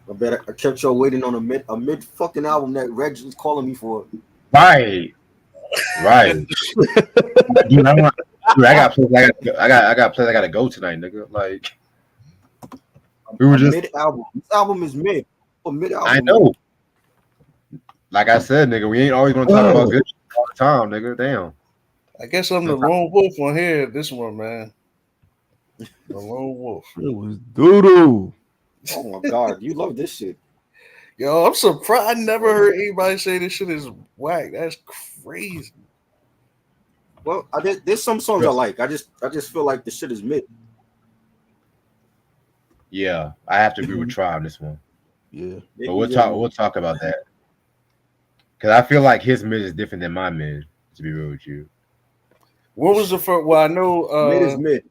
I bet I kept y'all waiting on a mid fucking album that Reg was calling me for. Right, right. Dude, I got places I got places I gotta go tonight, nigga. Like we were A just, mid album. This album is mid. A mid I album, man. know. Like I said, nigga, we ain't always gonna talk about good shit all the time, nigga. Damn. I guess I'm the lone wolf on here. This one, man. The lone wolf. It was doo-doo. Oh my god, you love this shit. Yo, I'm surprised. I never heard anybody say this shit is whack. That's crazy. Well, there's some songs I like. I just feel like the shit is mid. Yeah, I have to agree with Try on this one. Yeah. But we'll talk about that. Cause I feel like his mid is different than my mid, to be real with you. What was the first? Well, I know Mid is mid.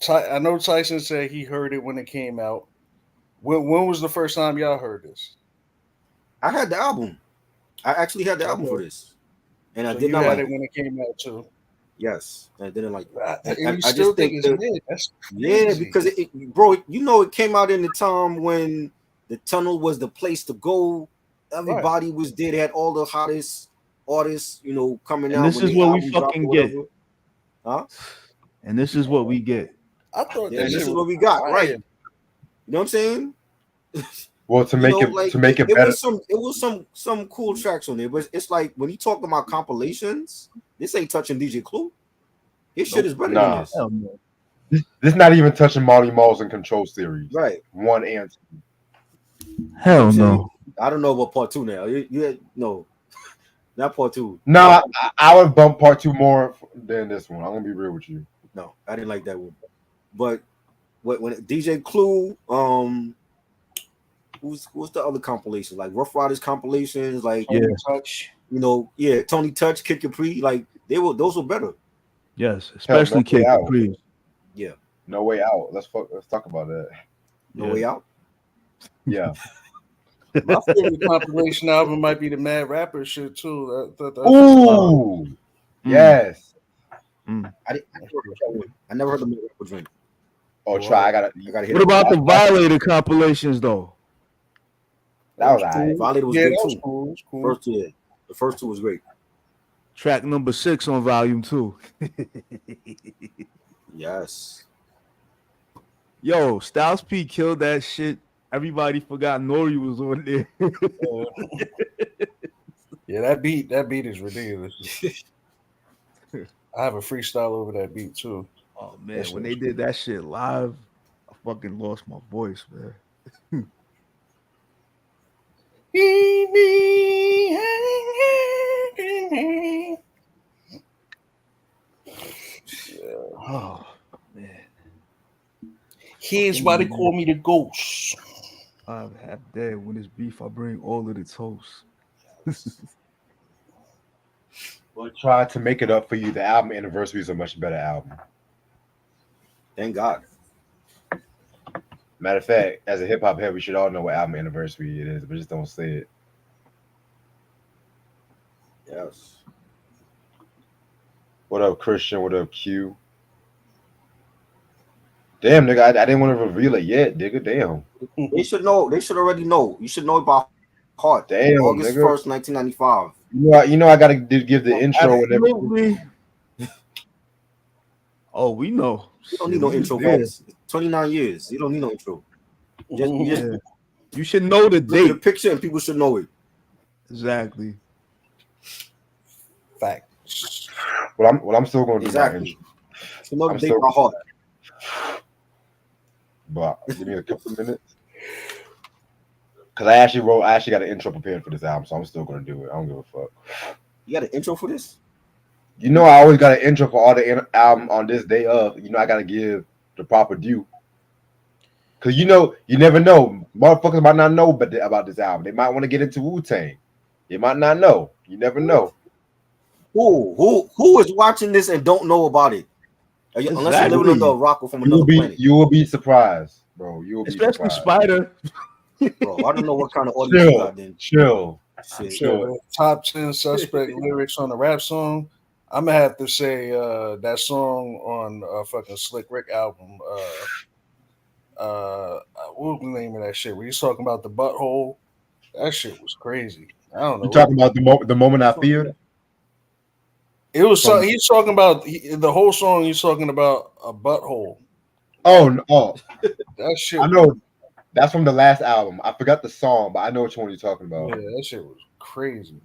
I know Tyson said he heard it when it came out. When was the first time y'all heard this? I had the album. I actually had the album for this, and So I did you not had like it when it came out too. Yes, I didn't like it. And you I still just think it's that, mid? That's yeah, crazy. because bro, you know, it came out in the time when the tunnel was the place to go. Everybody was there. They had all the hottest artists, you know, coming And out. this when is the what we album dropped fucking or get. whatever. Huh? And this is what we get. I thought Yeah, that this shit is what was we got, fire. right? You know what I'm saying? Well, to You make know, it like, to make it it better. was some cool tracks on there, but it's like when you talk about compilations, this ain't touching DJ Clue. His shit is better than Nah. this. Hell no. This not even touching Molly Malls and Control series. Right. 1 and 2. Hell no. I don't know about part 2 now. No, not part 2. No, I would bump part 2 more than this one. I'm gonna be real with you. No, I didn't like that one. But when DJ Clue, who's the other compilations? Like Rough Riders compilations, like Yeah. Touch. you know, Tony Touch, Kick Capri, like those were better. Yes. Especially Kid Out. Capri. Yeah. No Way Out. Let's talk about that. No Way Out. Yeah. My favorite compilation album might be the Mad Rapper shit too. Ooh. Yes. I never heard of the Rapper Drink. Oh, Try. I gotta hear. What about the Violator compilations though? That was alright. Violator was Yeah, great that was too. cool. It was cool. The first two was great. Track number 6 on volume 2. Yes. Yo, Styles P killed that shit. Everybody forgot Nori was on there. Yeah, that beat is ridiculous. I have a freestyle over that beat too. Oh man, when they did that shit live, I fucking lost my voice, man. Oh man. Here's why they call me the ghost. I'm half dead. When it's beef, I bring all of the toast. We'll try to make it up for you. The album Anniversary is a much better album. Thank God. Matter of fact, as a hip hop head, we should all know what album Anniversary it is, but just don't say it. Yes. What up, Christian? What up, Q? Damn, nigga, I didn't want to reveal it yet, nigga. Damn. They should know. They should already know. You should know it by heart. Damn, August nigga. 1st, 1995. You know, I gotta give the intro and everything. Oh, we know. You don't need no intro, folks. 29 years. You don't need no intro. You should know the look date. at the picture and people should know it. Exactly. Fact. Well, I'm still gonna do exactly. My know the date by heart. But give me a couple of minutes. Because I actually got an intro prepared for this album, so I'm still gonna do it. I don't give a fuck. You got an intro for this? You know, I always got an intro for all the album on this day of. You know, I gotta give the proper due. Cause you know, you never know. Motherfuckers might not know about this album. They might want to get into Wu-Tang. They might not know. You never know. Who is watching this and don't know about it? Unless you're living under a rock or from another planet. You will be surprised, bro. You will be especially surprised. Spider. Bro, I don't know what kind of audience you got then. Chill. Top 10 suspect lyrics on a rap song. I'm gonna have to say that song on fucking Slick Rick album. what was the name of that shit? Where he's talking about the butthole. That shit was crazy. I don't know. You talking about the moment I feared? It was he's talking about the whole song. He's talking about a butthole. Oh, that shit. I know. That's from the last album. I forgot the song, but I know which one you're talking about. Yeah, that shit was crazy.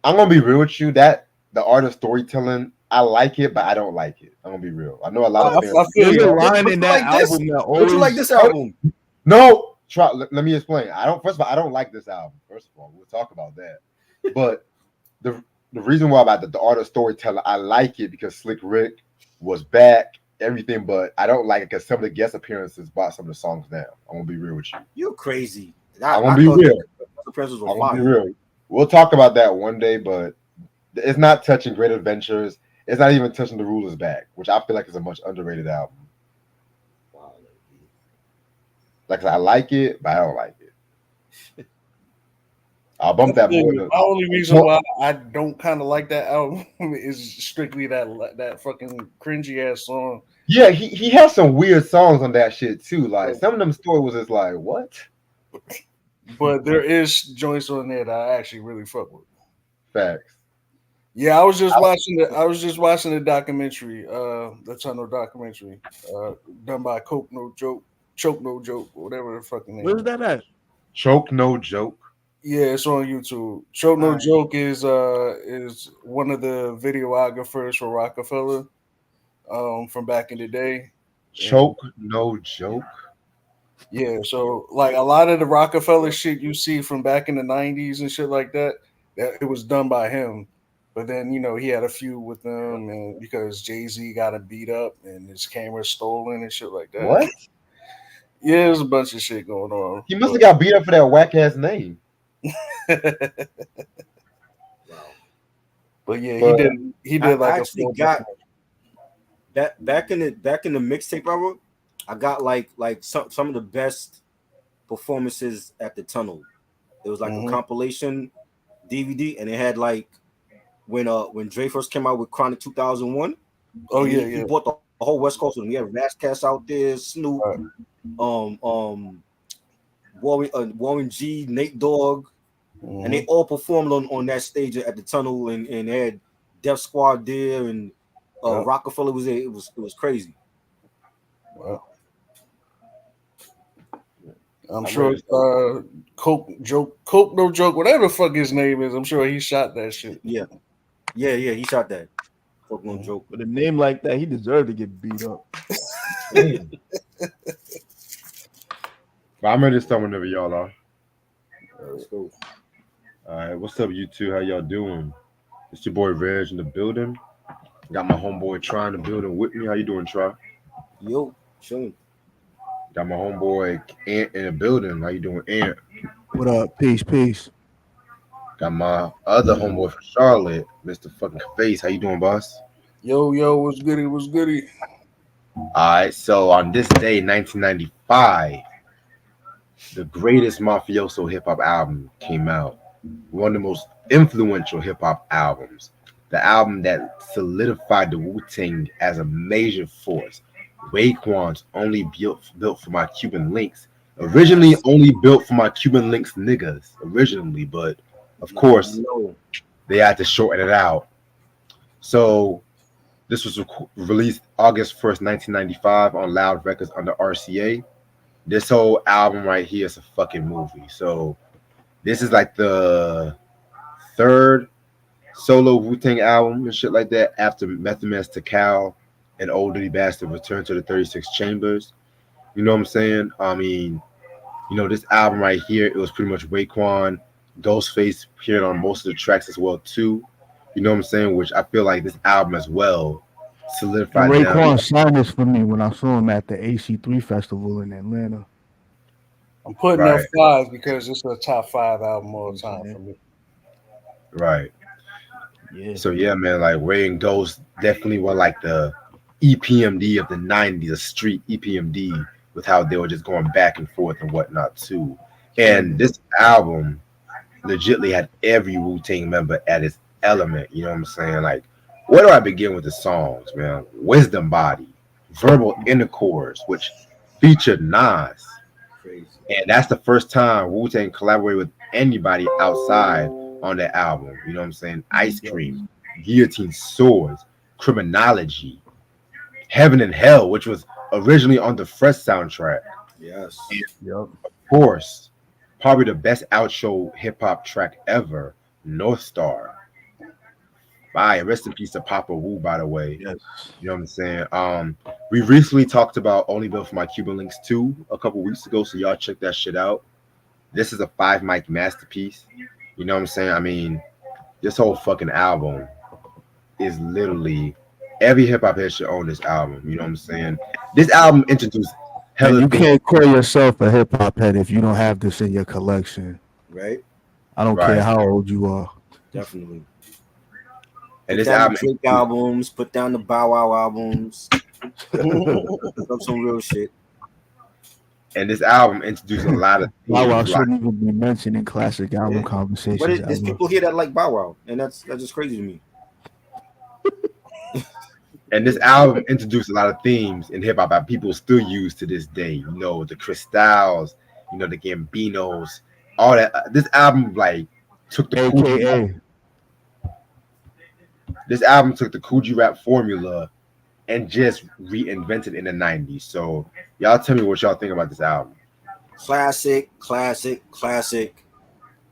I'm gonna be real with you. That the art of storytelling, I like it, but I don't like it. I'm gonna be real. I know a lot of fans. There's a line in that album that always. Don't you like this album? No, let me explain. I don't. First of all, I don't like this album. First of all, we'll talk about that. But the reason why about the art of storytelling, I like it because Slick Rick was back, everything. But I don't like it because some of the guest appearances brought some of the songs down. I'm gonna be real with you. You're crazy. I'm gonna be real. The presence I'm gonna be real. We'll talk about that one day, but it's not touching Great Adventures. It's not even touching The Ruler's Back, which I feel like is a much underrated album. Wow. Like I like it, but I don't like it. I'll bump that more. The only reason why I don't kind of like that album is strictly that fucking cringy ass song. Yeah, he has some weird songs on that shit too. Like some of them stories was just like what? But there is joints on there that I actually really fuck with. Facts. Yeah, I was just watching the documentary, the Tunnel documentary, done by Choke No Joke, whatever the fucking name. Where's that at? Choke No Joke. Yeah, it's on YouTube. Choke No Joke is one of the videographers for Rockefeller, from back in the day. Choke No Joke. Yeah, so like a lot of the Rockefeller shit you see from back in the 90s and shit like that it was done by him. But then, he had a feud with them, and because Jay-Z got him beat up and his camera stolen and shit like that. What? Yeah, there's a bunch of shit going on. He must have got beat up for that whack ass name. But yeah, he did like I actually got that back in the mixtape era. I got like some of the best performances at the Tunnel. It was like a compilation DVD, and it had like when Dre first came out with Chronic 2001. Oh yeah, he bought the whole West Coast with him. He had Razzcast out there, Snoop, Warren G, Nate Dogg, and they all performed on that stage at the Tunnel, and had Def Squad there, and Rockefeller was there. It was crazy. Well, I'm sure Coke No Joke, whatever the fuck his name is, I'm sure he shot that shit. Yeah, he shot that. Coke No Joke. With a name like that, he deserved to get beat up. But I'm ready to start whenever y'all are. Let's go. All right, what's up, you two? How y'all doing? It's your boy Reg in the building. Got my homeboy Try in the building with me. How you doing, Try? Yo, chilling. Got my homeboy Ant in the building. How you doing, Ant? What up? Peace. Got my other homeboy from Charlotte, Mr. Fucking Face. How you doing, boss? Yo, what's goody? All right, so on this day, 1995, the greatest mafioso hip hop album came out. One of the most influential hip hop albums. The album that solidified the Wu-Tang as a major force. Raekwon's Only Built for My Cuban Links. Originally only built for my Cuban Links niggas. Originally, but of course they had to shorten it out. So this was released August 1st, 1995 on Loud Records under RCA. This whole album right here is a fucking movie. So this is like the third solo Wu-Tang album and shit like that after Method Man's Tikal and Old Dirty Bastard Return to the 36 Chambers. You know what I'm saying? I mean, this album right here, it was pretty much Raekwon, Ghostface appearing on most of the tracks as well too. You know what I'm saying? Which I feel like this album as well solidified. Raekwon signed this for me when I saw him at the AC3 festival in Atlanta. I'm putting up 5 because it's a top 5 album all the time for me. Right. Yeah. So yeah, man, like Ray and Ghost definitely were like the EPMD of the 90s, the street EPMD, with how they were just going back and forth and whatnot too. And this album legitly had every Wu-Tang member at its element. You know what I'm saying? Like, where do I begin with the songs, man? Wisdom Body, Verbal Intercourse, which featured Nas. Crazy. And that's the first time Wu-Tang collaborated with anybody outside on that album. You know what I'm saying? Ice Cream, Guillotine Swords, Criminology, Heaven and Hell, which was originally on the Fresh soundtrack. Yes. And Yep. of course, probably the best outro hip hop track ever, North Star. Bye. Rest in peace to Papa Wu, by the way. Yes. You know what I'm saying? We recently talked about Only Built for My Cuban Links 2 a couple weeks ago, so y'all check that shit out. This is a 5 mic masterpiece. You know what I'm saying? I mean, this whole fucking album is literally every hip hop head should own this album. You know what I'm saying? This album introduced And hella you things. can't call yourself a hip hop head if you don't have this in your collection. Right. I don't Right. care how old you are. Definitely. And Put this down album the Drake albums. Put down the Bow Wow albums. Look up some real shit. and this album introduced a lot of Bow Wow things like, shouldn't even be mentioned in classic album Yeah. conversations. But there's ever. people here that like Bow Wow, and that's just crazy to me. and this album introduced a lot of themes in hip hop that people still use to this day. You know, the Crystals, you know, the Gambinos, all that. This album like took the Coogee, AKA. this album took the Coogee rap formula and just reinvented in the 90s. So y'all tell me what y'all think about this album. Classic, classic, classic.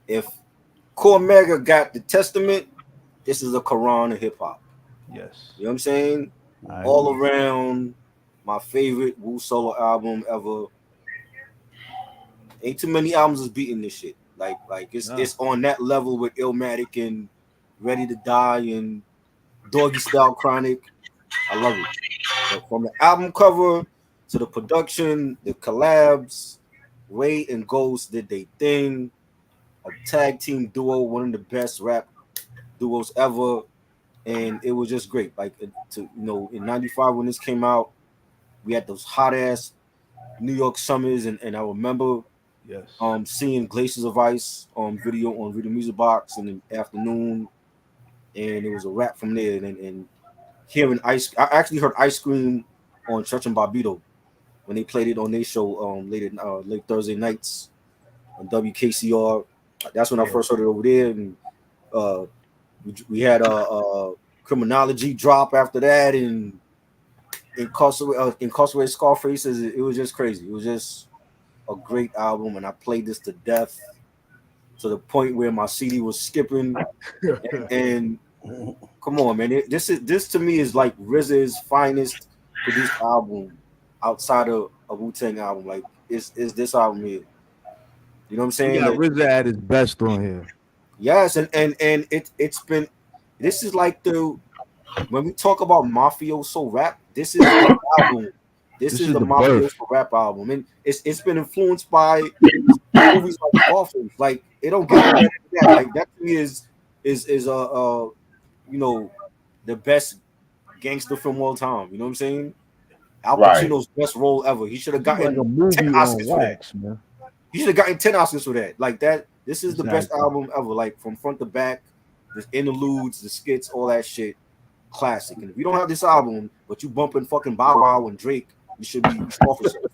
If Cormega got the Testament, this is a Quran of hip hop. Yes. You know what I'm saying? I All agree. around, my favorite Wu solo album ever. Ain't too many albums is beating this shit. Like it's on that level with Illmatic and Ready to Die and Doggy Style Chronic. I love it. But from the album cover to the production, the collabs, Ray and Ghost did they thing. A tag team duo, one of the best rap duos ever, and it was just great. Like in '95 when this came out, we had those hot ass New York summers, and I remember Yes. seeing Glaciers of Ice on Video Music Box in the afternoon, and it was a wrap from there. And hearing I actually heard Ice Cream on Church and Barbito when they played it on their show late Thursday nights on WKCR. That's when I first heard it over there, and we had a Criminology drop after that, and Incarcerated Scarfaces. It was just crazy. It was just a great album, and I played this to death to the point where my CD was skipping. And come on, man, this to me is like RZA's finest produced album outside of a Wu-Tang album. Like it's this album here. You know what I'm saying? You got RZA at his best on here. Yes, and it's been, this is like when we talk about mafioso rap, this is the album. This is the the birth. mafioso rap album, and it's been influenced by movies like Scarface. Like it don't get better than that. Like that to me is the best gangster film of all time. You know what I'm saying? Al Right. Pacino's best role ever. He should have Like gotten a movie 10 on Oscars for that. wax, man. He should have gotten 10 Oscars for that. Like that. This is the best Exactly. album ever. Like from front to back, the interludes, the skits, all that shit. Classic. And if you don't have this album, but you bumping fucking Bow Wow and Drake, you should be off yourself.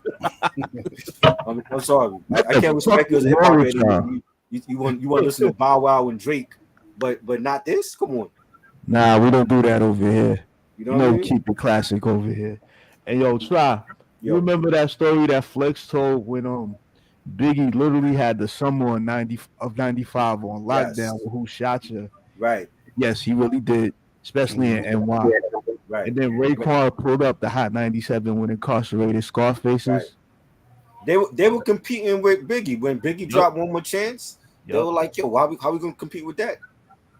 I'm sorry. I can't respect you as a hip hop head. You want to listen to Bow Wow and Drake, but not this? Come on. Nah, we don't do that over here. You know what I mean? Keep it classic over here. And yo, try. You remember that story that Flex told when Biggie literally had the summer of '95 on lockdown with Who Shot You? Right. Yes, he really did, especially in NY. Right. And then Raekwon pulled up the Hot 97 when Incarcerated Scarfaces. Right. They were competing with Biggie when Biggie dropped One More Chance. They were like, "Yo, how we gonna compete with that?"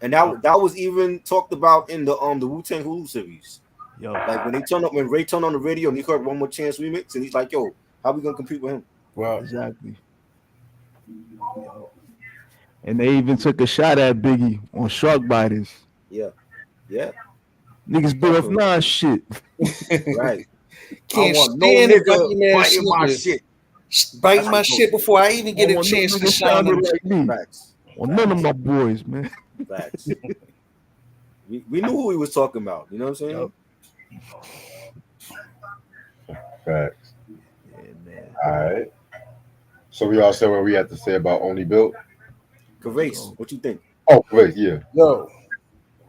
And that was even talked about in the Wu-Tang Hulu series. Like when Ray turned on the radio and he heard One More Chance remix, and he's like, "Yo, how we gonna compete with him?" Wow. Exactly. And they even took a shot at Biggie on Shark Biters. Yeah. Niggas bit off nine shit. Right. Can't want no stand it, nigga biting my shit. Biting my shit before I even get a chance to shine them. Like me. Facts. Well, none of my boys, man. Facts. we knew who he was talking about. You know what I'm saying? Facts. Yeah, man. All right. So we all said what we had to say about Only Built. Gervais, what you think? Oh, wait, yeah. Yo,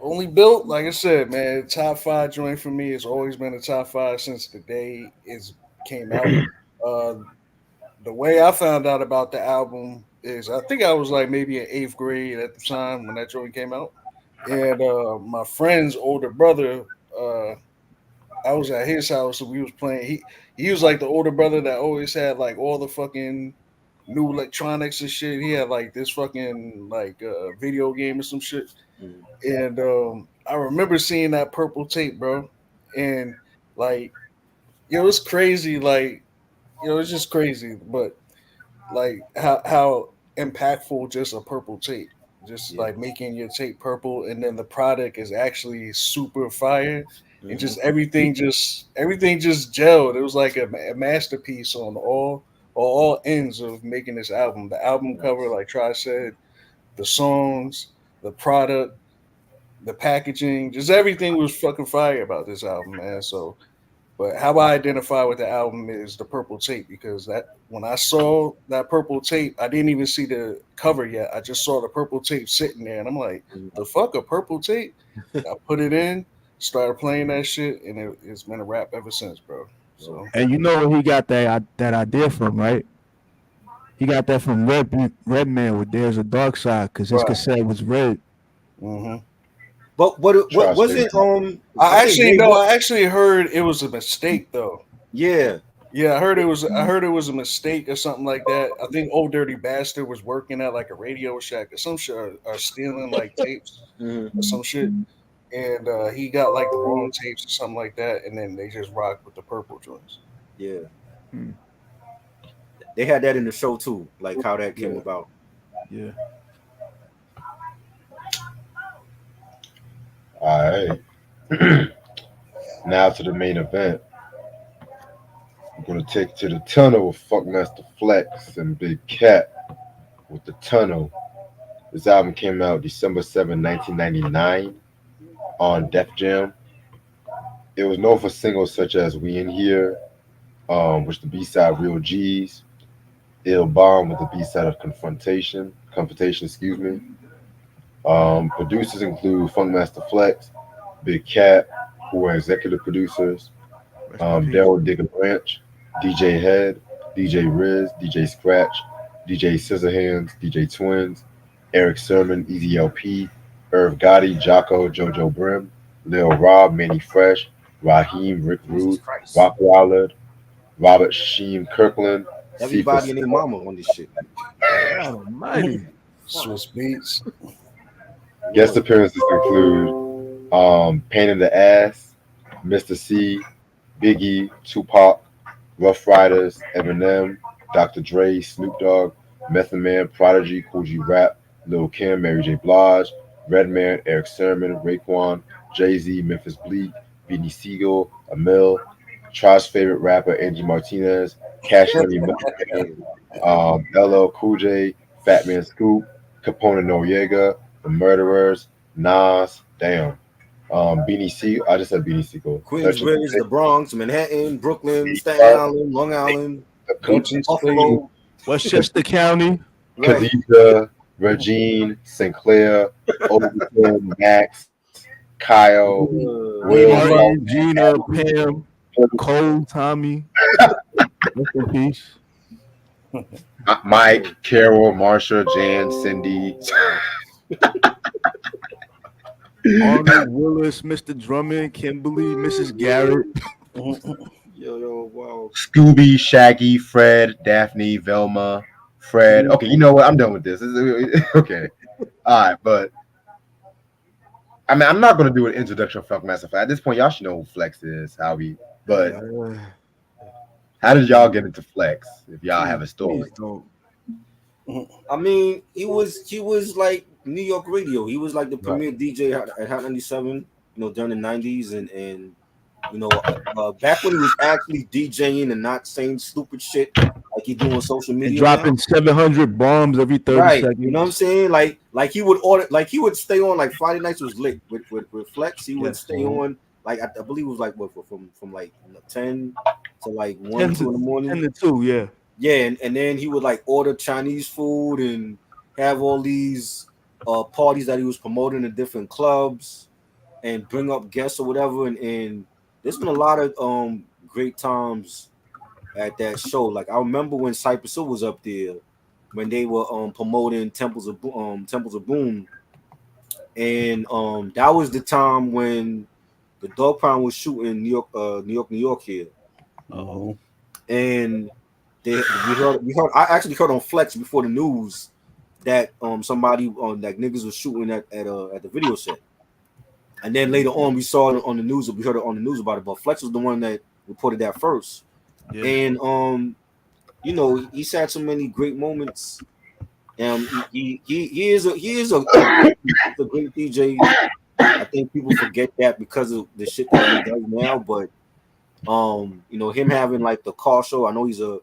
Only Built, like I said, man, top 5 joint for me. It's always been a top 5 since the day it came out. Uh, the way I found out about the album is I think I was like maybe in 8th grade at the time when that joint came out. And my friend's older brother, I was at his house and we was playing. He was like the older brother that always had like all the fucking new electronics and shit. He had like this fucking like video game or some shit. And I remember seeing that purple tape, bro. And like, it's crazy. Like, it's just crazy. But like how impactful just a purple tape, just like making your tape purple, and then the product is actually super fire, and just everything just gelled. It was like a masterpiece on all ends of making this album. The album cover, like Try said, the songs, the product, the packaging, just everything was fucking fire about this album, man. So, but how I identify with the album is the purple tape, because that when I saw that purple tape, I didn't even see the cover yet. I just saw the purple tape sitting there, and I'm like, the fuck, a purple tape? I put it in, started playing that shit, and it's been a wrap ever since, bro. So, And you know where he got that idea from, right? He got that from Redman with "There's a Dark Side" because his cassette was red. mm-hmm. But what was it? I actually heard it was a mistake though. Yeah. Yeah, I heard it was a mistake or something like that. I think Old Dirty Bastard was working at like a Radio Shack or some shit, or stealing like tapes or some shit, and he got like the wrong tapes or something like that, and then they just rocked with the purple joints. Yeah. They had that in the show too, like how that came about. Yeah. All right. Now to the main event. I'm gonna take to the tunnel with Funkmaster Flex and Big Cat with the tunnel. This album came out December 7, 1999 on Def Jam. It was known for singles such as We In Here, which the B-side Real G's, Ill Bomb with the B-side of Confrontation, excuse me. Producers include Funkmaster Flex, Big Cat, who were executive producers, Daryl Digger Branch, DJ Head, DJ Riz, DJ Scratch, DJ Scissorhands, DJ Twins, Eric Sermon, Easy LP, Irv Gotti, Jocko, JoJo Brim, Lil Rob, Manny Fresh, Raheem, Rick Rude, Rock Wallard, Robert Sheem Kirkland. Everybody and their mama on this shit. Almighty. Swiss Beats. Guest appearances include Pain in the Ass, Mr. C, Biggie, Tupac, Rough Riders, Eminem, Dr. Dre, Snoop Dogg, Method Man, Prodigy, Cool G Rap, Lil Kim, Mary J. Blige, Redman, Eric Sermon, Raekwon, Jay-Z, Memphis Bleak, Beanie Siegel, Amil, Tribe's favorite rapper, Angie Martinez, Cash Money, LL Cool J, Fat Man Scoop, Capone Noriega, The Murderers, Nas, damn. Beanie Siegel, I just said Beanie Siegel. Queensbridge, the Bronx, Manhattan, Brooklyn, Staten Island, Long Island, Buffalo, Westchester County, Khadijah, Regine, Sinclair, Overton, Max, Kyle, Will, Gina, Pam, Cole, Tommy. Rest in peace. Mike, Carol, Marsha, Jan, Cindy. Arnold Willis, Mr. Drummond, Kimberly, Mrs. Garrett. Yo, wow. Scooby, Shaggy, Fred, Daphne, Velma, Fred. Okay, you know what? I'm done with this. Okay. All right, but I mean, I'm not going to do an introduction of Funkmaster Flex. At this point, y'all should know who Flex is, but how did y'all get into Flex if y'all have a story? I mean, he was like New York radio. He was like the premier DJ at Hot 97, during the 90s, and back when he was actually DJing and not saying stupid shit like he do on social media, and dropping 700 bombs every 30 seconds. You know what I'm saying? Like he would order, like he would stay on, like Friday nights was lit with Flex. He would stay on, like I believe it was like from like 10 to like 1, 2 in the morning. 10 to 2, yeah. Yeah, and then he would like order Chinese food and have all these parties that he was promoting in different clubs and bring up guests or whatever. And there's been a lot of great times at that show. Like I remember when Cypress Hill was up there when they were promoting Temples of Boom, and that was the time when the Dog Pound was shooting New York here, Mhm. and we heard I actually heard on Flex before the news that somebody like niggas was shooting at the video set, and then later on we saw it on the news, we heard it on the news about it, but Flex was the one that reported that first, Yeah. and you know he's had so many great moments. He is a great he's a great DJ. I think people forget that because of the shit that he does now, but you know, him having like the car show. I know he's a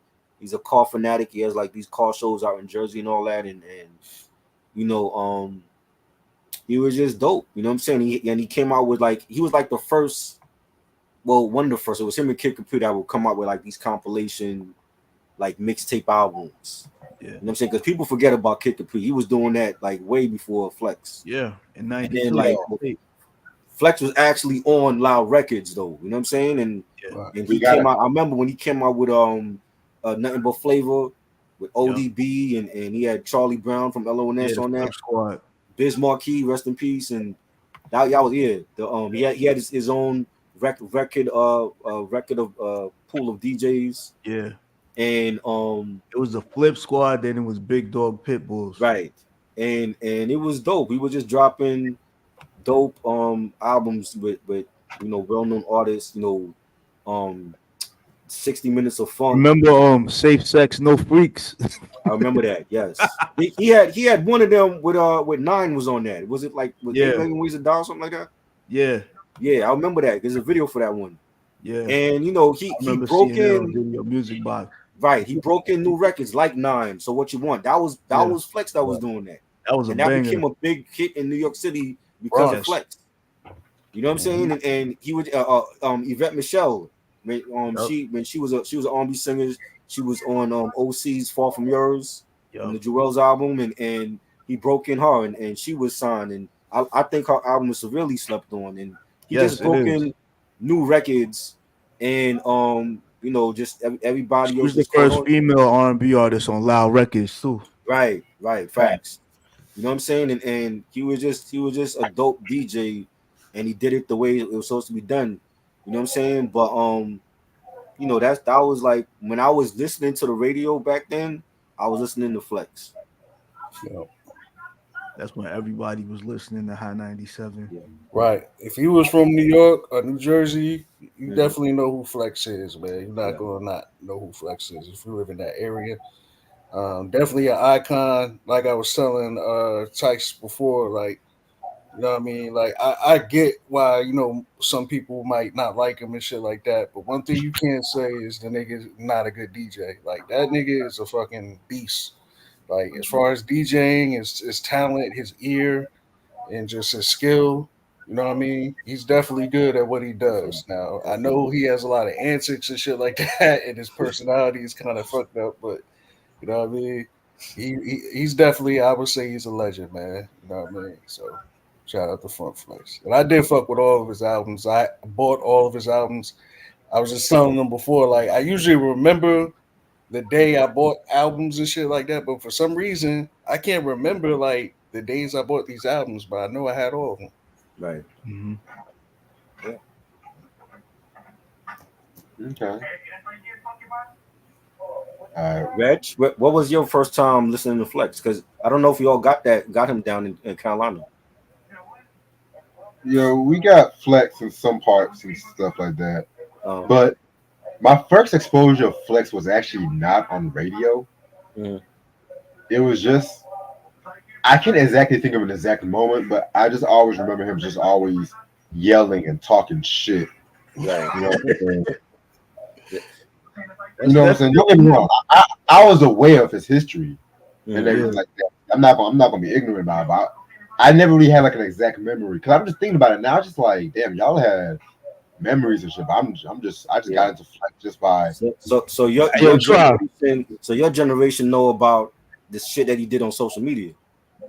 car fanatic. He has like these car shows out in Jersey and all that, and you know, he was just dope. You know what I'm saying? He came out with like he was like the first, well, one of the first. It was him and Kid Computer that would come out with like these compilation like mixtape albums. Yeah. You know what I'm saying? Because people forget about Kid Capri. He was doing that like way before Flex. Yeah. In And then 92. like Flex was actually on Loud Records though. You know what I'm saying? And Yeah. Right. he came out. I remember when he came out with Nothing But Flavor with ODB and he had Charlie Brown from LONS the on Flip that. Squad. Biz Marquis, rest in peace. And that y'all was he had his own record of pool of DJs. Yeah. And It was the Flip Squad, then it was Big Dog Pit Bulls. right. And it was dope. We were just dropping dope albums with you know well-known artists, you know, 60 minutes of funk. Remember Safe Sex No Freaks? I remember that. Yes. He had one of them with Nine was on that. Was it like with 8 million ways to die or something like that? Yeah. Yeah, I remember that. There's a video for that one. Yeah. And you know, I he remember broke seeing it on in Video Music Box. right. He broke in new records like Nine. So what you want? That was Flex that was doing that. That was a And that banger. became a big hit in New York City because of Flex. You know what I'm saying? And he would Yvette Michelle when she was an R&B singer, she was on OC's Far From Yours on the Jewel's album, and he broke in her and she was signed, and I think her album was severely slept on, and he just broke in new records, and you know just everybody She else was the just caught first on. female R&B artist on Loud Records too. Right, facts. You know what I'm saying? And he was just a dope DJ, and he did it the way it was supposed to be done. You know what I'm saying? But you know that was like when I was listening to the radio back then, I was listening to Flex. Yeah. That's when everybody was listening to High 97. Yeah. Right. If you was from New York or New Jersey, you definitely know who Flex is, man. You're not gonna not know who Flex is if you live in that area. Definitely an icon. Like I was telling Tice before, like, you know what I mean? Like I get why, you know, some people might not like him and shit like that. But one thing you can't say is the nigga's not a good DJ. Like that nigga is a fucking beast. Like as far as DJing, his talent, his ear, and just his skill. You know what I mean? He's definitely good at what he does. Now I know he has a lot of antics and shit like that, and his personality is kind of fucked up. But you know what I mean? He's definitely, I would say, he's a legend, man. You know what I mean? So shout out to Funkmaster. And I did fuck with all of his albums. I bought all of his albums. I was just telling them before, like I usually remember the day I bought albums and shit like that, but for some reason I can't remember like the days I bought these albums, but I know I had all of them. Right. Mm-hmm. Yeah. Okay. Reg, what was your first time listening to Flex? Because I don't know if you all got him down in Carolina. Yo, we got Flex in some parts and stuff like that. Uh-huh. But my first exposure of Flex was actually not on radio. Mhm. It was just, I can't exactly think of an exact moment, but I just always remember him just always yelling and talking shit. Right. You know what I'm saying? You know what I'm saying? Don't get me wrong. I was aware of his history and everything like that. I'm not gonna be ignorant about it. But I never really had like an exact memory because I'm just thinking about it now. Just like, damn, y'all had memories and shit. But I just got into Flex just by. So your generation know about the shit that he did on social media.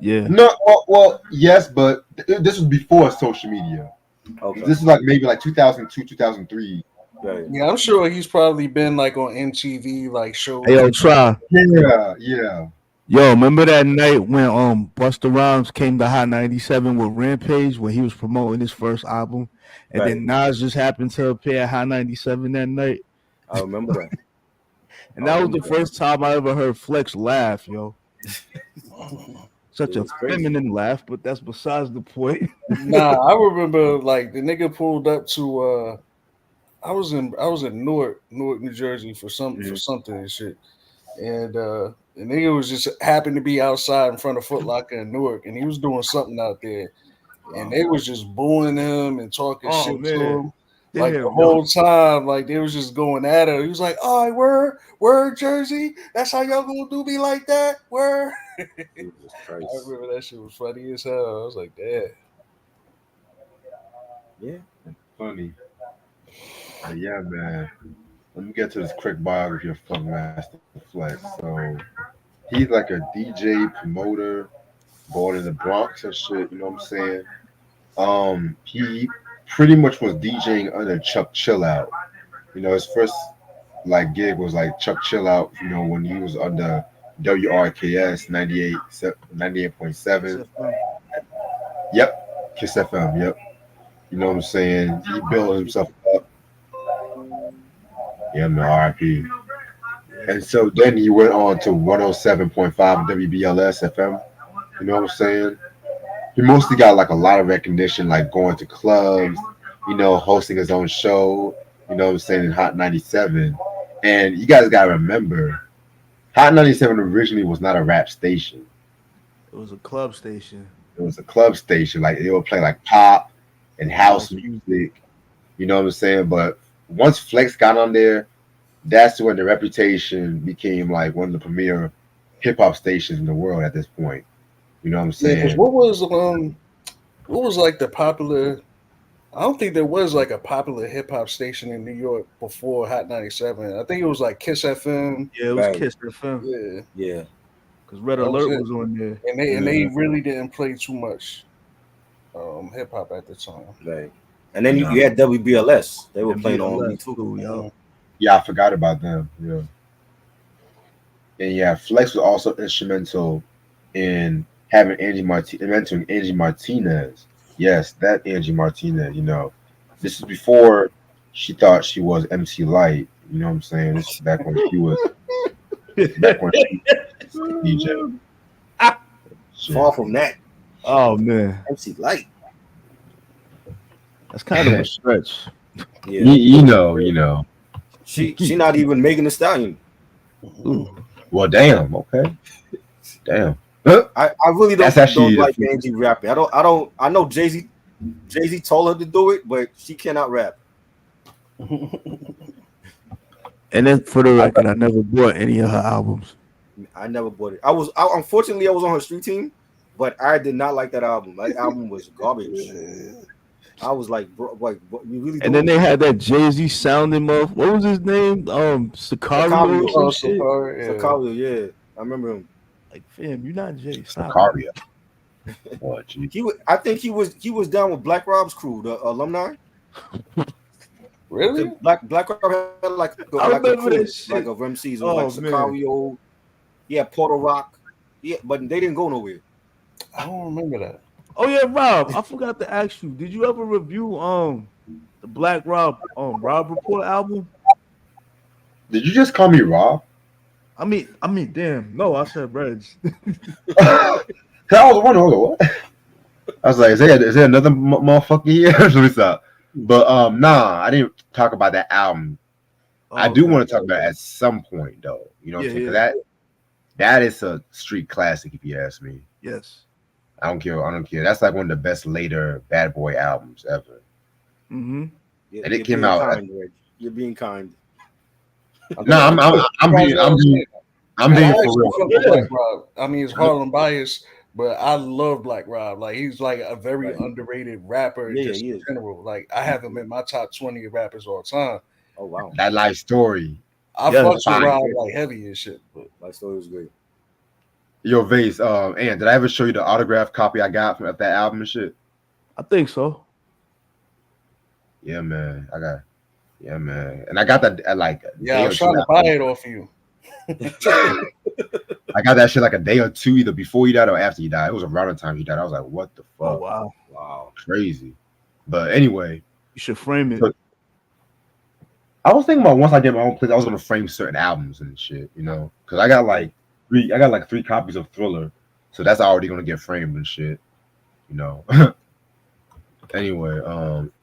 Yeah. No, well, yes, but this was before social media. Okay. This is like maybe like 2002, 2003. Right. Yeah, I'm sure he's probably been like on MTV like shows. Hey, yo, try. Yeah. Yo, remember that night when Busta Rhymes came to Hot 97 with Rampage when he was promoting his first album, and then Nas just happened to appear at Hot 97 that night. I remember that. And that was the first time I ever heard Flex laugh, yo. Such a feminine laugh, but that's besides the point. Nah, I remember like the nigga pulled up to I was in Newark, New Jersey for something and shit. And the nigga was just happened to be outside in front of Foot Locker in Newark, and he was doing something out there. And they was just booing him and talking shit to him. Like the whole time, like they was just going at it. He was like, "Oh, word, Jersey. That's how y'all gonna do me like that, word." I remember that shit was funny as hell. I was like, "Damn." Yeah, funny. Yeah, man. Let me get to this quick biography of Funkmaster Flex. So he's like a DJ promoter, born in the Bronx and shit. You know what I'm saying? He pretty much was DJing under Chuck Chillout. You know, his first like gig was like Chuck Chillout. You know, when he was under WRKS 98.7. Yep, Kiss FM. Yep. You know what I'm saying? He built himself up. Yeah, man, RIP. And so then he went on to 107.5 WBLS FM. You know what I'm saying? He mostly got like a lot of recognition, like going to clubs, you know, hosting his own show, you know what I'm saying, in Hot 97. And you guys got to remember, Hot 97 originally was not a rap station. It was a club station. It was a club station. Like they would play like pop and house music, you know what I'm saying? But once Flex got on there, that's when the reputation became like one of the premier hip hop stations in the world at this point. You know what I'm saying? Yeah, what was like the popular? I don't think there was like a popular hip hop station in New York before Hot 97. I think it was like Kiss FM. Yeah, it was Kiss FM. Yeah. Because Red Alert was on there, and they really didn't play too much hip hop at the time. Right. And then you had WBLS. They were playing on me too. Yeah, I forgot about them. Yeah. And yeah, Flex was also instrumental in having mentoring Angie Martinez. Yes, that Angie Martinez, you know. This is before she thought she was MC Light. You know what I'm saying? This is back when she was DJ. Far from that. Oh man. MC Light. That's kind of a stretch. Yeah. You know. She not even Megan Thee Stallion. Well, damn. Okay. Damn. I really don't like Angie rapping. I know Jay-Z told her to do it, but she cannot rap. And then for the record, I never bought any of her albums. I never bought it. Unfortunately I was on her street team, but I did not like that album. That album was garbage. I was like, bro, what you really? And then they had that Jay-Z sounding of what was his name? Sicario. Sicario, yeah. I remember him. Like, fam, you're not Jay. Sicario. I think he was down with Black Rob's crew, the alumni. Really? Black Rob had like a crew, like of MCs, like Sicario. Yeah, Porter Rock. Yeah, but they didn't go nowhere. I don't remember that. Oh yeah, Rob. I forgot to ask you. Did you ever review the Black Rob Rob Report album? Did you just call me Rob? I mean, damn. No, I said Reg. I was wondering what. I was like, is there another motherfucker here? Let me stop. But nah, I didn't talk about that album. I do want to talk about it at some point, though. You know what I'm saying? Yeah. That is a street classic, if you ask me. Yes. I don't care. That's like one of the best later Bad Boy albums ever. Mm-hmm. Yeah, and it came out. Kind, you're being kind. No, I'm being for real. I mean, it's Harlem Bias, but I love Black Rob. Like he's like a very Right. underrated rapper, Yeah, just he in is. general. Like I have him in my top 20 of rappers all time. Oh wow. That life story. I Yeah, fucks that's with really Fine. Rob great. like heavy and shit, but My story was great. Yo, Vase, and did I ever show you the autograph copy I got from that album and shit? I think so. Yeah, man. Yeah, man. And I got that at like a yeah, I day was or two trying to buy after. it off you. I got that shit like a day or two, either before he died or after he died. It was around the time he died. I was like, what the Oh fuck? wow. Wow. Crazy. But anyway, You should frame it. so I was thinking about once I get my own place, I was gonna frame certain albums and shit, you know, because I got like three copies of Thriller, so that's already gonna get framed and shit, you know. Anyway,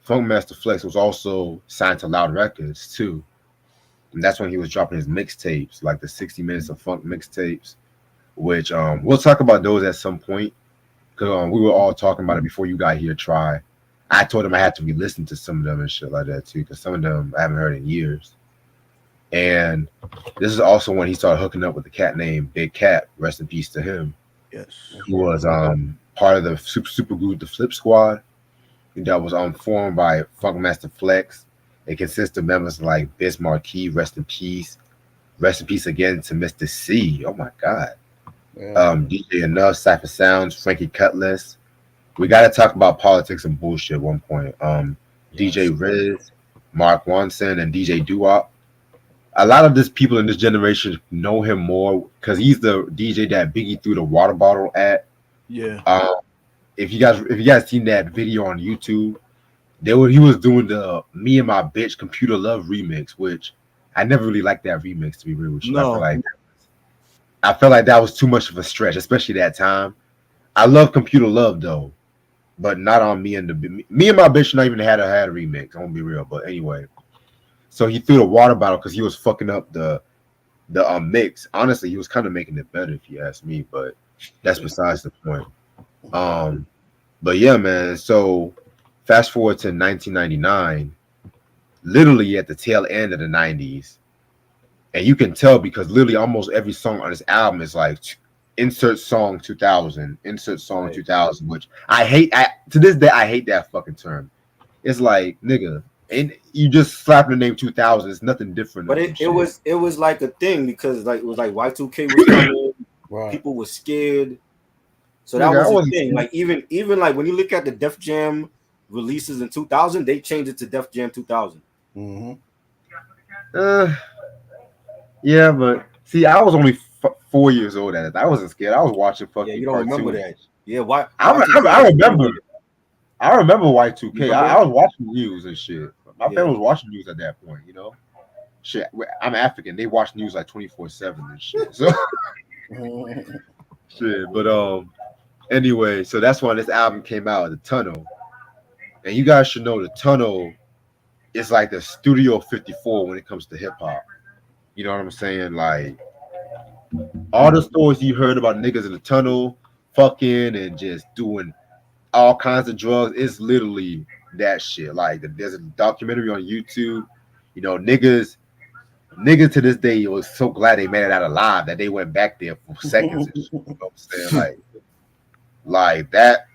Funkmaster Flex was also signed to Loud Records too, and that's when he was dropping his mixtapes, like the 60 minutes of funk mixtapes, which we'll talk about those at some point because we were all talking about it before you got here. Try, I told him I had to re-listen to some of them and shit like that too, because some of them I haven't heard in years. And this is also when he started hooking up with a cat named Big Cat. Rest in peace to him. Yes. He was part of the super group, the Flip Squad, that was formed by Funkmaster Flex. It consists of members like Biz Marquee, rest in peace. Rest in peace again to Mr. C. Oh my God. Yeah. DJ Enough, Cypher Sounds, Frankie Cutlass. We got to talk about politics and bullshit at one point. DJ Riz, Mark Wanson, and DJ Doo-Wop. A lot of this people in this generation know him more because he's the DJ that Biggie threw the water bottle at. Yeah. If you guys seen that video on YouTube, he was doing the "Me and My Bitch Computer Love" remix, which I never really liked that remix, to be real with you. No. I felt like that was too much of a stretch, especially that time. I love Computer Love though, but not on Me and My Bitch. Not even had a remix. I'm gonna be real, but anyway. So he threw the water bottle because he was fucking up the mix. Honestly, he was kind of making it better if you ask me, but that's besides the point. But yeah, man. So fast forward to 1999, literally at the tail end of the 90s, and you can tell because literally almost every song on this album is like insert song 2000, insert song 2000, which I hate. To this day, I hate that fucking term. It's like, nigga, and you just slap the name 2000. It's nothing different. But it was like a thing because like it was like Y2K was coming, Right. people were scared. So that was the thing. Like even like when you look at the Def Jam releases in 2000, they changed it to Def Jam 2000. Mm-hmm. Yeah, but see, I was only 4 years old at it. I wasn't scared. I was watching fucking. Yeah, you don't remember that. Yeah, why? I remember. I remember Y2K. I was watching news and shit. My family was watching news at that point. You know, shit. I'm African. They watch news like 24/7 and shit. So shit. But anyway, so that's when this album came out, The Tunnel. And you guys should know The Tunnel is like the Studio 54 when it comes to hip hop. You know what I'm saying? Like all the stories you heard about niggas in the tunnel, fucking and just doing all kinds of drugs is literally that shit. Like there's a documentary on YouTube. You know, niggas to this day was so glad they made it out alive that they went back there for seconds. And shit, you know what I'm saying? Like that.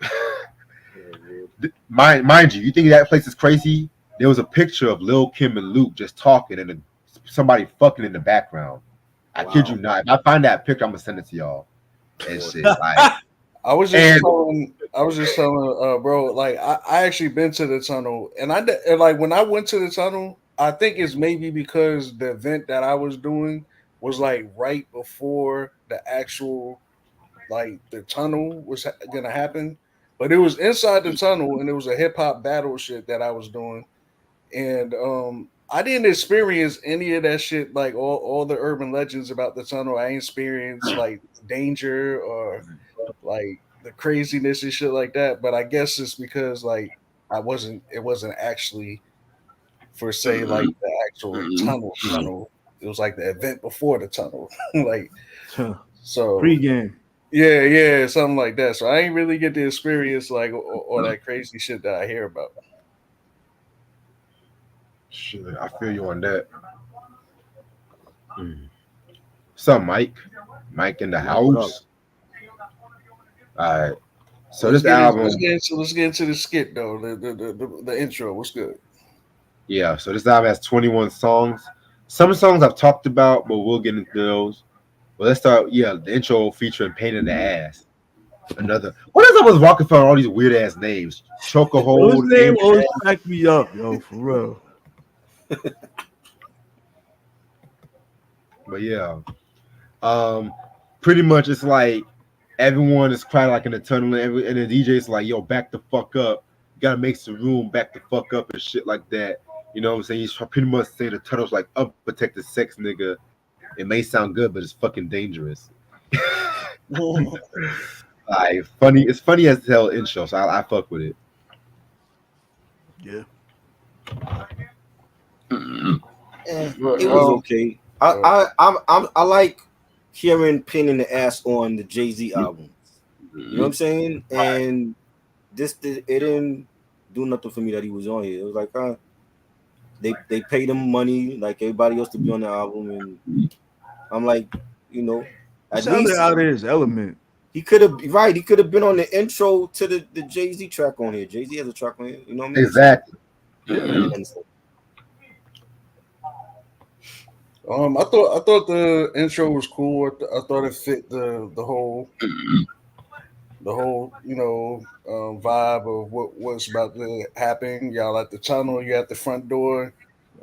Mind you, you think that place is crazy? There was a picture of Lil Kim and Luke just talking and somebody fucking in the background. I kid you not. If I find that picture, I'm gonna send it to y'all. And shit, like I was just telling, bro. Like I actually been to the tunnel, and like when I went to the tunnel, I think it's maybe because the event that I was doing was like right before the actual like the tunnel was gonna happen, but it was inside the tunnel, and it was a hip hop battle shit that I was doing, and I didn't experience any of that shit, like all the urban legends about the tunnel. I ain't experienced like danger or like the craziness and shit like that. But I guess it's because like it wasn't actually for say like the actual tunnel. It was like the event before the tunnel. Like so Pre-game. yeah, something like that. So I ain't really get to experience like all that crazy shit that I hear about. shit, I feel you on that. What's up, Mike? Mike in the house. All right. So this album, let's get into the skit though. The intro. What's good? yeah. So this album has 21 songs. Some songs I've talked about, but we'll get into those. Well, let's start. Yeah, the intro featuring "Pain in the Ass." Another. What is up with Rockefeller? All these weird ass names. Those Chokehold, names Pain. always crack me up, yo, for real. But yeah, pretty much it's like everyone is crying like in the tunnel, and the DJ's like, "Yo, back the fuck up! You gotta make some room, back the fuck up," and shit like that. You know what I'm saying? He's pretty much saying the tunnel's like unprotected sex, nigga. It may sound good, but it's fucking dangerous. Like funny, it's funny as hell intro, so I fuck with it. Yeah. It was okay. I like hearing "Pain in the Ass" on the Jay-Z album. You know what I'm saying? And it didn't do nothing for me that he was on here. It was like, they paid him money like everybody else to be on the album, and I'm like, you know, He at sounded least out of his element. he could have been on the intro to the Jay-Z track on here. Jay-Z has a track on here, you know what I mean? Exactly. I thought the intro was cool. I thought it fit the whole vibe of what's about to happen. Y'all at the tunnel, you at the front door,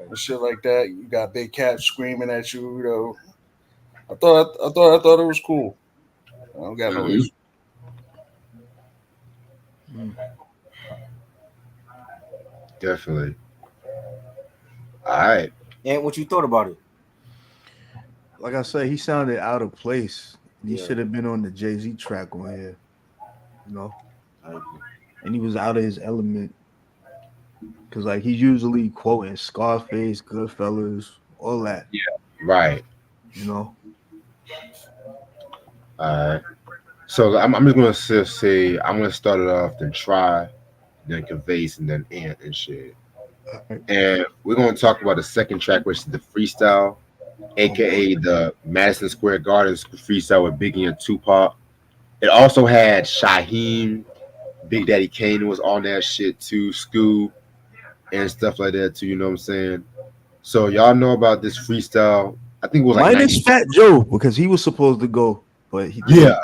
and shit like that. You got Big Cat screaming at you. You know, I thought it was cool. I don't got no issue. Definitely. All right. And what you thought about it? Like I said, he sounded out of place. He should have been on the Jay-Z track on here. You know? And he was out of his element. Cause like he's usually quoting Scarface, Goodfellas, all that. Yeah, right. You know. All right. So I'm just gonna say I'm gonna start it off, then Try, then Conveyance, and then Ant and shit. Right. And we're gonna talk about the second track, which is the freestyle, aka the Madison Square Garden freestyle with Biggie and Tupac. It also had Shaheem, Big Daddy Kane was on that shit too, Scoop, and stuff like that too. You know what I'm saying? So y'all know about this freestyle? I think it was like minus Fat Joe because he was supposed to go, but he didn't. Yeah,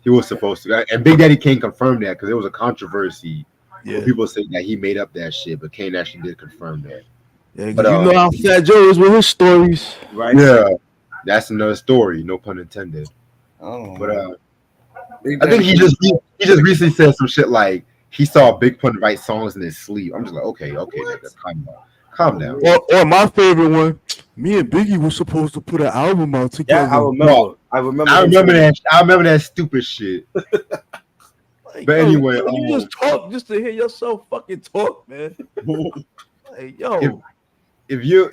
he was supposed to. And Big Daddy Kane confirmed that because there was a controversy. Yeah. People say that he made up that shit, but Kane actually did confirm that. Yeah, but you know how Fat Joe is with his stories, right? Yeah, that's another story. No pun intended. But I think he just recently said some shit like he saw Big Pun write songs in his sleep. I'm just like, okay, nigga, calm down. Or my favorite one, me and Biggie were supposed to put an album out together. Yeah, I remember that stupid shit. Like, but anyway, you just talk just to hear yourself fucking talk, man. Like, yo, if you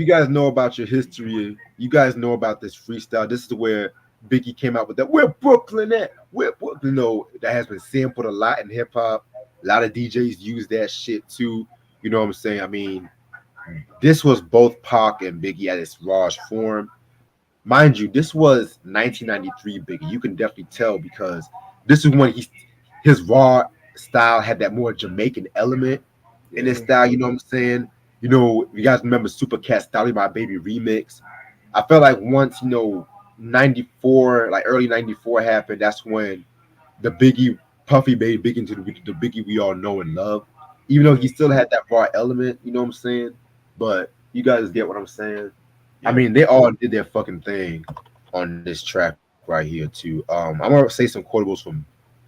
guys know about your history, you guys know about this freestyle. This is where Biggie came out with that. Where Brooklyn at? Where Brooklyn? No, that has been sampled a lot in hip hop. A lot of DJs use that shit too. You know what I'm saying? I mean, this was both Pac and Biggie at its rawest form. Mind you, this was 1993 Biggie. You can definitely tell because this is when his raw style had that more Jamaican element in his style. You know what I'm saying? You know, you guys remember Super Cat Style My Baby remix. I felt like once, 94, like early 94 happened, that's when the Biggie Puffy made big into the Biggie we all know and love. Even though he still had that raw element, you know what I'm saying? But you guys get what I'm saying? Yeah. I mean, they all did their fucking thing on this track right here too. I'm gonna say some quotables from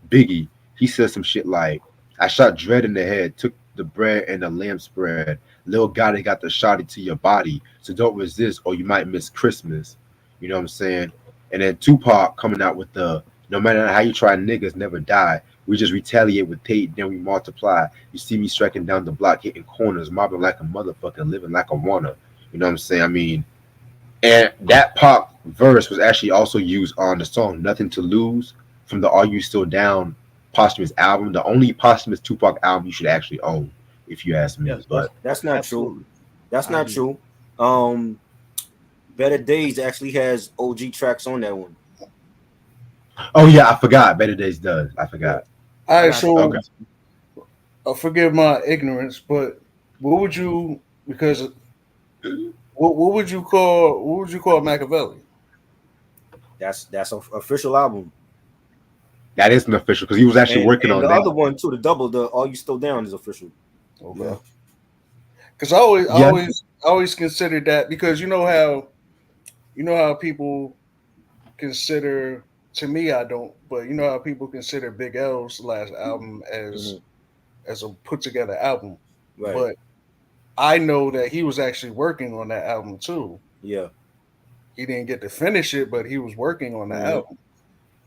Biggie. He said some shit like, I shot Dread in the head, took the bread and the lamb spread. Lil Gotti got the shotty to your body, so don't resist or you might miss Christmas. You know what I'm saying? And then Tupac coming out with the, no matter how you try, niggas never die. We just retaliate with hate, then we multiply. You see me striking down the block, hitting corners, mobbing like a motherfucker, living like a wanna. You know what I'm saying? I mean, and that Pac verse was actually also used on the song Nothing to Lose from the Are You Still Down posthumous album, the only posthumous Tupac album you should actually own, if you ask me. Yes, but that's not true. That's not true. Better Days actually has OG tracks on that one. Oh yeah, I forgot. Better Days does. I Yeah. forgot. All I right, got so Okay. Thugs. forgive my ignorance, but what would you because what would you call Machiavelli? That's an official album. That isn't official because he was actually And working on the other that. one too, the double, the All You Still Down is official. Okay, Yeah. because I Yeah. always considered that because you know how people consider to me I don't, but you know how people consider Big L's last album Hmm. as a put together album, Right. but I know that he was actually working on that album too. Yeah. He didn't get to finish it, but he was working on the Hmm. album.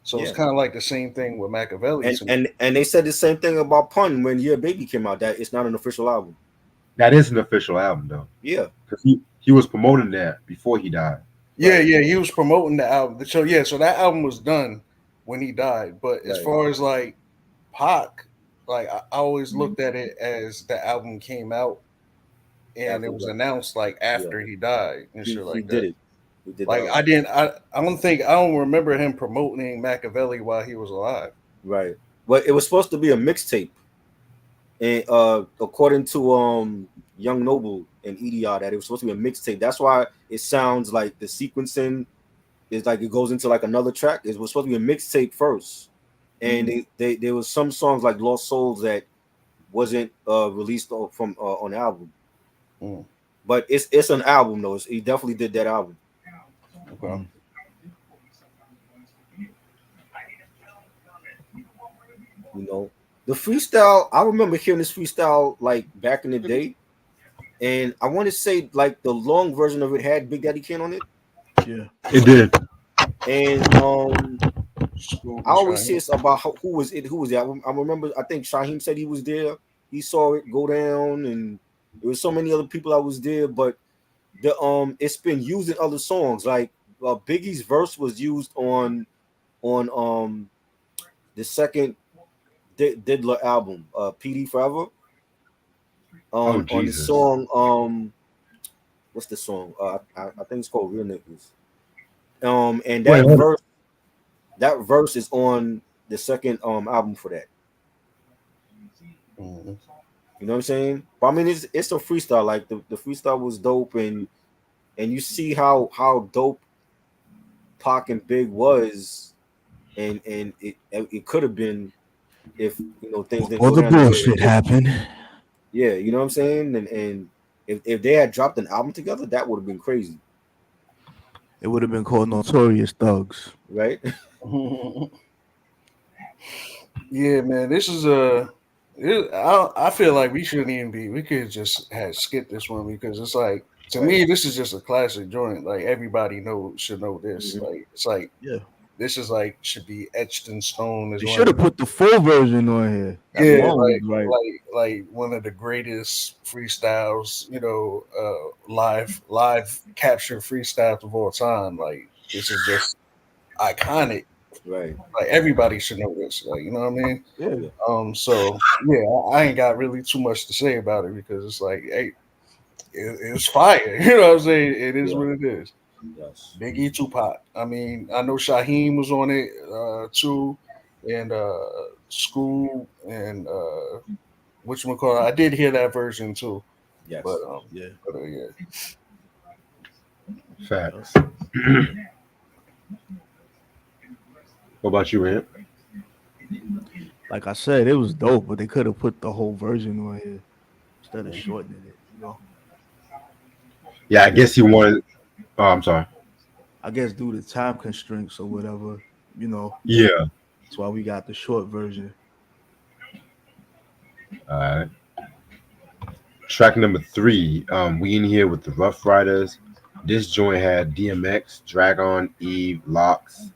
So it's Yeah. kind of like the same thing with Machiavelli And to me. and and they said the same thing about Pun when Your Baby came out. That it's not an official album. That is an official album though, Yeah. because he was promoting that before he died. Yeah, Right. yeah, he was promoting the album. So yeah, so that album was done when he died. But as Right. far as like Pac, like I always looked at it as the album came out and After it he was died. announced like Yeah. after he died and shit He like did that. it. He did the Like album. I don't remember him promoting Machiavelli while he was alive. Right. But it was supposed to be a mixtape, and according to Young Noble and EDR, that it was supposed to be a mixtape. That's why it sounds like the sequencing is like it goes into like another track. It was supposed to be a mixtape first, and there was some songs like Lost Souls that wasn't released on the album. Mm, But it's an album though. He definitely did that album. okay. Mm. You know, the freestyle. I remember hearing this freestyle like back in the day, and I want to say like the long version of it had Big Daddy Kane on it, Yeah. It did. and Scoop I and always see Shine. it's about who was it, who was there. I remember. I think Shaheem said he was there. He saw it go down, and there was so many other people that was there. But the it's been used in other songs. Like Biggie's verse was used on the second Diddler album, PD Forever. Oh On the Jesus. song what's the song? I think it's called Real Niggas. And Wait, hold that verse is on the second album for that. Mhm. You know what I'm saying? But I mean, it's a freestyle. Like the freestyle was dope, and you see how dope Pac and Big was, and it could have been if things didn't Before go the down the way bullshit they did. happened, Yeah, you know what I'm saying? And if they had dropped an album together, that would have been crazy, it would have been called Notorious Thugs. right? Yeah, man, this is I feel like we shouldn't even be. We could just have skipped this one because it's like to Right. me, this is just a classic joint. Like everybody should know this. Hmm. Like it's like Yeah. this is like should be etched in stone as They one should of have put the full version on here. That yeah, long was right. like one of the greatest freestyles. Live capture freestyles of all time. Like this is just iconic. Right. Like everybody should know this. Like you know what I mean. Yeah. Yeah. So yeah, I ain't got really too much to say about it because it's like, hey, it's fire. You know what I'm saying? It is Yeah. what it is. Yes. Biggie Tupac. I mean, I know Shaheem was on it too, and School and whatchamacallit. I did hear that version too, but Yes. Yeah. yeah. facts. What about you, Ant? Like I said, it was dope, but they could have put the whole version on here instead of shortening it. Yeah, I I guess guess he wanted. Oh, I'm sorry. I guess due to time constraints or whatever, you know, Yeah. that's why we got the short version. All right. Track number 3. We in here with the Rough Riders. This joint had DMX, Dragon, Eve, Locks.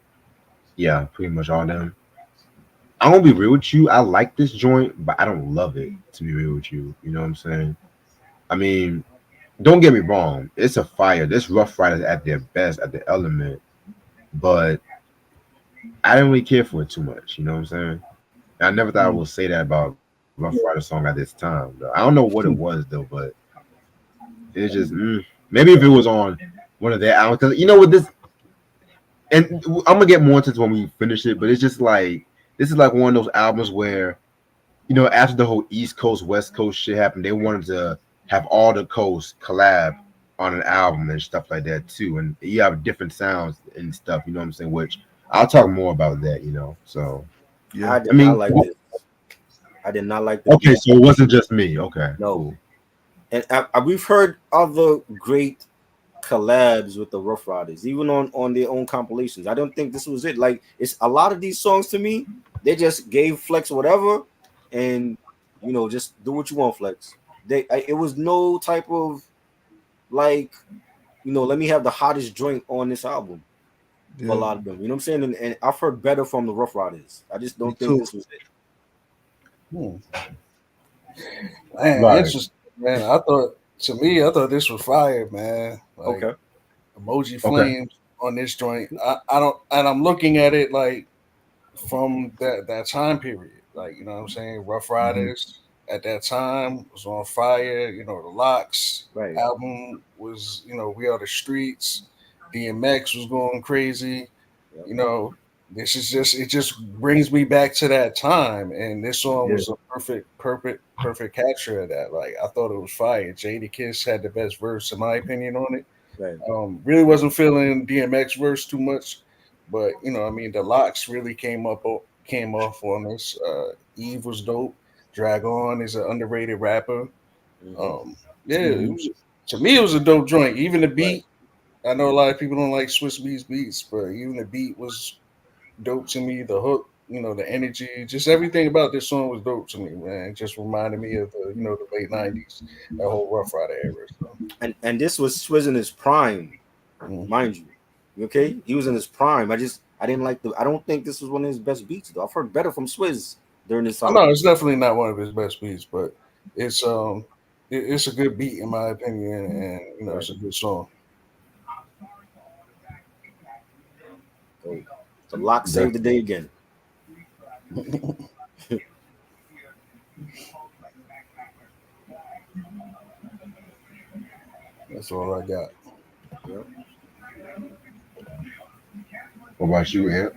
Yeah, pretty much all them. I'm gonna be real with you. I like this joint, but I don't love it. To be real with you, you know what I'm saying. I mean, don't get me wrong. It's a fire. This Rough Riders at their best, at the element, but I didn't really care for it too much. You know what I'm saying. I never thought I Mm. would say that about Rough Rider song at this time. Though. I don't know what it was though, but it's just maybe if it was on one of their albums. Because you know what this and I'm gonna get more into this when we finish it, but it's just like this is like one of those albums where after the whole East Coast West Coast shit happened, they wanted to have all the coasts collab on an album and stuff like that too, and you have different sounds and stuff. You know what I'm saying? Which I'll talk more about that. So Yeah. I did I not mean, like this. I did not like the okay, beat. so it wasn't just me. Okay, No, cool. and we've heard other great collabs with the Rough Riders, even on their own compilations. I don't think this was it. Like it's a lot of these songs to me, they just gave Flex whatever, and just do what you want, Flex. It was no type of like let me have the hottest joint on this album for a Yeah. lot of them. You know what I'm saying? And I've heard better from the Rough Riders. I just Me don't think too. this was it. Hmm. Man, Right. interesting, man. I thought this was fire, man. Like Okay. Emoji Okay. Flames on this joint. I don't, and I'm looking at it like from that time period. Like, you know what I'm saying? Rough Mhm. Riders at that time was on fire. The Locks Right. album was, We Are the Streets. DMX was going crazy. Yep. You know, this is just it just brings me back to that time, and this song Yeah. was a perfect capture of that. Like I thought it was fire. Jada Kiss had the best verse in my opinion on it. Right. Really wasn't feeling DMX verse too much, but I mean, the Locks really came off on this. Eve was dope. Dragon is an underrated rapper. Mm-hmm. Yeah, it Mhm. was to me it was a dope joint. Even the Right. beat. I know a lot of people don't like Swiss Beats beats, but even the beat was dope to me. The hook, the energy, just everything about this song was dope to me, man. It just reminded me of the late '90s, that whole Rough Rider era. So, And this was Swizz in his prime, mm. mind you. Okay, he was in his prime. I didn't like the. I don't think this was one of his best beats though. I've heard better from Swizz during this I time. know it's definitely not one of his best beats, but it's it's a good beat in my opinion, and Right. it's a good song. So the lock saved the Definitely. day again. That's all I got. Yeah. What about you, Ant?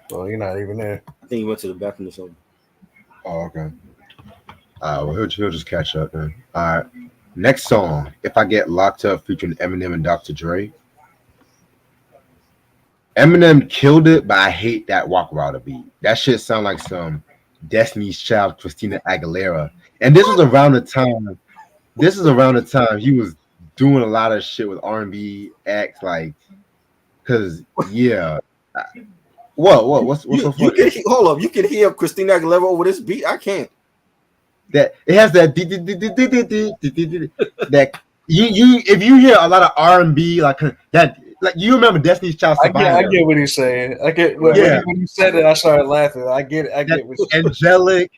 So you're not even there. I think he went to the bathroom or something. Oh, okay. Well, he'll just catch up then. All right. Next song, "If I Get Locked Up," featuring Eminem and Dr. Dre. Eminem killed it, but I hate that Walk Wilder beat. That shit sound like some Destiny's Child, Christina Aguilera. And this was around the time. This is around the time he was doing a lot of shit with R&B acts, like, cause yeah. What's You so you funny? can hold up. You can hear Christina Aguilera over this beat. I can't. That it has that that you if you hear a lot of R&B like that, like you remember Destiny's Child, I Survivor. get what he's saying. I get Right. Yeah, when he said it, I started laughing. I get it. I that get what you're saying.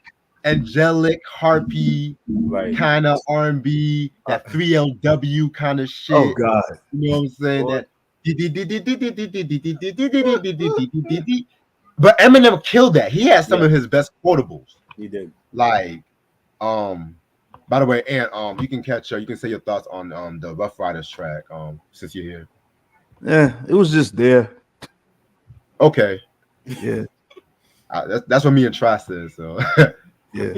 angelic harpy Right. kind of R&B, Uh, that 3LW kind of Oh shit. God. You know what I'm saying? Boy. That but Eminem killed that. He had some Yeah, of his best quotables. he did. Like, um, by the way, and you can you can say your thoughts on the Rough Riders track, since you're here. Yeah, it was just there. Okay, Yeah. that's what me and Tri said. So, Yeah.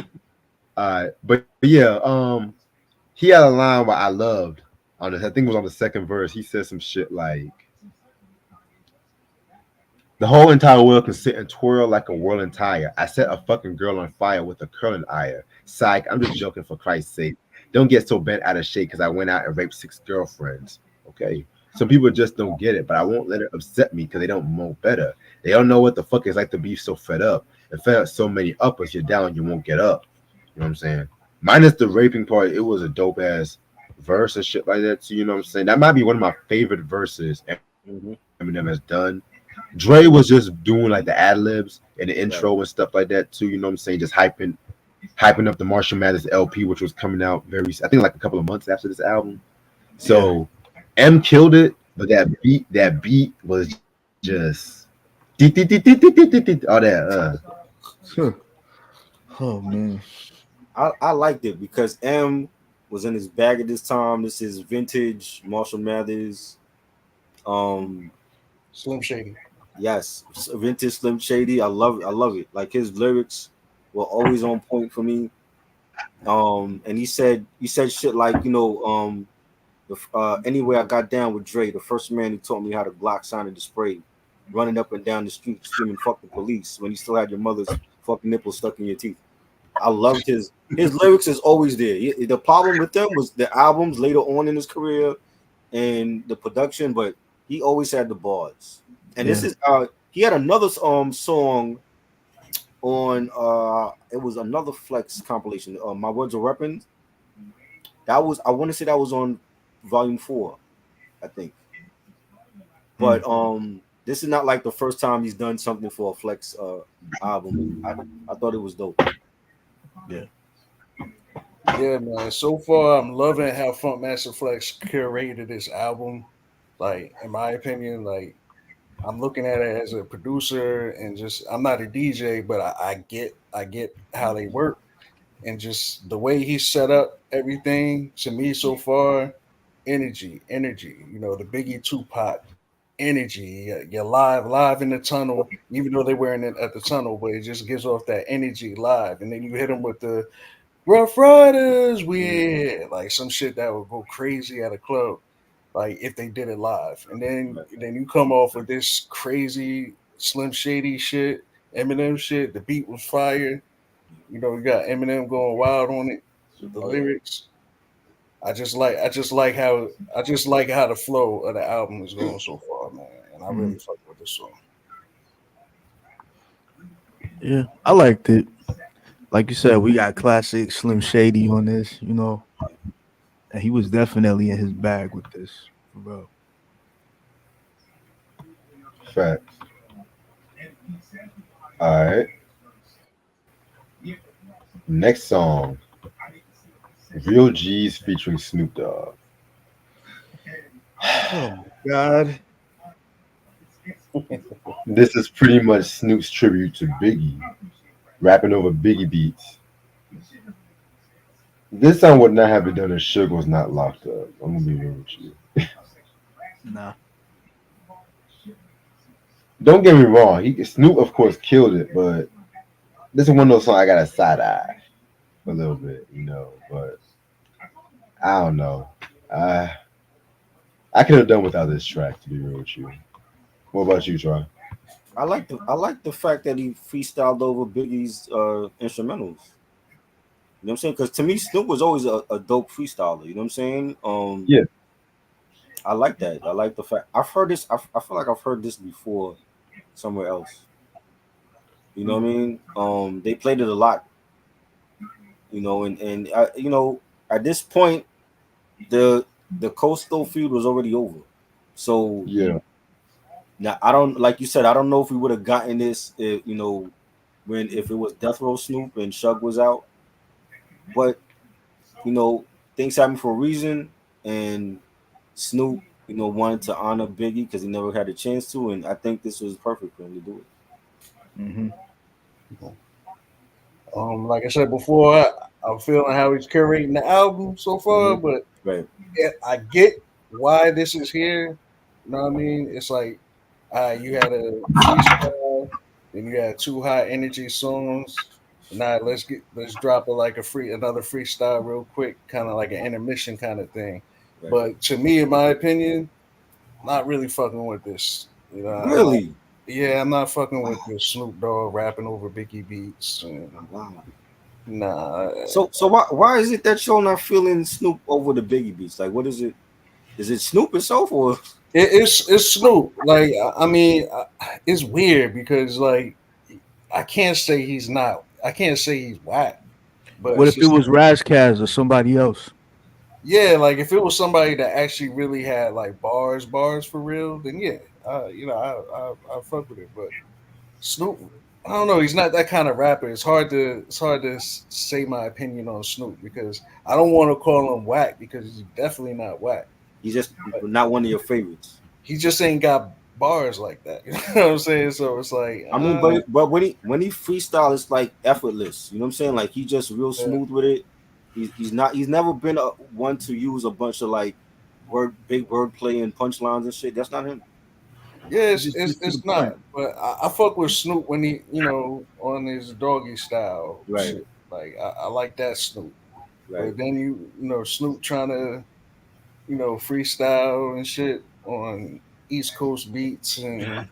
but yeah, he had a line where I loved on this. I think it was on the second verse. He said some shit like, "The whole entire world can sit and twirl like a whirling tire. I set a fucking girl on fire with a curling ire. Psych, I'm just joking for Christ's sake. Don't get so bent out of shape because I went out and raped 6 girlfriends." Okay. Some people just don't get it, but I won't let it upset me because they don't know better. They don't know what the fuck it's like to be so fed up. And fed up so many uppers, you're down, you won't get up. You know what I'm saying? Minus the raping part, it was a dope ass verse and shit like that too. You know what I'm saying? That might be one of my favorite verses Mm-hmm. Eminem has done. Dre was just doing like the ad libs and the Right. intro and stuff like that too. You know what I'm saying? Just hyping up the Marshall Mathers LP, which was coming out I think like a couple of months after this album. Yeah. So M killed it, but that beat was just all that. Oh man. I liked it because M was in his bag at this time. This is vintage Marshall Mathers. Um, Slim Shady. Yes, vintage Slim Shady. I love it. I love it. Like his lyrics were always on point for me. And he said shit like, anyway, I got down with Dre, the first man who taught me how to Glock sounded the spray, running up and down the street screaming "fuck the police" when you still had your mother's fucking nipples stuck in your teeth. I loved his lyrics is always there. The problem with them was the albums later on in his career and the production, but he always had the bars. And this Yeah. is he had another song on it was another Flex compilation. My Words Are Weapons. That was I want to say that was on volume 4, I think. But this is not like the first time he's done something for a Flex album, and I thought it was dope. Yeah. Yeah, man. So far, I'm loving how Funkmaster Flex curated this album. Like, in my opinion, like I'm looking at it as a producer, and just I'm not a DJ, but I get how they work, and just the way he set up everything to me so far. Energy. You know, the Biggie Tupac energy. You're live in the tunnel, even though they weren't at the tunnel, but it just gives off that energy live. And then you hit them with the Rough Riders, we like some shit that would go crazy at a club, like if they did it live. And then you come off with this crazy Slim Shady shit, Eminem shit. The beat was fire. You know, you got Eminem going wild on it with the Oh yeah. lyrics. I just like how the flow of the album is going so far, man. And I Mhm. really fuck with this song. Yeah. I liked it. Like you said, we got classic Slim Shady on this, and he was definitely in his bag with this, for real. Facts. All right. Next song, Real G's featuring Snoop Dogg. Oh my God. This is pretty much Snoop's tribute to Biggie, rapping over Biggie beats. This song would not have been done if Suge was not locked up. I'm gonna be real with you. Nah. Don't get me wrong. Snoop, of course, killed it, but this is one of those songs I got a side eye a little bit, But I don't know. I I could have done without this track, to be real with you. What about you, Troy? I like the fact that he freestyled over Biggie's instrumentals. You know what I'm saying? Because to me, Snoop was always a dope freestyler. You know what I'm saying? Yeah, I like that. I like the fact I've heard this. I feel like I've heard this before somewhere else. You know what I mean? They played it a lot. And at this point, the coastal feud was already over. So yeah, now I don't like you said. I don't know if we would have gotten this if it was Death Row Snoop and Shug was out, but you know things happen for a reason, and Snoop wanted to honor Biggie because he never had a chance to, and I think this was perfect for him to do it. Hmm. Like I said before, I'm feeling how he's curating the album so far, Hmm. but Right. yeah, I get why this is here. You know what I mean? It's like you had a freestyle, then you had two high energy songs. Now let's drop it like another freestyle real quick, kind of like an intermission kind of thing. Right. But to me, in my opinion, not really fucking with this. You know, Really? I'm not fucking with Wow. this Snoop Dogg rapping over Biggie beats. And, Wow. nah, So why is it that you're not feeling Snoop over the Biggie beats? Like, what is it? Is it Snoop itself or? it's Snoop. Like I mean, it's weird because like I can't say he's not. I can't say he's whack, but What it's if it just was Razkaz or somebody else? yeah. Like if it was somebody that actually really had like bars for real, then yeah, I fuck with it. But Snoop, I don't know. He's not that kind of rapper. It's hard to say my opinion on Snoop because I don't want to call him whack because he's definitely not whack. He's just not one of your favorites. He just ain't got bars like that. You know what I'm saying? So it's like, I mean, but when he freestyle, it's like effortless. You know what I'm saying? Like he just real yeah. smooth with it. He's never been one to use a bunch of like big wordplay and punchlines and shit. That's not him. Yeah, Just get to the it's point. not. But I fuck with Snoop when he, on his doggy style Right. shit. Like I like that Snoop. Right. But then Snoop trying to, freestyle and shit on East Coast beats, and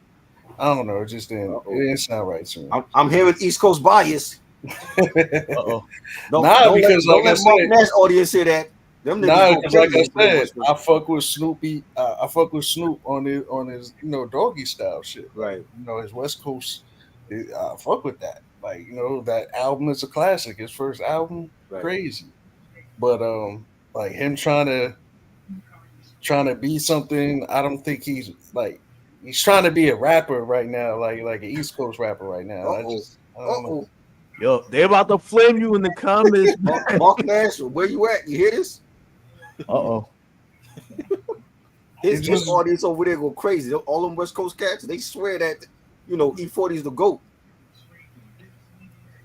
I don't know, it Uh-oh. didn't sound right to me. I'm hearing East Coast bias. Uh-oh. Don't Nah, don't let because don't like I let Mark said, Nash audience hear that. Them niggas nah, go because like I crazy for the said, West Coast. I fuck with Snoopy. I fuck with Snoop on his doggy style shit. Like Right. his West Coast, I fuck with that. Like that album is a classic. His first album, Right. crazy. But like him trying to be something. I don't think he's trying to be a rapper right now, like an East Coast rapper right now. Uh-oh. I don't know. Uh-oh. Yo, they about to flame you in the comments. Mark Nash, where you at? You hear this? Uh-oh. It His just audience over there go crazy. All them West Coast cats, they swear that E40 is the GOAT.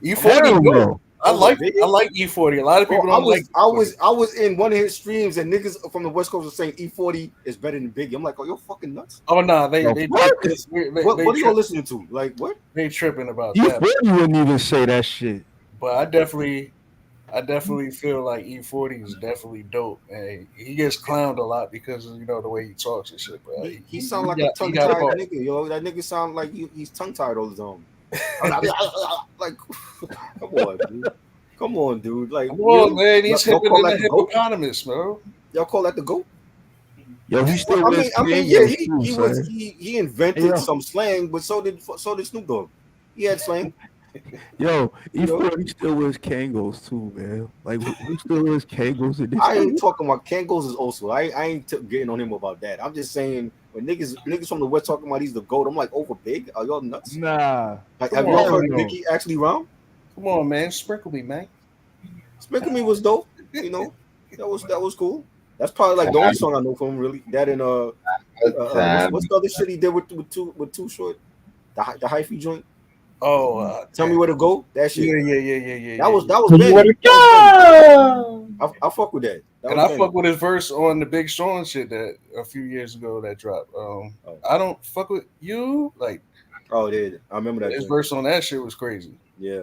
E40 Hell dope. no. I Over like Biggie? I like E40. A lot of Bro, people don't like E40. I was in one of his streams and niggas from the West Coast were saying E40 is better than Biggie. I'm like, oh, you're fucking nuts. Oh no, they Yo, they what? What are y'all listening to? Like what? they tripping about You that. wouldn't even say that shit. But I definitely feel like E40 is definitely dope, and he gets clowned a lot because of the way he talks and shit. But He sound like a he tongue got tied bars. nigga, yo. That nigga sound like he's tongue tied all the time. Like, come on, dude. Come on, dude. Like, Come on, really? man, he's Y'all hipping call in that the the GOAT? hippopotamus, bro. Y'all call that the GOAT? Yo, he still Well, wears yeah, Kangol too, son. he invented Yo, some slang, but so did Snoop Dogg. He had slang, yo, you know. E40 still wears Kangos too, man. Like who still wears Kangos in this I group? ain't talking about Kangos is also. I ain't getting on him about that. I'm just saying when niggas from the West talking about he's the GOAT, I'm like, over big? Are y'all nuts? Nah. Like, Come have y'all on, Hell heard no. Biggie actually rhyme? come on, man, sprinkle me, man. Speaking Me was dope. You know, that was cool. That's probably like the only song I know from him, really. That and what's Time. the other shit he did with Too Short? The hyphy joint. Oh, Tell Me damn. Where to Go. That shit. Yeah. That was Tell you where banging. to That was banging. go. I fuck with that. That And was I banging. fuck with his verse on the Big Sean shit that a few years ago that dropped. Oh. I don't fuck with you. Like Oh, dude, I remember that his joint. verse on that shit was crazy. Yeah.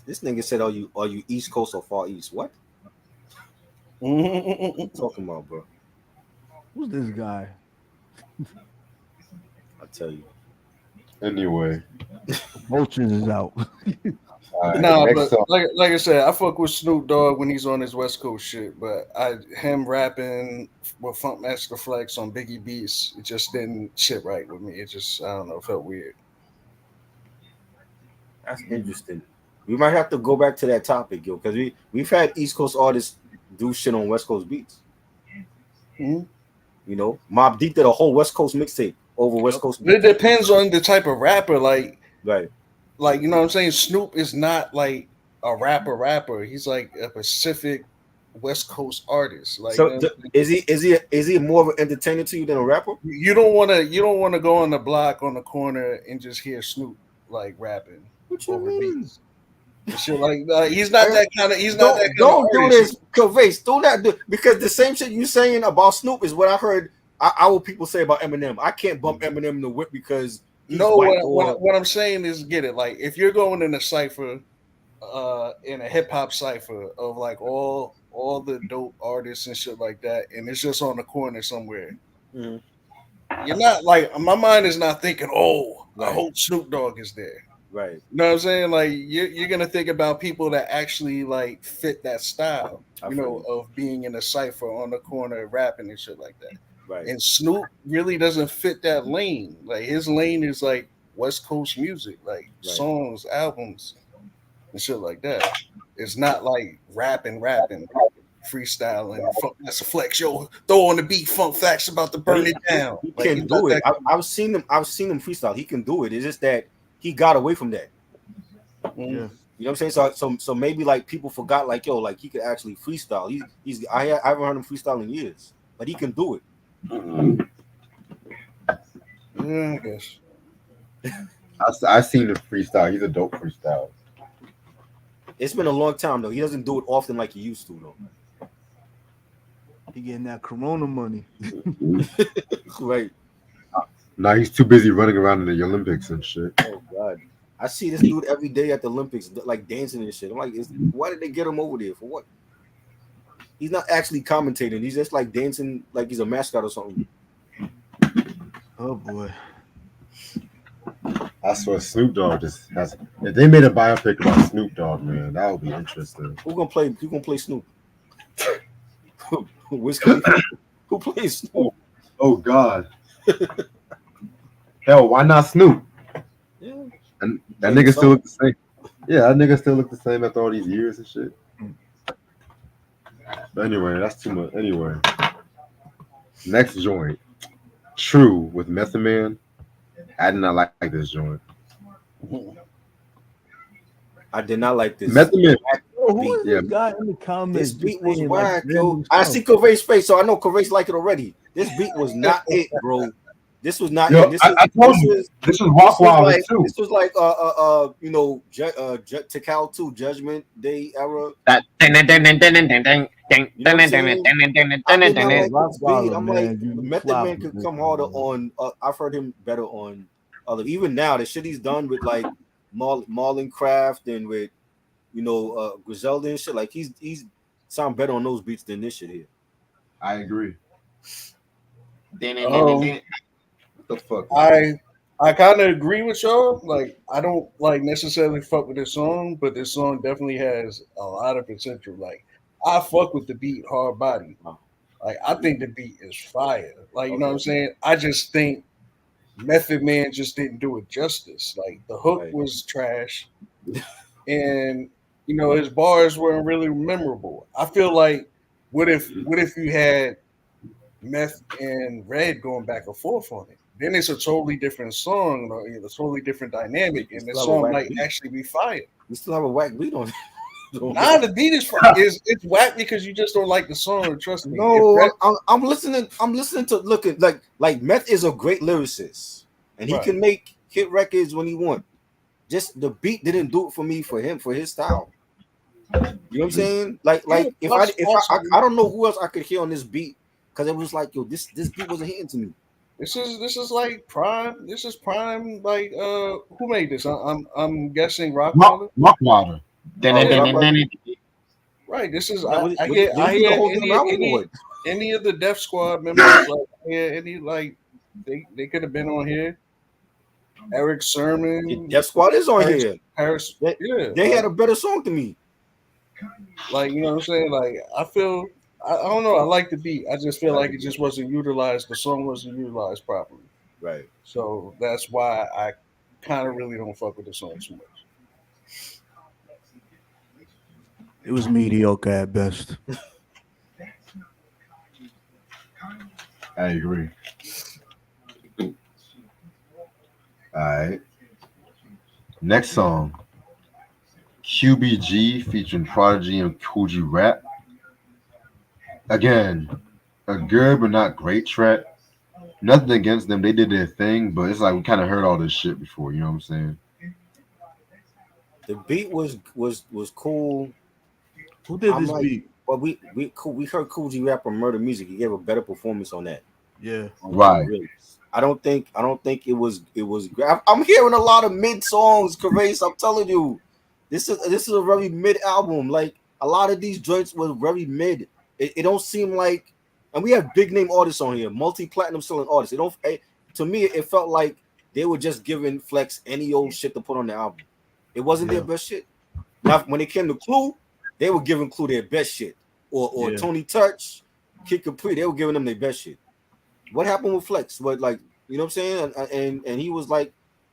This nigga said, "Are you East Coast or Far East?" What? What you talking about, bro? Who's this guy? I tell you. Anyway, Vultures is out. all right, Nah, next but song. like I said, I fuck with Snoop Dogg when he's on his West Coast shit. But him rapping with Funkmaster Flex on Biggie beats, it just didn't shit right with me. It just I don't know, felt weird. That's interesting. We might have to go back to that topic, yo, because we've had East Coast artists do shit on West Coast beats. Mm-hmm. You know, Mobb Deep did a whole West Coast mixtape over West Coast It beats. depends on the type of rapper. Right. Like you know what I'm saying. Snoop is not like a rapper. He's like a Pacific West Coast artist. Like So is he more of an entertainer to you than a rapper? you don't wanna go on the block on the corner and just hear Snoop like rapping What you over mean? beats. And shit he's not that kind of Don't do artist. this, Cavace. Do that because the same shit you saying about Snoop is what I heard our people say about Eminem. I can't bump Eminem in the whip because he's No, white. what I'm saying is get it. Like if you're going in a cipher, in a hip hop cipher of like all the dope artists and shit like that, and it's just on the corner somewhere. Mhm. You're not like my mind is not thinking, oh, I Right. hope Snoop Dogg is there. Right. You know what I'm saying? Like you're gonna think about people that actually like fit that style, I feel you. of being in a cipher on the corner rapping and shit like that. Right. And Snoop really doesn't fit that lane. Like his lane is like West Coast music, like songs, albums, and shit like that. It's not like rapping, freestyling. That's a flex, yo. Throw on the beat, funk facts about to burn it down. He Like, can he's do not it. that- I've seen him freestyle. He can do it. It's just that he got away from that. Yeah. You know what I'm saying? So maybe like people forgot, like, yo, like he could actually freestyle. I haven't heard him freestyle in years, but he can do it. Yeah, I guess. I seen him freestyle. He's a dope freestyle. It's been a long time though. He doesn't do it often like he used to though. He getting that Corona money. Right. Nah, he's too busy running around in the Olympics and shit. Oh God. I see this dude every day at the Olympics, like dancing and shit. I'm like, why did they get him over there for what? He's not actually commentating. He's just like dancing, like he's a mascot or something. Oh boy. I swear Snoop Dogg just has. If they made a biopic about Snoop Dogg, man, that would be interesting. Who gonna play? Who gonna play Snoop? Wiz Khalifa? Who plays Snoop? Oh God. Hell, why not Snoop? Yeah. And that nigga still look the same. Yeah, that nigga still look the same after all these years and shit. But anyway, that's too much. Anyway, next joint, True with Method Man. I did not like this joint. I did not like this. Method Man. Yo, who is this guy in the comments? This beat was saying, whack, like, yo. I see Corey's face, so I know Corey's like it already. This beat was not it, bro. This was not it. I told you this was Rock Wilder too. This was like you know, Tikal 2 Judgment Day era. That You know what I'm saying? I did not like Rock this Wilder, beat. I'm man, like, you Method flop Man with could this, come harder man. on. I've heard him better on other. Even now, the shit he's done with like Marlon Craft and with Griselda and shit. Like he's sound better on those beats than this shit here. I agree. Um, What the fuck? I kind of agree with y'all. Like, I don't like necessarily fuck with this song, but this song definitely has a lot of potential. Like, I fuck with the beat Hard Body. Like, I think the beat is fire. Like, you know what I'm saying? I just think Method Man just didn't do it justice. Like, the hook Right. was trash, and his bars weren't really memorable. I feel like what if you had Meth and Red going back and forth on it? Then it's a totally different song, or a totally different dynamic, and the song might actually be fire. We still have a whack beat on it. Nah, the beat is it's whack because you just don't like the song. Trust me. No, I'm listening. I'm listening to looking like Meth is a great lyricist, and he can make hit records when he wants. Just the beat didn't do it for me, for him, for his style. You know what I'm saying? Like if I don't know who else I could hear on this beat, because it was like, yo, this beat wasn't hitting to me. This is like prime. This is prime. Like who made this? I'm guessing Rock Wilder. Rock Wilder. Right. This is Yeah, I hear any any of the Def Squad members. Like any like they could have been on here. Eric Sermon. Def Squad is on here. Harris. They had a better song to me. Like, you know what I'm saying? Like, I don't know. I like the beat. I just feel like it just wasn't utilized. The song wasn't utilized properly. Right. So that's why I kind of really don't fuck with the song too much. It was mediocre at best. I agree. All right. Next song. QBG featuring Prodigy and Coogee Rap. Again, a good but not great track. Nothing against them. They did their thing, but it's like we kind of heard all this shit before. You know what I'm saying? The beat was cool. Who did this beat? Well, we heard Coogee Rap on Murder Music. He gave a better performance on that. Yeah. Right. I don't think it was great. I'm hearing a lot of mid songs, Cavace. I'm telling you, this is a very mid album. Like a lot of these joints were very mid. It don't seem like, and we have big name artists on here, multi-platinum selling artists. To me, it felt like they were just giving Flex any old shit to put on the album. It wasn't their best shit. Now, when it came to Clue, they were giving Clue their best shit, or Tony Touch, Kid Capri, they were giving them their best shit. What happened with Flex? What, like, you know what I'm saying? And he was like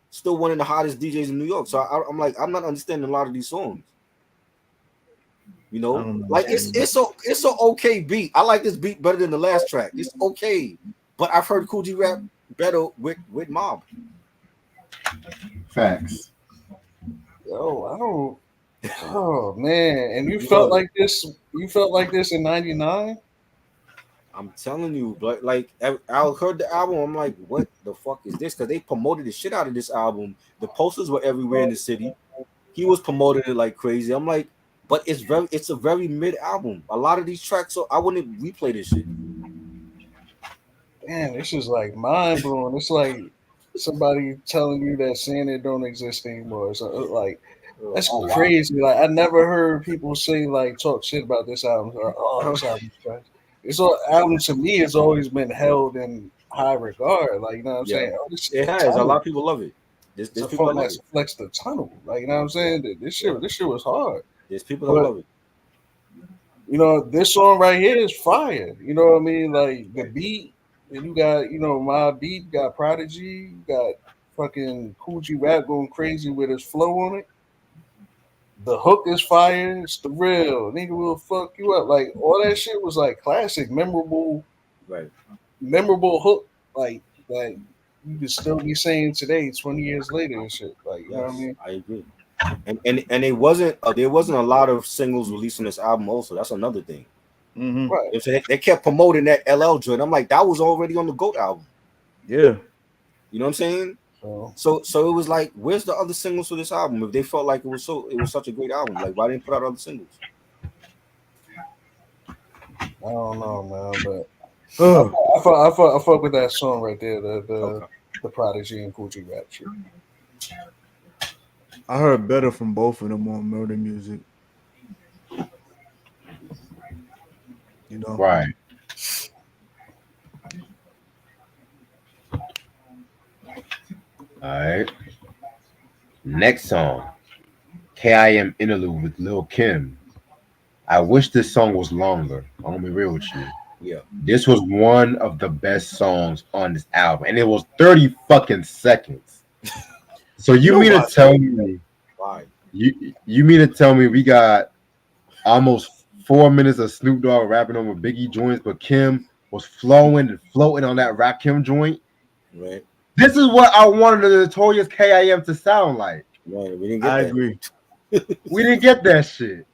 still one of the hottest DJs in New York. So I'm like, I'm not understanding a lot of these songs. You know, like it's an okay beat. I like this beat better than the last track. It's okay, but I've heard Coogee Rap better with Mob. Facts. Yo, I don't. Oh man, and you felt like this. You felt like this in '99. I'm telling you, but like I heard the album, I'm like, what the fuck is this? Because they promoted the shit out of this album. The posters were everywhere in the city. He was promoting it like crazy. I'm like, but it's a very mid album. A lot of these tracks, so I wouldn't replay this shit. Damn, this is like mind blowing. It's like somebody telling you that Santa don't exist anymore. So like that's Oh, wow. crazy. Like I never heard people say like talk shit about this album or oh this album's trash. This album to me has always been held in high regard. Like you know what I'm Yeah, saying? Oh, this it shit the has. A lot tunnel. of people love it. It's There's a people that love Funkmaster it. Flex the tunnel. Like you know what I'm saying? Yeah. This shit was hard. There's people that But love it. you know, this song right here is fire. You know what I mean? Like the beat, and you got, you know, my beat, you got Prodigy, you got fucking Coogee Rap going crazy with his flow on it. The hook is fire. It's the real nigga will fuck you up. Like all that shit was like classic, Right. memorable hook. Like you could still be saying today, 20 years later and shit. Like you know what I Yes, mean? I agree. And it wasn't there wasn't a lot of singles released on this album. Also, that's another thing. Mm-hmm. Right. You know, so they kept promoting that LL joint. I'm like, that was already on the GOAT album. Yeah. You know what I'm saying? So So it was like, where's the other singles for this album? If they felt like it was such a great album, like why didn't they put out other singles? I don't know, man, but Oh, I fuck with that song right there, Okay. the Prodigy and Coogee Rap shit. I heard better from both of them on Murder Music. You know. Right. All right. Next song, KIM Interlude with Lil Kim. I wish this song was longer. I'm gonna be real with you. Yeah. This was one of the best songs on this album, and it was 30 fucking seconds. So you know mean to why? tell me Why? you mean to tell me we got almost 4 minutes of Snoop Dogg rapping over Biggie joints, but Kim was flowing and floating on that Rakim joint? Right. This is what I wanted the notorious KIM to sound like. Right. We didn't get I that. agree. We didn't get that shit.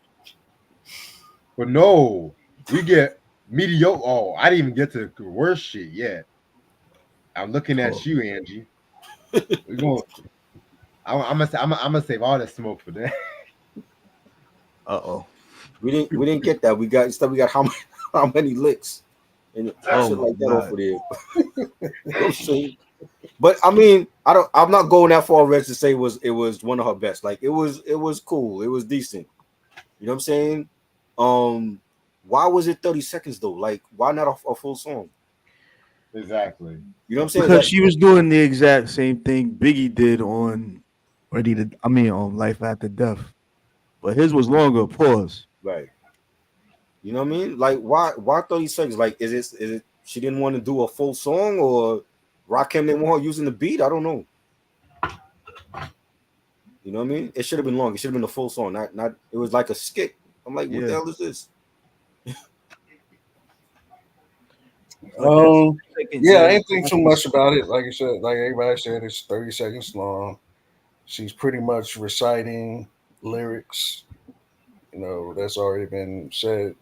But no, we get mediocre. Oh, I didn't even get to the worst shit yet. I'm looking at Oh. you, Angie. We're going. I'm gonna save all that smoke for that. Uh-oh. We didn't get that. We got instead we got how many licks and Oh shit my like that God. off of there. You know what I'm saying? But I mean, I'm not going that far as to say it was one of her best. Like it was cool. It was decent. You know what I'm saying? Why was it 30 seconds though? Like why not a full song? Exactly. You know what I'm saying? Because she was doing the exact same thing Biggie did on on Life After Death. But his was longer, pause. Right. You know what I mean? Like why 30 seconds? Like is it she didn't want to do a full song or Rakim didn't want her using the beat? I don't know. You know what I mean? It should have been long. It should have been a full song. Not it was like a skit. I'm like, what the Yeah. hell is this? Like that second Yeah, I jam ain't think too much about it. Like I said, like everybody said, it's 30 seconds long. She's pretty much reciting lyrics. You know, that's already been said.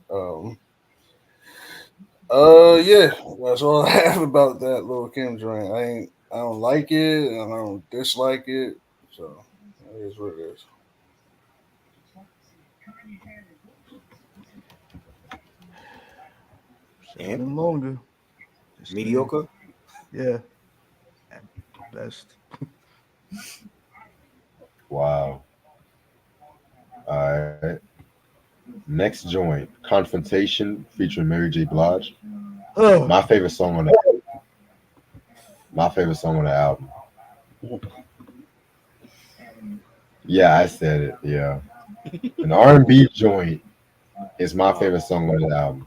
Yeah, that's all I have about that little Kim joint. I don't like it, and I don't dislike it. So it is what it is. should have And been longer. Just saying. mediocre. Yeah. At best. Wow. All right. Next joint, Confrontation featuring Mary J. Blige. Oh, My favorite song on the album. Yeah, I said it. Yeah, an R&B joint is my favorite song on the album.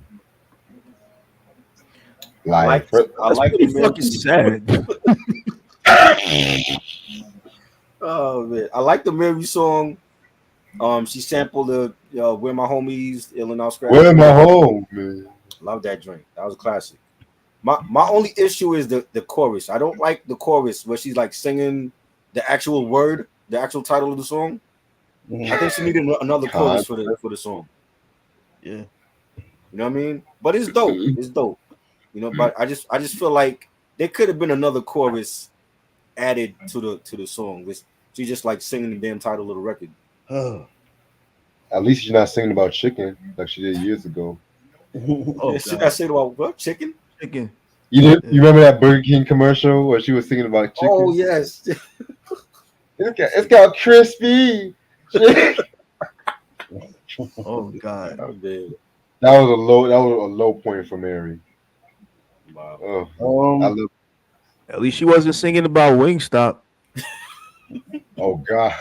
I Like, like I that's like pretty the fucking sad. oh man. I like the Mary song. She sampled the Where My Homies, Illinois Scratch. where my home, man? Love that drink. That was a classic. My only issue is the chorus. I don't like the chorus where she's like singing the actual word, the actual title of the song. I think she needed another chorus for the song. Yeah. You know what I mean? But it's dope. It's dope. You know, but I just feel like there could have been another chorus added to the song. She's just like singing the damn title of the record. Oh. At least she's not singing about chicken like she did years ago. Oh Should I God, say about what chicken? chicken. You Yeah. remember that Burger King commercial where she was singing about Oh chicken? yes. It's got crispy. That Oh God. I'm dead. That was a low point for Mary. Wow. Oh, I um, love. At least she wasn't singing about Wingstop. Oh God.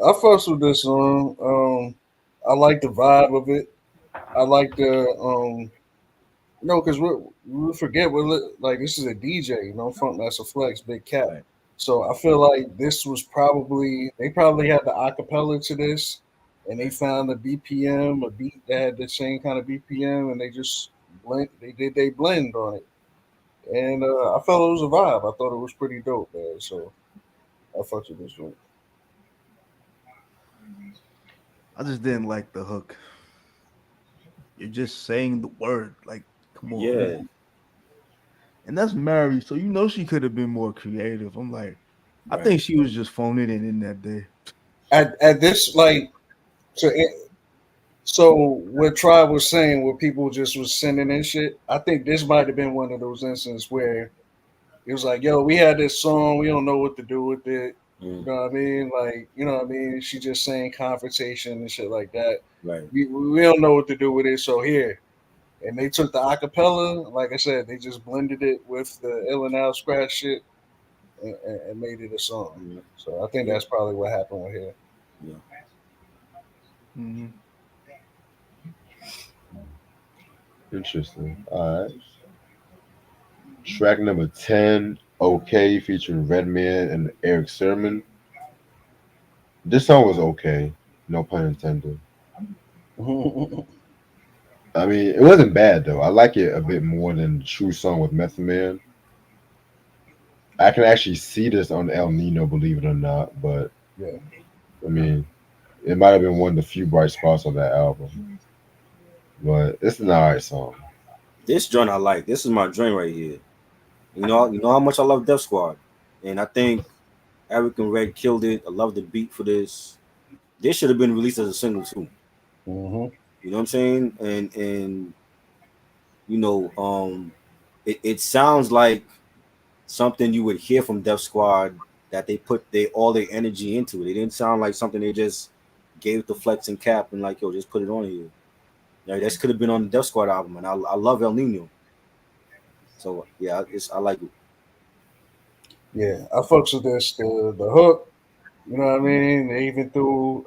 I fucks with this song. I like the vibe of it. I like the because we forget like this is a DJ, Funkmaster Flex, Big Cat. Right. So I feel like this was they probably had the acapella to this, and they found a beat that had the same kind of BPM, and they just they blend on it, and I felt it was a vibe. I thought it was pretty dope, man. So I fucked with this one. I just didn't like the hook. You're just saying the word. Like, come on, Yeah. man. And that's Mary, so you know she could have been more creative. I'm like, I Right. think she was just phoning it in that day. At this so so what Tribe was saying, where people just was sending in shit. I think this might have been one of those instances where it was like, yo, we had this song, we don't know what to do with it. You Mm, know what I mean? Like, you know what I mean? She just saying confrontation and shit like that. right. We don't know what to do with it, so here. And they took the acapella, like I said, they just blended it with the ill and out scratch shit and made it a song. Yeah. So I think Yeah. that's probably what happened with here. Yeah. Hmm. Interesting. All right. Track number 10, Okay, featuring Redman and Eric Sermon. This song was okay. No pun intended. I mean, it wasn't bad though. I like it a bit more than the True Song with Method Man. I can actually see this on El Nino, believe it or not. But Yeah. I mean, it might have been one of the few bright spots on that album. But it's an alright song. This joint I like. This is my joint right here. You know how much I love Def Squad, and I think Eric and Red killed it. I love the beat for this. This should have been released as a single too. Hmm. You know what I'm saying? And you know, it sounds like something you would hear from Def Squad that they put all their energy into. It didn't sound like something they just gave the Flex and Cap and like, yo, just put it on here. Like this could have been on the Def Squad album, and I love El Nino. So yeah, I like it. Yeah, I fucks with this. The hook, you know what I mean? They even threw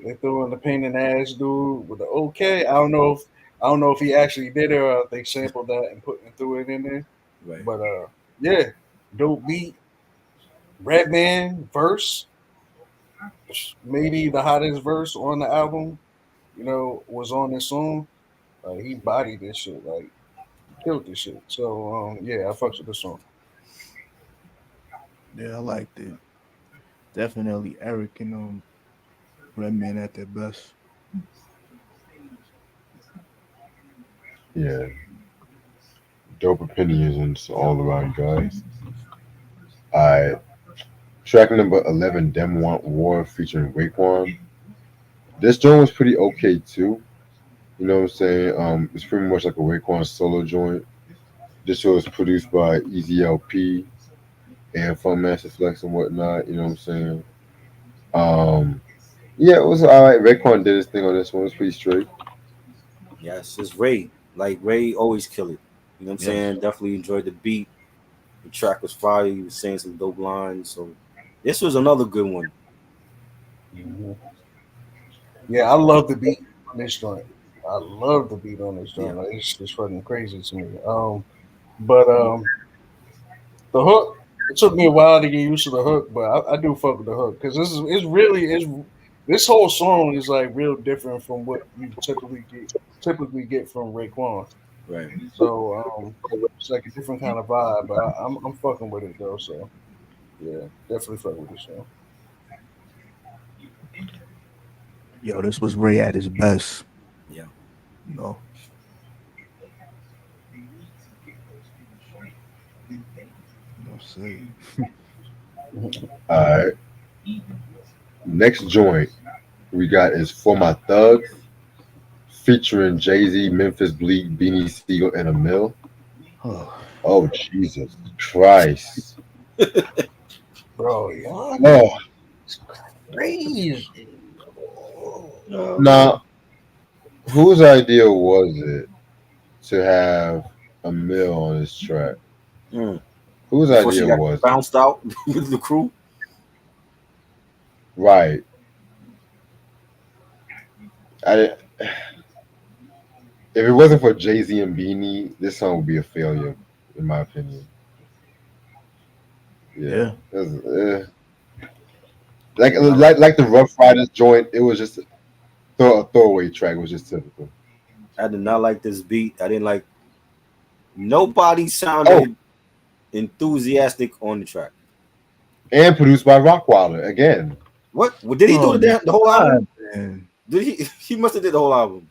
they threw in the pain in the ass dude with the okay. I don't know if he actually did it or if they sampled that and threw it in there. Right. But yeah, dope beat. Redman verse, maybe the hottest verse on the album, was on this song. He bodied this shit, like killed this shit. So yeah, I fucks with this song. Yeah, I liked it. Definitely Eric and Redman at their best. Yeah, dope opinions all around, guys. Alright. Track number 11, Dem Want War, featuring Raekwon. This joint was pretty okay too. You know what I'm saying? It's pretty much like a Raekwon solo joint. This show was produced by Easy LP and Funkmaster Flex and whatnot. You know what I'm saying? Um, yeah, it was all right. Raekwon did his thing on this one. It was pretty straight. Yes, it's Ray. Like Ray always kill it. You know what I'm Yes. saying? Definitely enjoyed the beat. The track was fire. He was saying some dope lines. So this was another good one. Mhm. Yeah, I love the beat on this joint. I love the beat on this Yeah. joint. Like, it's just fucking crazy to me. But the hook. It took me a while to get used to the hook, but I do fuck with the hook because this whole song is like real different from what you typically get from Raekwon. Right. So it's like a different kind of vibe. But I'm fucking with it though. So yeah, definitely fuck with this song. Yo, this was Ray at his best. Yeah. You know, no say. All right. Next joint we got is For My Thugs, featuring Jay Z, Memphis Bleak, Beanie Siegel, and Emil. Oh, Oh Jesus Christ! Bro, y'all Oh, crazy. now whose idea was it to have Emil on this track? Mm. Whose Before she idea got was it? bounced out with the crew. Right. I didn't, if it wasn't for Jay Z and Beanie, this song would be a failure, in my opinion. Yeah, yeah. like I did not like. the Rough Riders joint. It was just a throwaway track. It was just typical. I did not like this beat. I didn't like. Nobody Oh, sounded enthusiastic on the track. and produced by Rockwilder again. What? Did he do Oh the whole album? God, man. Did he? He must have did the whole album.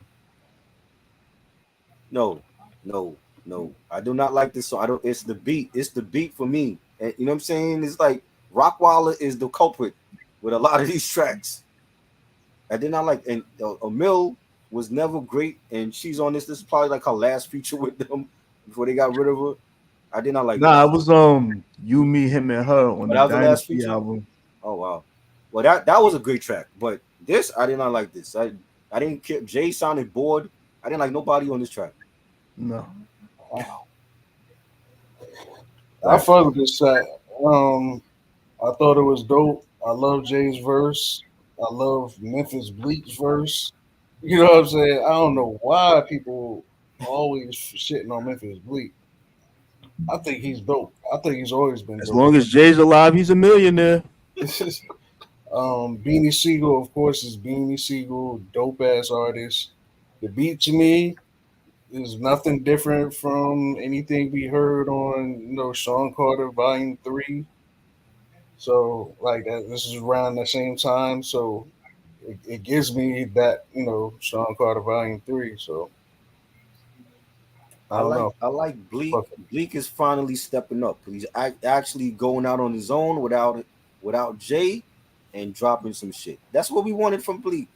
No, no, no. I do not like this song. I don't. It's the beat. It's the beat for me. And you know what I'm saying? It's like Rockwilder is the culprit with a lot of these tracks. I did not like. And Emil was never great, and she's on this. This is probably like her last feature with them before they got rid of her. I did not like Nah, it this. was you, me, him, and her on But the that was the last Dynasty feature. album. Oh wow. Well, that was a great track, but this I did not like this. I didn't care. Jay sounded bored. I didn't like nobody on this track. No. Wow. I Right. fuck with this track. I thought it was dope. I love Jay's verse. I love Memphis Bleak's verse. You know what I'm saying? I don't know why people always shitting on Memphis Bleak. I think he's dope. I think he's always been As dope. long as Jay's alive, he's a millionaire. Beanie Siegel, of course, is Beanie Siegel, dope ass artist. The beat to me is nothing different from anything we heard on, Sean Carter Volume 3. So like that, this is around the same time. So it gives me that, Sean Carter Volume 3. So I don't know. I like Bleak. Fuck it. Bleak is finally stepping up. He's actually going out on his own without Jay and dropping some shit. That's what we wanted from Bleak.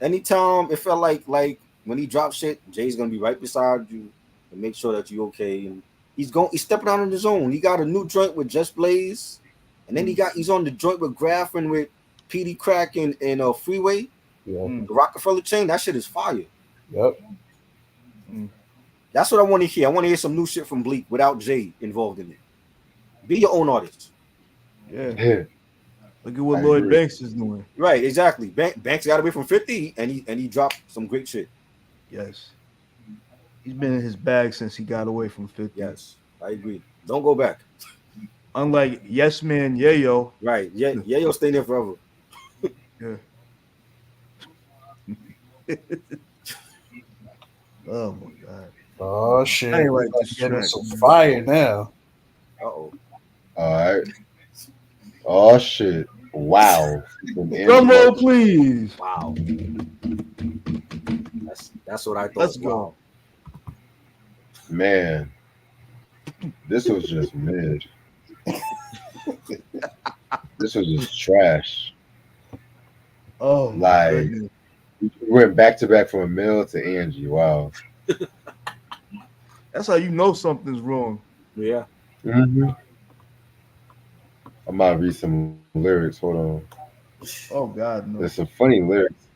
Anytime it felt like when he drops shit, Jay's gonna be right beside you and make sure that you're okay. And he's stepping out on his own. He got a new joint with Just Blaze, and then he's on the joint with Graph and with PD Crack and Freeway, Yeah. Mm, the Rockefeller chain. That shit is fire. Yep. mm. That's what I want to hear. I want to hear some new shit from Bleak without Jay involved in it. Be your own artist. Yeah. Yeah, Look at what I Lloyd agree. Banks is doing. Right, exactly. Banks got away from 50 and he dropped some great shit. Yes. He's been in his bag since he got away from 50. Yes, I agree. Don't go back. Unlike Yes Man Yayo. Right. Yeah, you'll stay there forever. Yeah. Oh my God. Oh shit. I ain't like We're this getting track. some Man. fire now. Uh-oh. All right. Oh shit! Wow. From Drum Andy roll, Buck. please. Wow. That's what I thought. Let's go. Wow. Man, this was just mid. This was just trash. Oh my Like goodness. we went back to back from Emil to Angie. Wow. That's how you know something's wrong. Yeah. Mm-hmm. I might read some lyrics. Hold on. Oh God, no. There's some funny lyrics.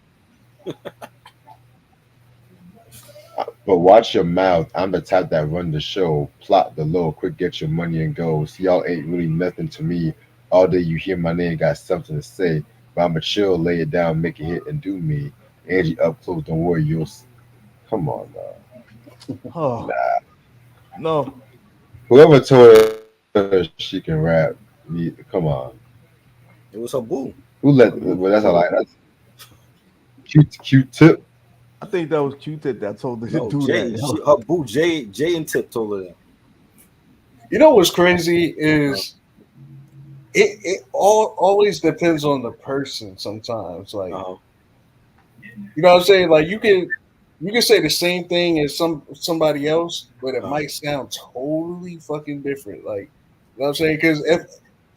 But watch your mouth. I'm the type that run the show. Plot the low. Quick get your money and go. See, y'all ain't really nothing to me. All day you hear my name, got something to say. But I'ma chill, lay it down, make it hit and do me. Angie up close, don't worry, come on now. Oh no. Whoever told her she can rap, come on. It was her boo. Who let well that's all like that's cute tip. I think that was Q-Tip that told her to No, do Jay. that. Her boo Jay and Tip told her that. You know what's crazy is it all always depends on the person sometimes. Like, Uh-huh. you know what I'm saying? Like you can say the same thing as somebody else, but it Uh-huh. might sound totally fucking different. Like, you know what I'm saying? Because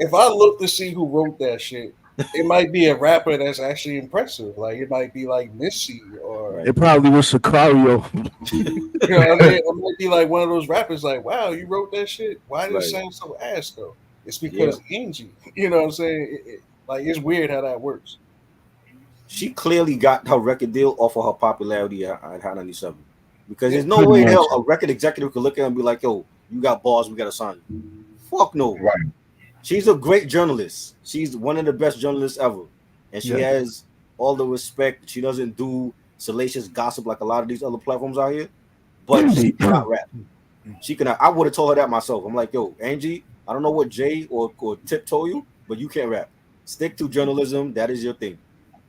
if I look to see who wrote that shit, it might be a rapper that's actually impressive. Like it might be like Missy or Right. It probably was Sicario. you know what I mean. It might be like one of those rappers. Like, wow, you wrote that shit. Why did it Right. sound so ass though? It's Yeah. because Angie. You know what I'm saying? Like it's weird how that works. She clearly got her record deal off of her popularity at Hot 97. Because Yeah, there's no Pretty way in much. hell a record executive could look at her and be like, yo, you got balls, we got to sign you. Fuck no. Right. She's a great journalist. She's one of the best journalists ever. And she Yeah. has all the respect. She doesn't do salacious gossip like a lot of these other platforms out here. But she cannot rap. She cannot. I would have told her that myself. I'm like, yo, Angie, I don't know what Jay or Tip told you, but you can't rap. Stick to journalism. That is your thing.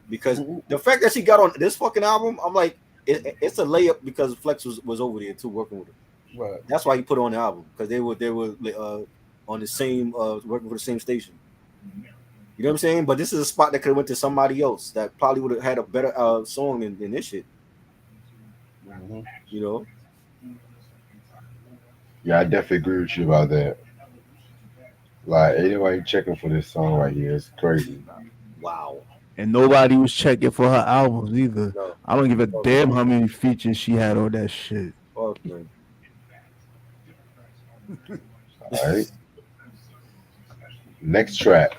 Because the fact that she got on this fucking album, I'm like, it's a layup because Flex was over there too working with her. Right. That's why he put her on the album because they were on the same working for the same station. You know what I'm saying? But this is a spot that could have went to somebody else that probably would have had a better song than this shit. Mm-hmm. You know? Yeah, I definitely agree with you about that. Like, anybody checking for this song right here is crazy. Wow. And nobody was checking for her albums either. No. I don't give a damn how many features she had on that shit. Fuck, man. All right. Next track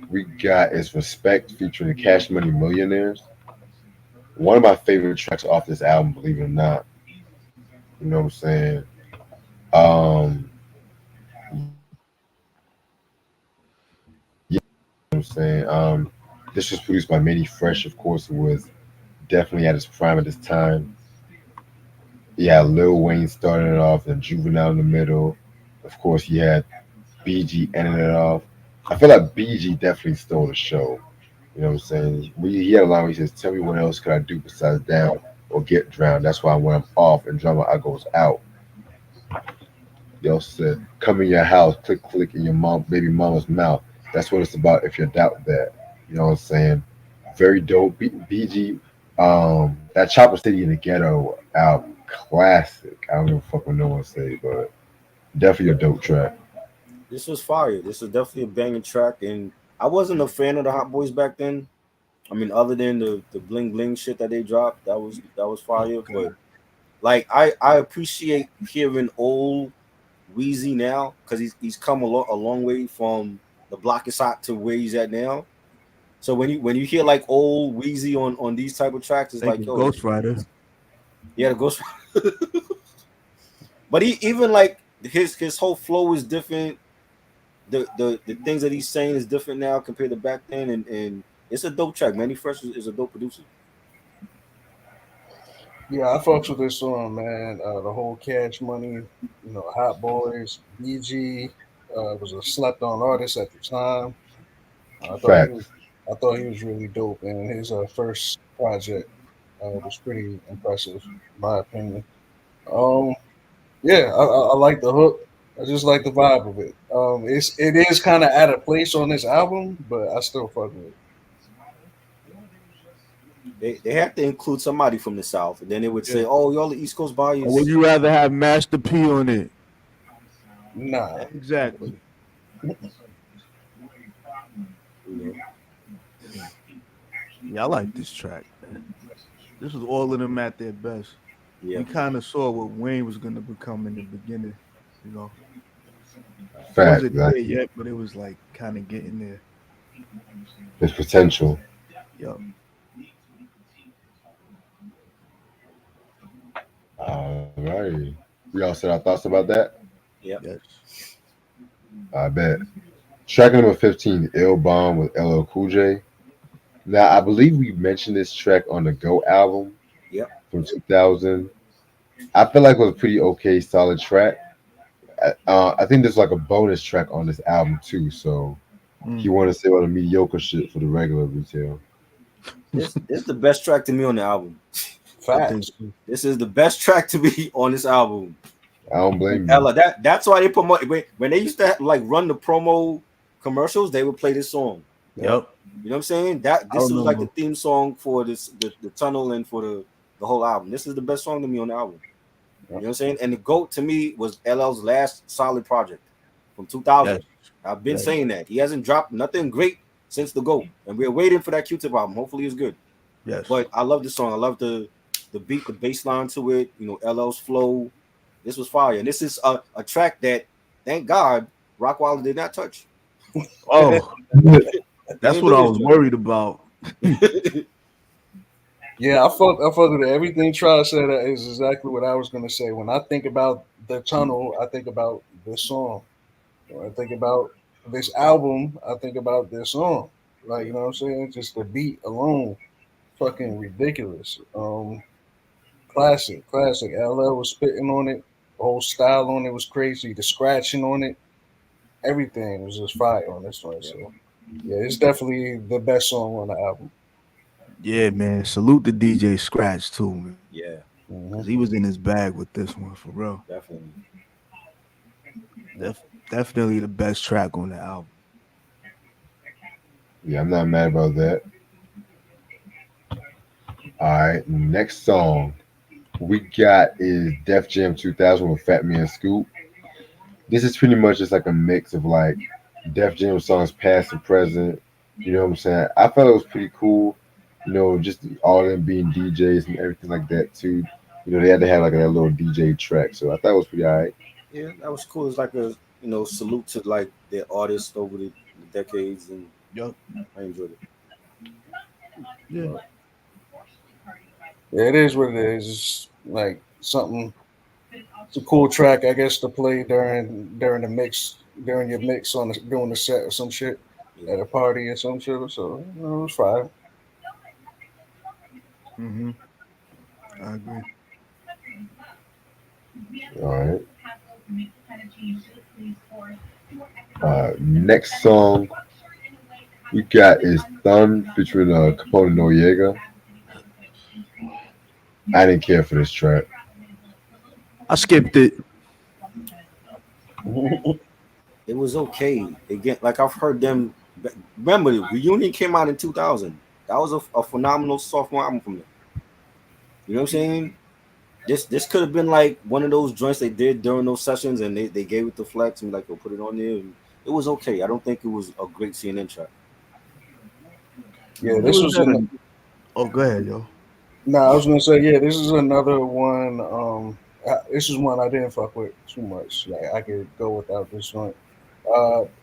we got is Respect featuring the Cash Money Millionaires. One of my favorite tracks off this album, believe it or not. You know what I'm saying? Um, yeah, you know what I'm saying? This was produced by Manny Fresh, of course, who was definitely at his prime at this time. Yeah, Lil Wayne started it off, then Juvenile in the middle. Of course, you had BG ending it off. I feel like BG definitely stole the show. You know what I'm saying? He had a line where he says, "Tell me what else could I do besides down or get drowned? That's why when I'm off and drummer, I goes out." They also said, "Come in your house, click, click in your baby mama's mouth. That's what it's about if you doubt that." You know what I'm saying? Very dope. BG, that Chopper City in the Ghetto album, classic. I don't give a fuck what no one say, but definitely a dope track. This was fire. This was definitely a banging track. And I wasn't a fan of the Hot Boys back then. I mean, other than the bling bling shit that they dropped, that was fire. But like I appreciate hearing old Wheezy now because he's come a long way from the block is hot to where he's at now. So when you hear like old Wheezy on these type of tracks, it's Like like, a yo, Ghost Rider. yeah, the Ghost. But he even like his whole flow is different. The things that he's saying is different now compared to back then, and it's a dope track. Manny Fresh is a dope producer. Yeah, I fucks with this song, man. The whole Cash Money, Hot Boys, BG was a slept on artist at the time. I thought he was, Facts. I thought he was really dope, and his first project was pretty impressive, in my opinion. Um, yeah, I like the hook. I just like the vibe of it. It is kind of out of place on this album, but I still fuck with it. They have to include somebody from the South, and then they would say, Yeah. "Oh, y'all the East Coast Or would bias." you rather have Master P on it? Nah, Exactly. You know? Yeah, I like this track, man. This was all of them at their best. Yeah, We kind of saw what Wayne was gonna become in the beginning. You know, Facts. wasn't Like, there yet, but it was like kind of getting there. there's potential. Yo, All right. We all said our thoughts about that? yeah. yes. I bet. Track number 15, Ill Bomb with LL Cool J. Now, I believe we mentioned this track on the Go album Yep. from 2000. I feel like it was a pretty okay, solid track. I think there's like a bonus track on this album too. So if Mm. you want to say all the mediocre shit for the regular retail, This is the best track to me on the album. I think facts. so. This is the best track to me on this album. I don't blame you. Ella, that's why they promote when they used to like run the promo commercials, they would play this song. Yep. You know what I'm saying? That I this was like the remember. theme song for the tunnel and for the whole album. This is the best song to me on the album. You know what I'm saying? And the GOAT to me was LL's last solid project from 2000. Yes. I've been Yes. saying that. He hasn't dropped nothing great since the GOAT, and we're waiting for that Q-Tip album. Hopefully, it's good. Yes. But I love the song. I love the beat, the bass line to it. You know, LL's flow. This was fire, and this is a track that, thank God, Rockwilder did not touch. Oh, He that's didn't what do I this was worried about. joint. Yeah, I fuck with it. Everything Try said is exactly what I was gonna say. When I think about the tunnel, I think about this song. When I think about this album, I think about this song. Like, you know what I'm saying? Just the beat alone, fucking ridiculous. Classic, classic. LL was spitting on it. The whole style on it was crazy. The scratching on it, everything was just fire on this one. Yeah, So yeah, it's definitely the best song on the album. Yeah, man. Salute the DJ Scratch too, man. yeah, Cause Hmm. he was in his bag with this one for real. definitely. Definitely the best track on the album. Yeah, I'm not mad about that. All right, next song we got is Def Jam 2000 with Fat Man Scoop. This is pretty much just like a mix of like Def Jam songs past and present. You know what I'm saying? I thought it was pretty cool. You know, just all of them being DJs and everything like that too. You know, they had to have like that little DJ track, so I thought it was pretty alright. Yeah, that was cool. It's like a salute to like their artists over the decades, and Yup. I enjoyed it. Yeah. Yeah, it is what it is. It's like something. It's a cool track, I guess, to play during the mix, during your mix on doing the set or some shit Yeah, at a party or some shit. So it was fine. Mm-hmm. I agree. All right. Next song we got is Thun featuring Capone Noriega. I didn't care for this track. I skipped it. it was okay. Again, like I've heard them. Remember, the reunion came out in 2000. That was a phenomenal sophomore album from them. You know what I'm saying? This could have been like one of those joints they did during those sessions, and they gave it to Flex and like, they'll put it on there. And it was okay. I don't think it was a great CNN track. Yeah, It this was was at a. Oh, go ahead, yo. no. I was gonna say yeah, this is another one. This is one I didn't fuck with too much. Like I could go without this one.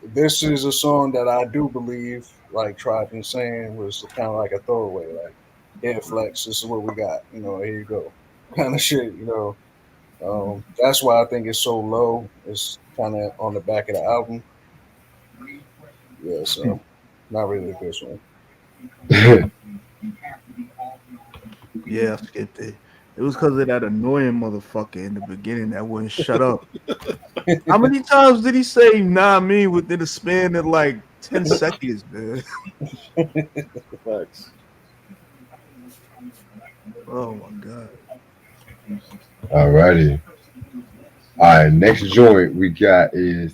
This is a song that I do believe, like Tribe been saying, was kind of like a throwaway. Like, yeah, Flex, this is what we got. You know, here you go, kind of shit. You know, that's why I think it's so low. It's kind of on the back of the album. Yeah, so not really a good one. Yeah, I skipped it. It was because of that annoying motherfucker in the beginning that wouldn't shut up. How many times did he say "nah, me" within a span of like 10 seconds, man? Facts. Oh my god. Alrighty. All right, next joint we got is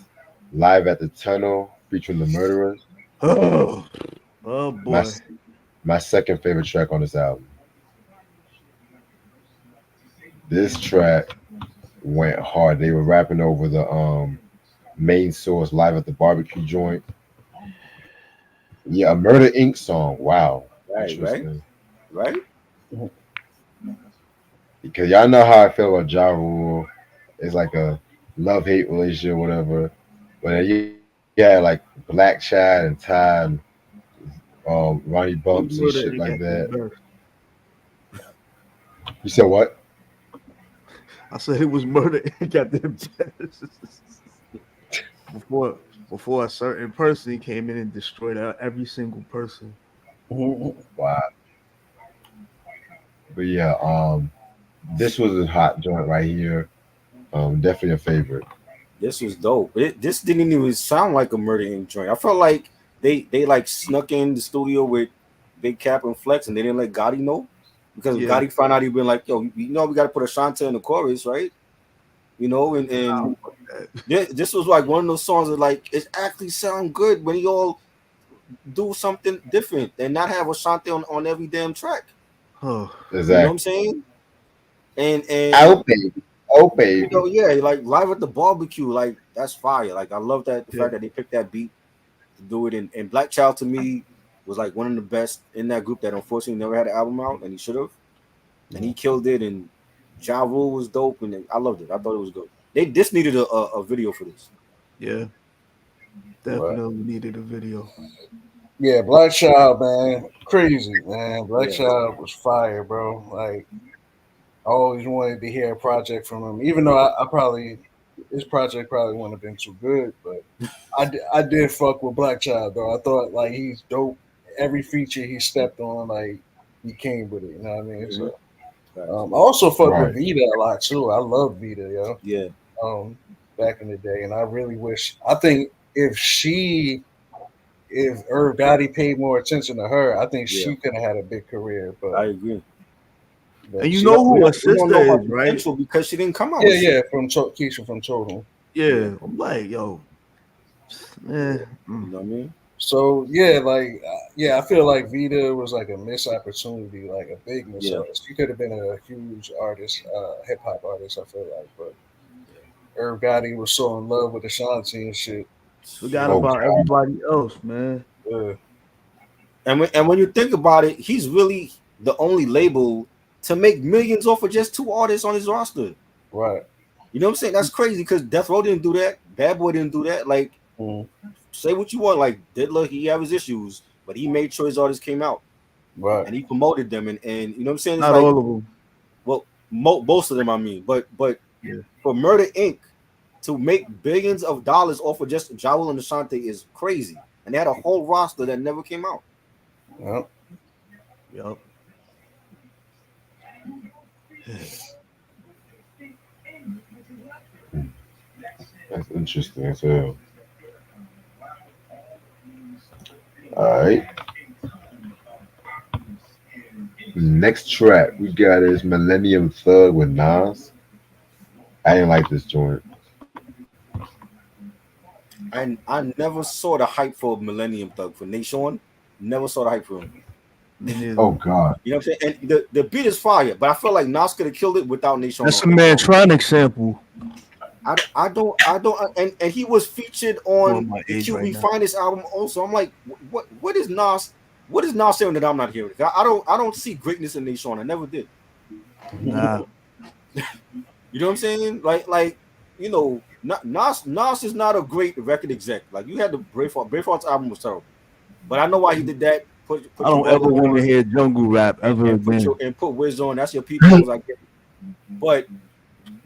Live at the Tunnel featuring the Murderers. Oh, oh My boy. my second favorite track on this album. This track went hard. They were rapping over the main source Live at the Barbecue joint. Yeah, a Murder Inc. song. Wow, Right, right, interesting. right. Because y'all know how I feel about Ja Rule. It's like a love hate relationship, whatever. But then you had like Black Child and Ty and Ronnie It was Bumps and murder shit ain't like got them that. best. You said what? I said it was murder ain't got them best. before before a certain person came in and destroyed every single person. Wow. But yeah, this was a hot joint right here. Definitely a favorite. This was dope. This didn't even sound like a Murder Inc. joint. I felt like they like snuck in the studio with Big Cap and Flex, and they didn't let Gotti know, because if Yeah. Gotti found out, he'd been like, "Yo, we got to put Ashanti in the chorus, right?" And this was like one of those songs that like it actually sound good when you all do something different and not have Ashanti on every damn track. Oh, You know what I'm Exactly. saying? And Oh baby. Oh baby. yeah, like Live at the Barbecue, like that's fire. Like I love that the yeah. fact that they picked that beat. to do it. And Black Child to me was like one of the best in that group that unfortunately never had an album out, and he should have. And he killed it. And Ja Rule was dope, and I loved it. I thought it was good. They just needed a video for this. Yeah, definitely needed a video. Yeah, Black Child, man, crazy, man. Black Yeah. Child was fire, bro. Like, I always wanted to hear a project from him, even though I probably his project probably wouldn't have been too good, but I did fuck with Black Child though. I thought like he's dope. Every feature he stepped on, like he came with it. You know what I mean? So I also fuck with Vita a lot too. I love Vita, yo. Yeah. Back in the day, and I really wish. I think if Irv Gotti paid more attention to her, I think she could have had a big career. But I agree. And you know who her sister is, right? Because she didn't come out. Yeah, from Keisha from Total. Yeah, I'm like, yo, man. You know what I mean? So yeah, like I feel like Vita was like a missed opportunity, like a big miss. She could have been a huge artist, hip hop artist. I feel like, but Irv Gotti was so in love with Ashanti and shit. Forgot about everybody else, man. Yeah. And when you think about it, he's really the only label to make millions off of just 2 artists on his roster. Right. You know what I'm saying? That's crazy because Death Row didn't do that. Bad Boy didn't do that. Like, say what you want. Like, Diddler, he had his issues, but he made sure his artists came out. Right. And he promoted them. And you know what I'm saying? It's not like, all of them. Well, most of them, I mean. But for Murder Inc. to make billions of dollars off of just Ja Rule and Ashanti is crazy. And they had a whole roster that never came out. Yep. That's interesting as hell. All right. Next track we got is Millennium Thug with Nas. I didn't like this joint. And I never saw the hype for Millennium Thug for Nation. Never saw the hype for him. Oh God! You know what I'm saying? And the beat is fire, but I feel like Nas could have killed it without Nation. That's a Mantronic sample. I don't, and he was featured on the QB Finest album also. I'm like, what is Nas? What is Nas saying that I'm not hearing? I don't see greatness in Nation. I never did. Nah. You know what I'm saying? Like you know, Nas is not a great record exec. Like you had the Braveheart's album was terrible, but I know why he did that. Put I don't ever want to hear jungle rap ever again. And put Wiz on. That's your people. Like, but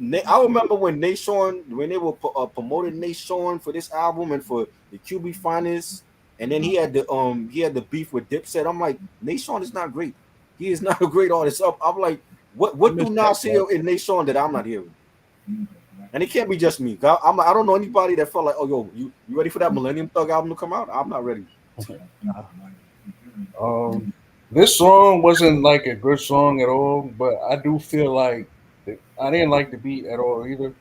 I remember when Nation, when they were promoting Nation for this album and for the QB Finest, and then he had the beef with Dipset. I'm like, Nation is not great. He is not a great artist. I'm like, what do Nas hear in Nation that I'm not hearing? And it can't be just me. I don't know anybody that felt like, oh yo, you ready for that Millennium Thug album to come out? I'm not ready. This song wasn't like a good song at all, but I do feel like I didn't like the beat at all either.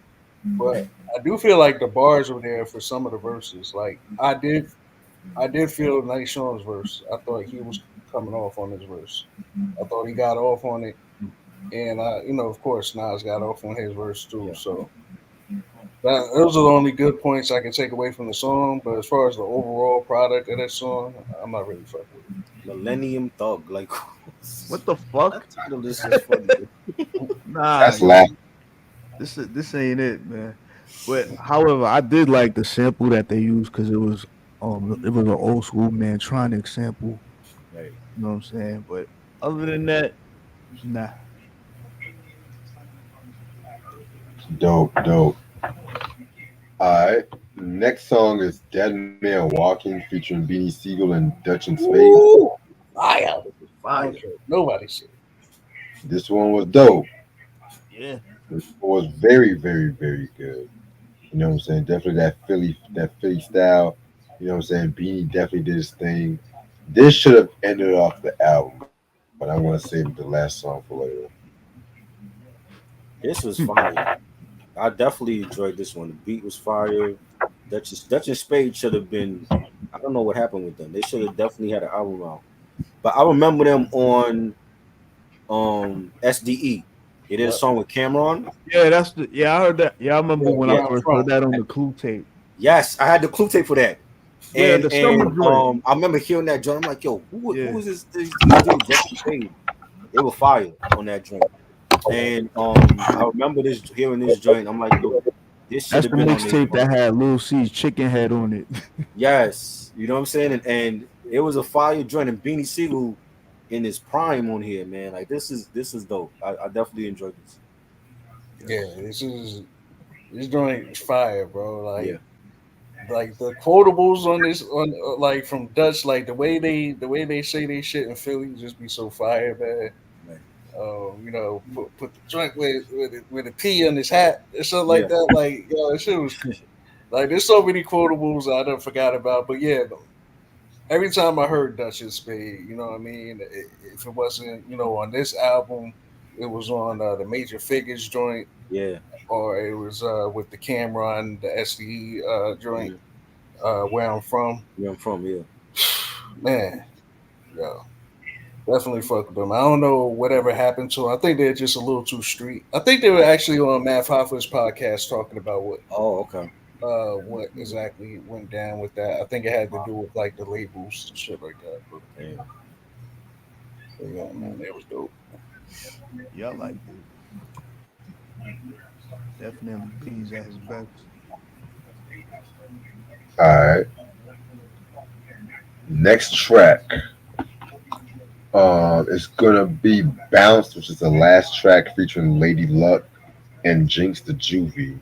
But I do feel like the bars were there for some of the verses. Like I did feel Nice Sean's verse. I thought he was coming off on his verse. I thought he got off on it, and of course, Nas got off on his verse too. Yeah. So those are the only good points I can take away from the song. But as far as the overall product of that song, I'm not really fucking with it. Millennium Thug, like what the fuck? That title is so funny. Nah, that's laughing. This ain't it, man. But however, I did like the sample that they used because it was an old school Mantronic sample. Right. You know what I'm saying? But other than that, nah. Dope. All right. Next song is Dead Man Walking featuring Beanie Siegel and Dutch and Spade. Fire. Nobody said. This one was dope. Yeah. This one was very, very, very good. You know what I'm saying? Definitely that Philly style. You know what I'm saying? Beanie definitely did his thing. This should have ended off the album, but I want to save the last song for later. This was fire. I definitely enjoyed this one. The beat was fire. Dutch and Spade should have been. I don't know what happened with them. They should have definitely had an album out. But I remember them on SDE. They did a song with Cameron. Yeah, I heard that. Yeah, I remember when I first heard that on the Clue tape. Yes, I had the Clue tape for that. Yeah, the summer joint. I remember hearing that joint. I'm like, yo, who Yeah. is this? These dudes Jesse Shady. They were fire on that joint. And I remember hearing this joint. I'm like, yo, this should That's have the been on this mixtape joint. that had Lil C's chicken head on it. Yes, you know what I'm saying, and it was a fire joint. And Beanie Siegel in his prime on here, man. Like this is dope. I definitely enjoyed this. Yeah, this joint is fire, bro. Yeah, Like the quotables on this on like from Dutch, like the way they say they shit in Philly just be so fire, man. man. Put the joint with a P on his hat or something like Yeah, that. Like, yo, that shit was like there's so many quotables I done forgot about. But yeah, every time I heard Dutch and Spade, you know what I mean? If it wasn't, on this album, it was on the Major Figures joint, yeah, or it was with the Cameron, the SDE joint, where I'm from. where I'm from. Yeah, Man, yo, definitely fuck with them. I don't know whatever happened to them. I think they're just a little too street. I think they were actually on Matt Hoffa's podcast talking about oh, okay. what exactly went down with that. I think it had to do with like the labels and shit like that. But Yeah. yeah, man, it was dope. Yeah, I liked it. Definitely B's at his best. All right. Next track. It's gonna be Bounce, which is the last track featuring Lady Luck and Jinx the Juvie.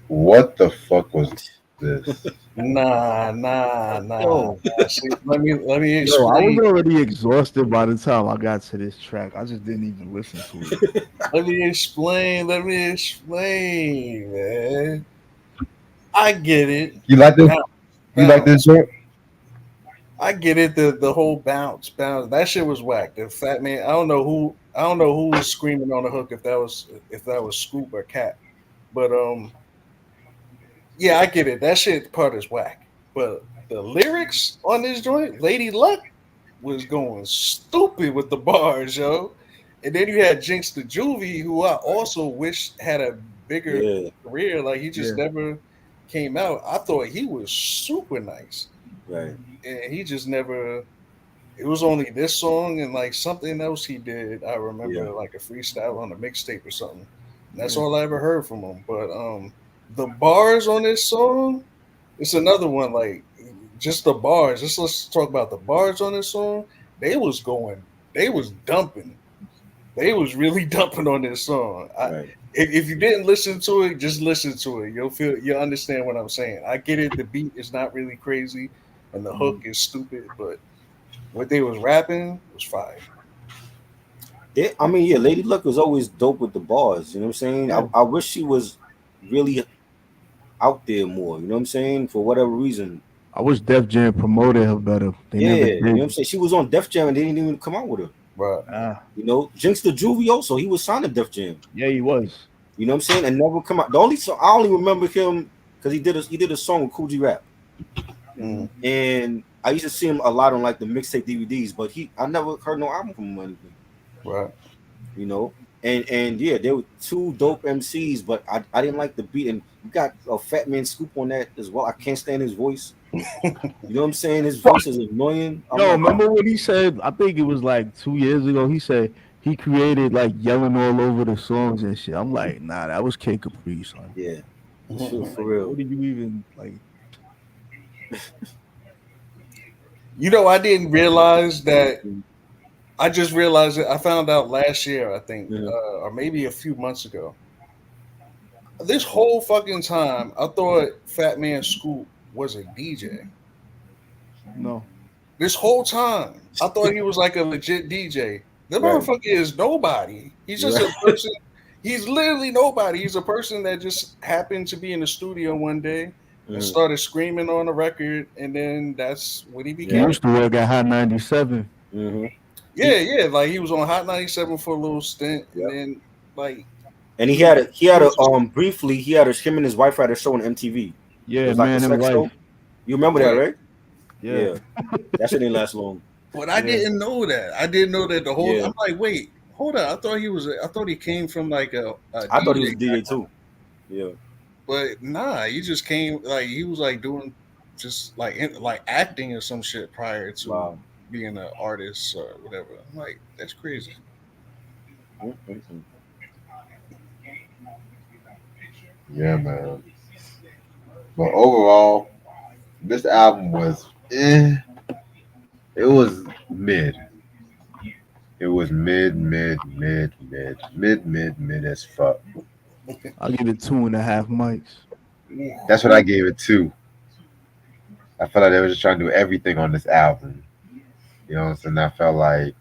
What the fuck was this? Nah. Yo. See, let me Yo, I explain. was already exhausted by the time I got to this track. I just didn't even listen to it. Let me explain, man. I get it. You like this? Bounce, You like this joint? I get it. The whole bounce. That shit was whack. The Fat Man. I don't know who was screaming on the hook if that was Scoop or Cat, but yeah, I get it. That shit part is whack. But the lyrics on this joint, Lady Luck was going stupid with the bars, yo. And then you had Jinx the Juvie, who I also wish had a bigger Yeah. career. Like he just never came out. I thought he was super nice. Right. And he just never. It was only this song and like something else he did. I remember like a freestyle on a mixtape or something. And that's all I ever heard from him. But the bars on this song, it's another one. Like just the bars. Let's talk about the bars on this song. They was dumping. They was really dumping on this song. Right. If you didn't listen to it, just listen to it. You'll understand what I'm saying. I get it. The beat is not really crazy, and the hook is stupid, but what they was rapping was fire. I mean, yeah, Lady Luck was always dope with the bars. You know what I'm saying? Yeah. I wish she was really out there more. You know what I'm saying? For whatever reason. I wish Def Jam promoted her better. They never Yeah, did. you know what I'm saying? She was on Def Jam and they didn't even come out with her. Right. You know, Jinx the Juvie also, he was signed to Def Jam. Yeah, he was. You know what I'm saying? And never come out. The only song I only remember him because he did a song with Cool G Rap. And I used to see him a lot on like the mixtape DVDs, but I never heard no album from him or anything. Right. You know? And yeah, there were two dope MCs, but I didn't like the beat. And you got a Fat Man Scoop on that as well. I can't stand his voice. You know what I'm saying? His voice is annoying. Yo, remember what he said? I think it was like 2 years ago. He said he created like yelling all over the songs and shit. I'm like, nah, that was Kid Capri, son. Yeah. For real. What did you even like? I didn't realize that. I just realized it. I found out last year, I think, or maybe a few months ago. This whole fucking time, I thought Fat Man Scoop was a DJ. No. This whole time, I thought he was like a legit DJ. The motherfucker is nobody. He's just a person. He's literally nobody. He's a person that just happened to be in the studio one day and started screaming on the record, and then that's what he became. He used to work at Hot 97. Yeah, like he was on Hot 97 for a little stint, and then like. And him and his wife had a show on MTV. Yeah, it was like Man and Wife. Show. You remember that, right? Yeah. That shit didn't last long. But I didn't know that. I didn't know that the whole. I'm like, wait, hold on. I thought he came from like a I thought he was a DJ too. Yeah. But nah, he just came like he was like doing just like acting or some shit prior to Wow. being an artist or whatever. I'm like, that's crazy. Mm-mm-mm. Yeah, man. But overall, this album was it was mid. It was mid as fuck. I'll give it 2.5 mics. That's what I gave it to. I felt like they were just trying to do everything on this album. You know what I'm saying? I felt like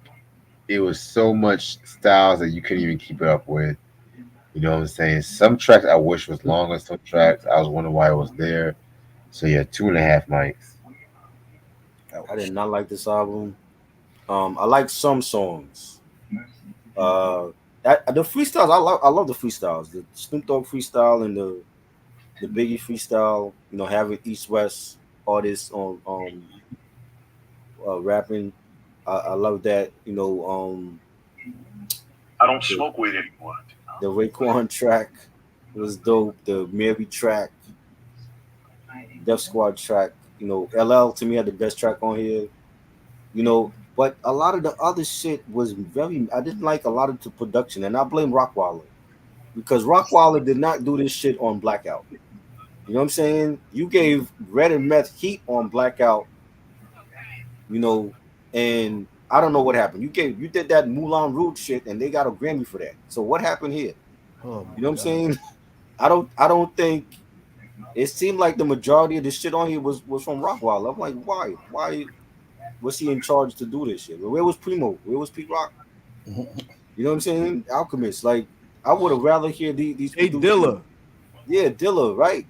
it was so much styles that you couldn't even keep it up with. You know what I'm saying? Some tracks I wish was longer. Some tracks I was wondering why it was there. So yeah, 2.5 mics. I did Ouch. not like this album. I like some songs. Uh, the freestyles, I love the freestyles. The Snoop Dogg freestyle and the Biggie freestyle. You know, having East West artists on rapping. I love that. You know, I don't the, smoke weed anymore. the Raekwon track was dope. The Mary track, Def Squad track. You know, LL to me had the best track on here. You know, but a lot of the other shit was very. I didn't like a lot of the production, and I blame Rockwaller because Rockwaller did not do this shit on Blackout. You know what I'm saying? You gave Red and Meth heat on Blackout. You know, and I don't know what happened. You did that Moulin Rouge shit, and they got a Grammy for that. So what happened here? Oh You my know what I'm god. saying? I don't think it seemed like the majority of the shit on here was from Rockwaller. I'm like, why? Why was he in charge to do this shit? Where was Primo? Where was Pete Rock? You know what I'm saying? Alchemist. Like, I would have rather hear these Hey producers. Dilla. Yeah, Dilla, right?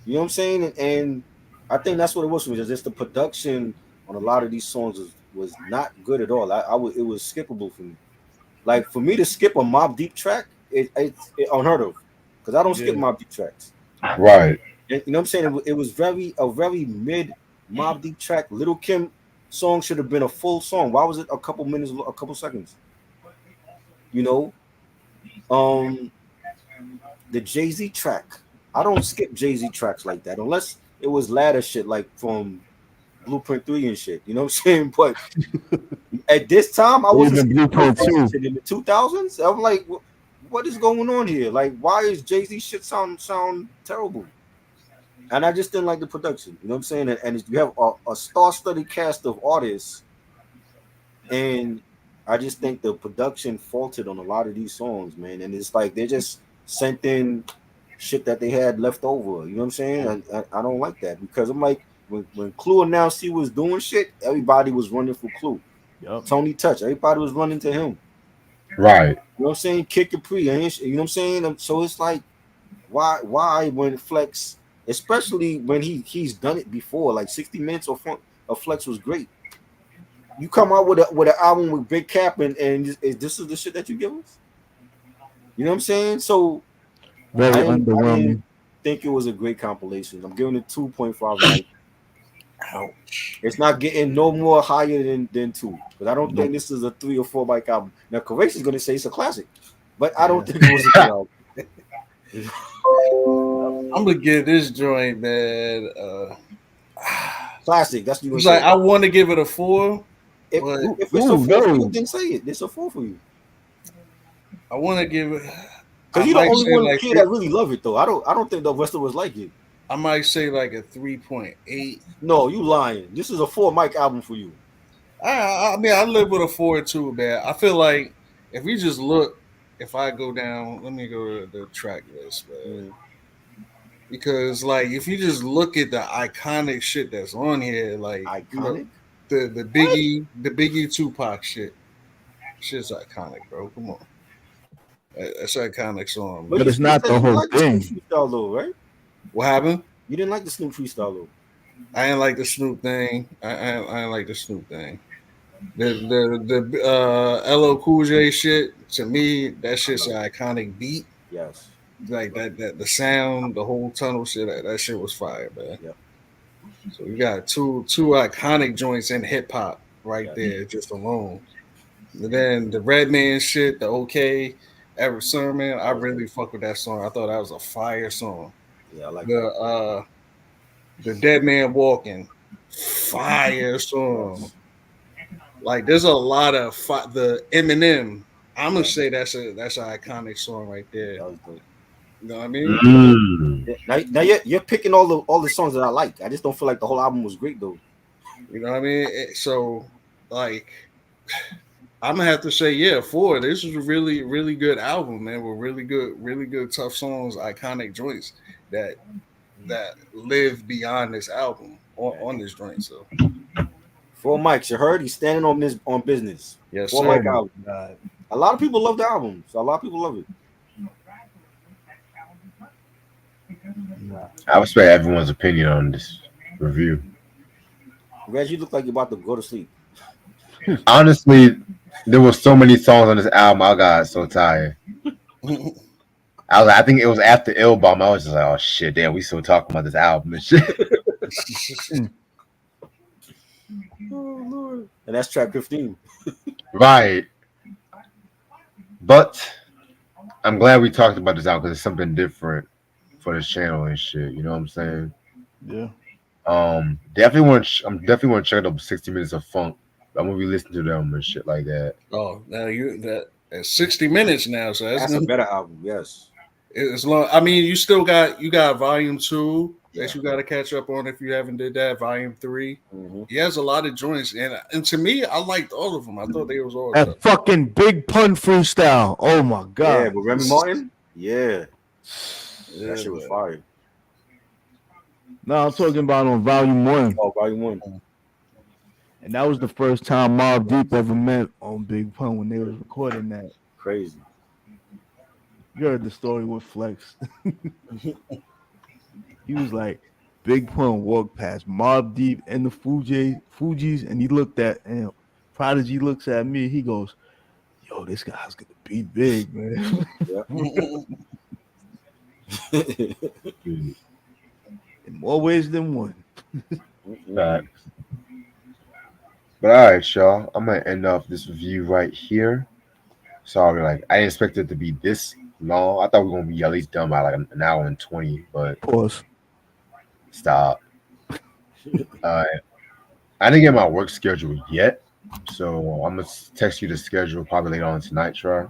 You know what I'm saying? And I think that's what it was for me. Just the production on a lot of these songs was not good at all. It was skippable for me. Like for me to skip a Mob Deep track, it's unheard of because I don't skip Yeah. Mob Deep tracks. Right. And, you know what I'm saying? It was very mid Mob Deep track. Little Kim song should have been a full song. Why was it a couple minutes, a couple seconds? You know, um, the Jay Z track. I don't skip Jay Z tracks like that unless it was ladder shit like from Blueprint 3 and shit. You know what I'm saying? But at this time, I wasn't Even skipping no Blueprint fucking 2. shit in the 2000s. I'm like, what is going on here? Like, why is Jay Z shit sound terrible? And I just didn't like the production. You know what I'm saying? And you have a star-studded cast of artists, and I just think the production faltered on a lot of these songs, man. And it's like they just sent in shit that they had left over. You know what I'm saying? And I don't like that because I'm like, when Clue announced he was doing shit, everybody was running for Clue. Yup. Tony Touch, everybody was running to him. Right. You know what I'm saying? Kid Capri, you know what I'm saying? So it's like, why when Flex, especially when he's done it before, like 60 Minutes of Flex was great. You come out with an album with Big Cap and this is the shit that you give us. You know what I'm saying? So Very I didn't underwhelming. think it was a great compilation. I'm giving it 2.5 Mike. Ouch. It's not getting no more higher than two because I don't think Nope. this is a 3 or 4 Mike album. Now, Courageous is gonna say it's a classic, but I don't Yeah. think it was a good album. I'm gonna give this joint, man. Classic. That's what you're gonna It's like say. I want to give it a 4, If but if it's a Ooh, 4 for you, no. then say it. It's a 4 for you. I want to give it. I Because you're the might only say one like here that really love it though. I don't think the rest of us like it. I might say like a 3.8. No, you lying. This is a 4 Mike album for you. I mean, I live with a 4 too, man. I feel like if we just look, if I go down, let me go to the track list, man. Mm. Because like if you just look at the iconic shit that's on here, like Iconic. What? The Biggie Tupac shit's iconic, bro. Come on, that's an iconic song, But But man. it's you not said the you didn't whole like the Snoop thing. freestyle though, right? What happened? You didn't like the Snoop freestyle though. I ain't like the Snoop thing. I ain't like the Snoop thing. The LL Cool J shit to me that I shit's love an it. iconic beat. Yes. Like that the sound, the whole tunnel shit. That shit was fire, man. Yep. So you got two iconic joints in hip hop right Yes. there, just alone. And then the Redman shit, the OK, Ever Sermon. I That was really good. fuck with that song. I thought that was a fire song. Yeah, I like The that. The Dead Man Walking, fire song. Like there's a lot of the Eminem. I'm gonna say that's an iconic song right there. That was dope. You know what I mean? Mm. Now you're picking all the songs that I like. I just don't feel like the whole album was great though. You know what I mean? So like I'm gonna have to say, yeah, Ford. This is a really, really good album, man. With really good tough songs, iconic joints that live beyond this album on this joint. So Four Mics, you heard? He's standing on business. yes, Four sir. Mic album. God. A lot of people love the album, so a lot of people love it. Nah. I respect everyone's opinion on this review. Reg, you look like you're about to go to sleep. Honestly, there were so many songs on this album. I got so tired. I think it was after Ill Bomb. I was just like, oh shit, damn, we still talking about this album and shit. Oh Lord. And that's track 15. Right. But I'm glad we talked about this album because it's something different for this channel and shit. You know what I'm saying? Yeah. Definitely want to check out 60 Minutes of Funk. I'm gonna be listening to them and shit like that. Oh, now that's 60 minutes now, so That's a better album, yes. it's long. I mean, you got volume 2 that you got to catch up on if you haven't did that. Volume 3, he has a lot of joints, and to me, I liked all of them. I thought they was all That tough. fucking Big Pun freestyle. Oh my Yeah, god. but Remy Martin, yeah, Yeah, that shit was man. fire. No, I'm talking about on Volume 1. Oh, Volume 1. And that was the first time Mobb Deep ever met on Big Pun when they was recording that. Crazy. You heard the story with Flex. He was like, Big Pun walked past Mobb Deep and the Fugees, and he looked at, and Prodigy looks at me. He goes, yo, this guy's going to be big, man. In more ways than one. Facts. But all right, y'all. I'm gonna end off this review right here. Sorry, like I didn't expect it to be this long. I thought we were gonna be at least done by like an hour and 20, but Pause. stop. I didn't get my work schedule yet, so I'm gonna text you the schedule probably later on tonight, Try.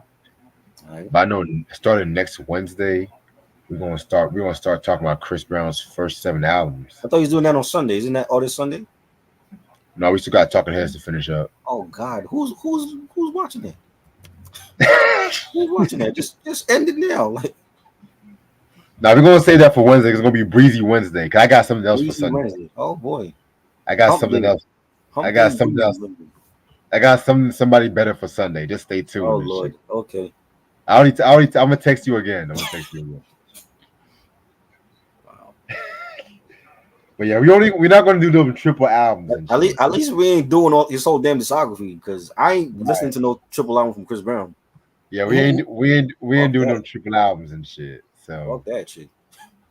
Right. But I know starting next Wednesday, we're gonna start talking about Chris Brown's first 7 albums. I thought he was doing that on Sunday. Isn't that all this Sunday? No, we still got Talking Heads to finish up. Oh God, who's watching that? Who's watching that? Just end it now. Like Now we're gonna say that for Wednesday. It's gonna be Breezy Wednesday. Cause I got something else for Breezy Sunday. Wednesday. Oh boy, I got Hump something Day. else. Hump I got Day something Breezy else. Wednesday. I got somebody better for Sunday. Just stay tuned. Oh and Lord. shit. Okay. I'm gonna text you again. Wow. But yeah, we're not gonna do them triple albums. And At shit. least we ain't doing all his whole damn discography because I ain't listening to no triple album from Chris Brown. Yeah, we ain't Fuck doing that. them triple albums and shit. So Fuck that shit.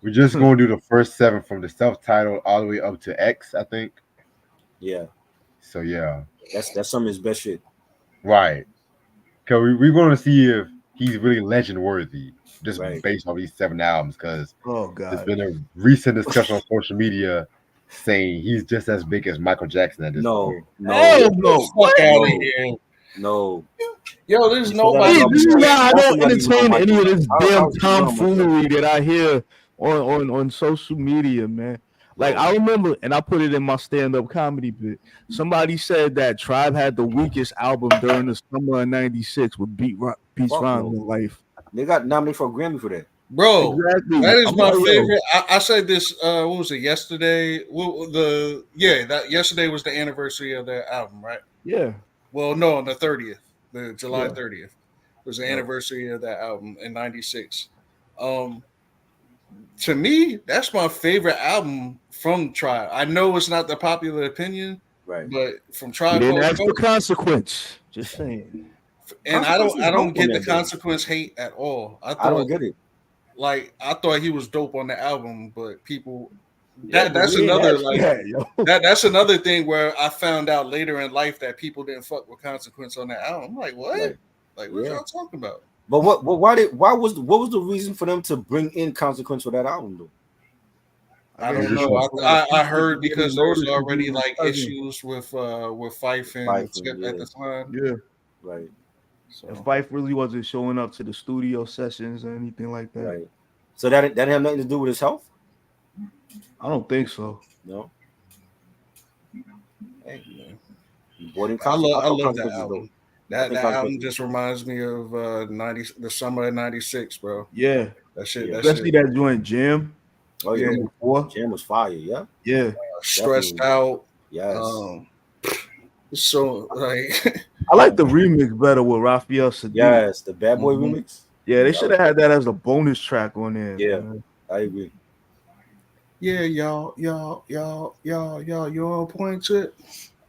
we're just gonna do the first 7 from the self-titled all the way up to X, I think. Yeah, So yeah, that's some of his best shit. right. Cause we're gonna see if he's really legend worthy, just Right. based on these 7 albums. Cause Oh there's god. been a recent discussion on social media saying he's just as big as Michael Jackson at this No, point. Hell no, no. Fuck out of No. here. no. Yo, there's You said that Hey, nobody. about- this is why I How don't can you know entertain Michael any of this Jackson? damn How you know Michael tomfoolery that I hear on social media, man. Like I remember, and I put it in my stand-up comedy bit. Somebody said that Tribe had the weakest album during the summer of '96 with Beats, Fuck Rhymes, no. and Life. They got nominated for a Grammy for that. Bro, Exactly. that is I'm my like, yo, favorite. I said this. What was it yesterday? That yesterday was the anniversary of that album, right? yeah. Well, no, on the 30th, the July Yeah. 30th was the Yeah. anniversary of that album in '96. To me, that's my favorite album from Tribe. I know it's not the popular opinion, Right. but from You Tribe didn't Called ask for Quest, consequence. Just saying. and Consequence I is don't dope get on the that, though. consequence hate at all. I don't get it. I thought he was dope on the album, but people Yeah, but that's we ain't another asked like that, yo. that's another thing where I found out later in life that people didn't fuck with consequence on that album. I'm like, what? Right. Like, what Yeah. y'all talking about? But what was the reason for them to bring in Consequence for that album though? I guess don't it's know. just I people heard getting because there was noticed for already being his like cousin. issues with Fife and Fife Tip and at the time. Yeah, right, and So Fife really wasn't showing up to the studio sessions or anything like that. right. So that didn't have nothing to do with his health. I don't think so. No. Hey, yeah. boarding concert. I I thought love that consequences dope. album. I That think that album consequences. just reminds me of the summer of '96, bro. Yeah, Yeah. That shit. especially that joint Jam. Oh yeah. Yeah, Jam before. Jam was fire. Yeah, Yeah, stressed definitely. out. Yes. Um, so like, I like the remix better with Raphael Sadiq. Yes. The Bad Boy mhm. remix. Yeah, they That should was have had dope. that as a bonus track on there, Yeah, man. I agree. Yeah, y'all, you on point to it.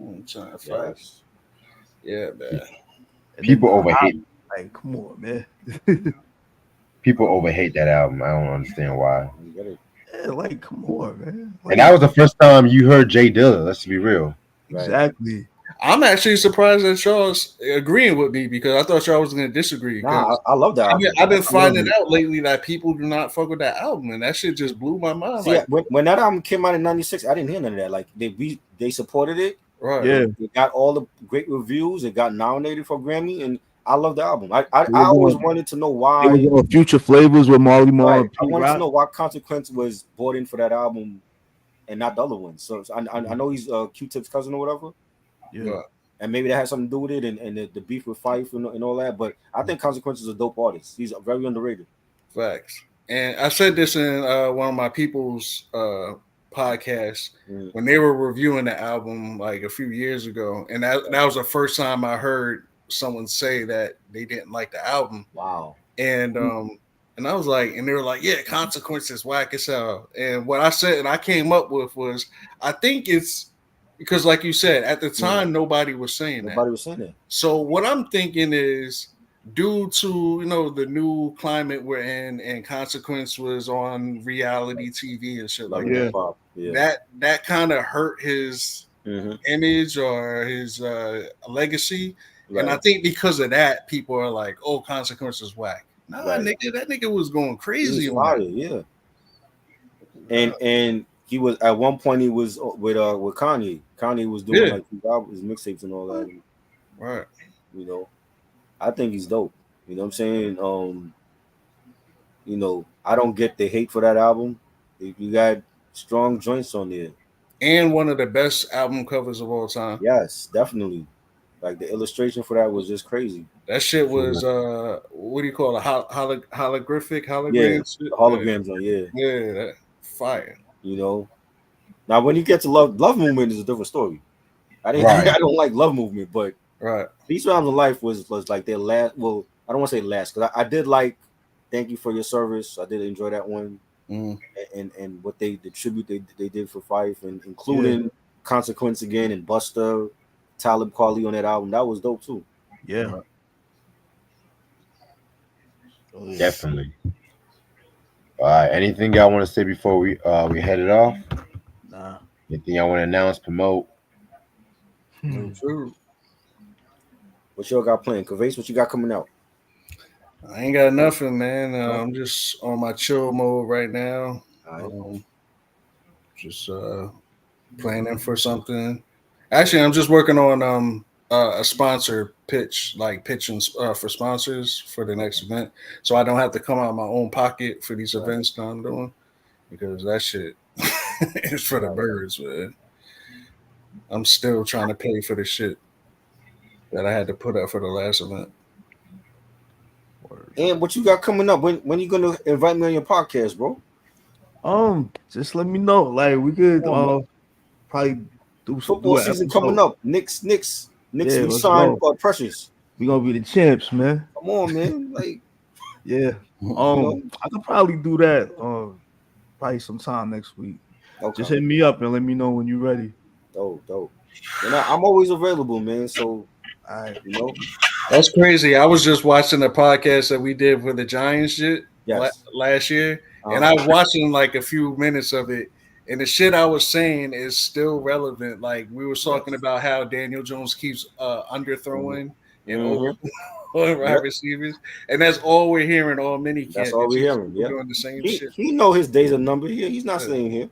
I'm trying to find. Yes. Yeah, man. And then People the hot, overhate. like, come on, man. People overhate that album. I don't understand why. You get it. Yeah, like, come on, man. And that Like, was the first time you heard Jay Dilla. Let's be real. Right. exactly. I'm actually surprised that y'all's agreeing with me because I thought y'all was going to disagree. Nah, Because I love that album. I've been I love finding it. out lately that people do not fuck with that album, and that shit just blew my mind. See, Like, when that album came out in '96, I didn't hear none of that. Like they supported it. right? Yeah. It got all the great reviews. It got nominated for Grammy, and I love the album. I It I was always on, wanted to know it was why. on Future Flavors with Marley Marl Right, and I Pete wanted to Rock. know why Consequence was brought in for that album and not the other ones. So I know he's Q-Tip's cousin or whatever, Yeah. Right. and maybe that has something to do with it, and the beef with Fife and all that. But I think Consequence is a dope artist. He's very underrated. Facts. And I said this in one of my people's podcasts Mm, when they were reviewing the album like a few years ago, and that was the first time I heard someone say that they didn't like the album, wow. and I was like, and they were like, yeah, Consequences whack as hell. And what I said and I came up with was, I think it's because, like you said, at the time nobody was saying that. Nobody was saying that. So what I'm thinking is, due to the new climate we're in, and Consequence was on reality TV and shit like Love and that, hip hop. Yeah. that kind of hurt his Mm-hmm. image or his legacy. And I Right. think because of that, people are like, "Oh, Consequence is whack." Nah, Right. nigga, that nigga was going He crazy was on fire. that. Yeah. And he was at one point he was with Kanye. Kanye was doing Yeah. like his mixtapes and all that. And, Right. I think he's dope. You know what I'm saying? I don't get the hate for that album. You got strong joints on there. And one of the best album covers of all time. Yes, definitely. Like the illustration for that was just crazy. That shit was what do you call it? Holographic Yeah, hologram shit. the holograms on. Yeah, Yeah, that fire. Now when you get to Love Movement is a different story. I didn't. Right. I don't like Love Movement, but Right. These Rounds of Life was like their last. Well, I don't want to say last because I did like Thank You for Your Service. I did enjoy that one, and what the tribute they did for Fife, and including Consequence again and Busta, Talib Kweli on that album. That was dope too. Yeah. Definitely. All right. Anything y'all want to say before we head it off? Nah. Anything y'all want to announce, promote? True. What y'all got playing? Kavase, what you got coming out? I ain't got nothing, man. I'm just on my chill mode right now. All right. Just planning for something. Actually, I'm just working on a sponsor pitch, like pitching for sponsors for the next event, so I don't have to come out of my own pocket for these events that I'm doing, because that shit is for the birds, man. I'm still trying to pay for the shit that I had to put up for the last event. And what you got coming up? When you gonna invite me on your podcast, bro? Just let me know. Like we could probably do Football an season episode. coming up. Knicks Yeah, we let's signed go. Precious. We gonna be the champs, man. Come on, man. Like, Yeah. I could probably do that. Probably sometime next week. okay. Just hit me up and let me know when you're ready. Dope. And I'm always available, man. So, All right. That's crazy. I was just watching the podcast that we did for the Giants shit last year, and I was watching like a few minutes of it, and the shit I was saying is still relevant. Like we were talking about how Daniel Jones keeps underthrowing and over wide receivers, and that's all we're hearing all mini camp. That's all we're hearing. Yeah, doing the same he, shit. He know his days are numbered. He's not staying here.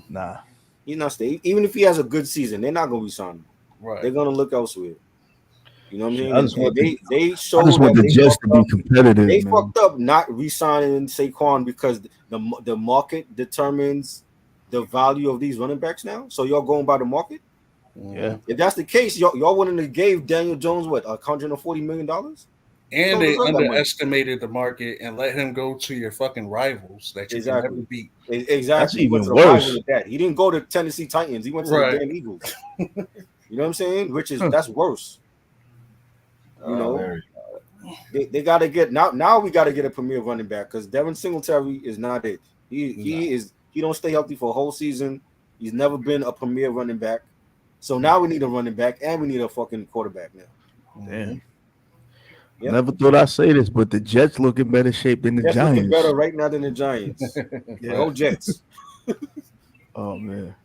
Nah. He's not staying. Even if he has a good season, they're not gonna resign him. Right. They're gonna look elsewhere. You know what I'm Shit, saying? I And, just want they I showed just want that the they Jets fucked to be up. competitive, They man. fucked up not re-signing Saquon because the market determines the value of these running backs now. So y'all going by the market. Yeah. If that's the case, y'all wouldn't have gave Daniel Jones what $140 million. He And don't they deserve that money. underestimated the market and let him go to your fucking rivals that you can never Exactly. beat. That's Exactly. He went even to the rival worse. with that. He didn't go to Tennessee Titans. He went to the Right. damn Eagles. You know what I'm saying? Which is Huh. that's worse. You know, There they got to get now. We got to get a premier running back because Devin Singletary is not it. He don't stay healthy for a whole season. He's never been a premier running back. So now we need a running back and we need a fucking quarterback now. Damn. Yep. Never thought I'd say this, but the Jets look in better shape than the Jets looking Giants. better right now than the Giants. Yeah. Go Jets. Oh man.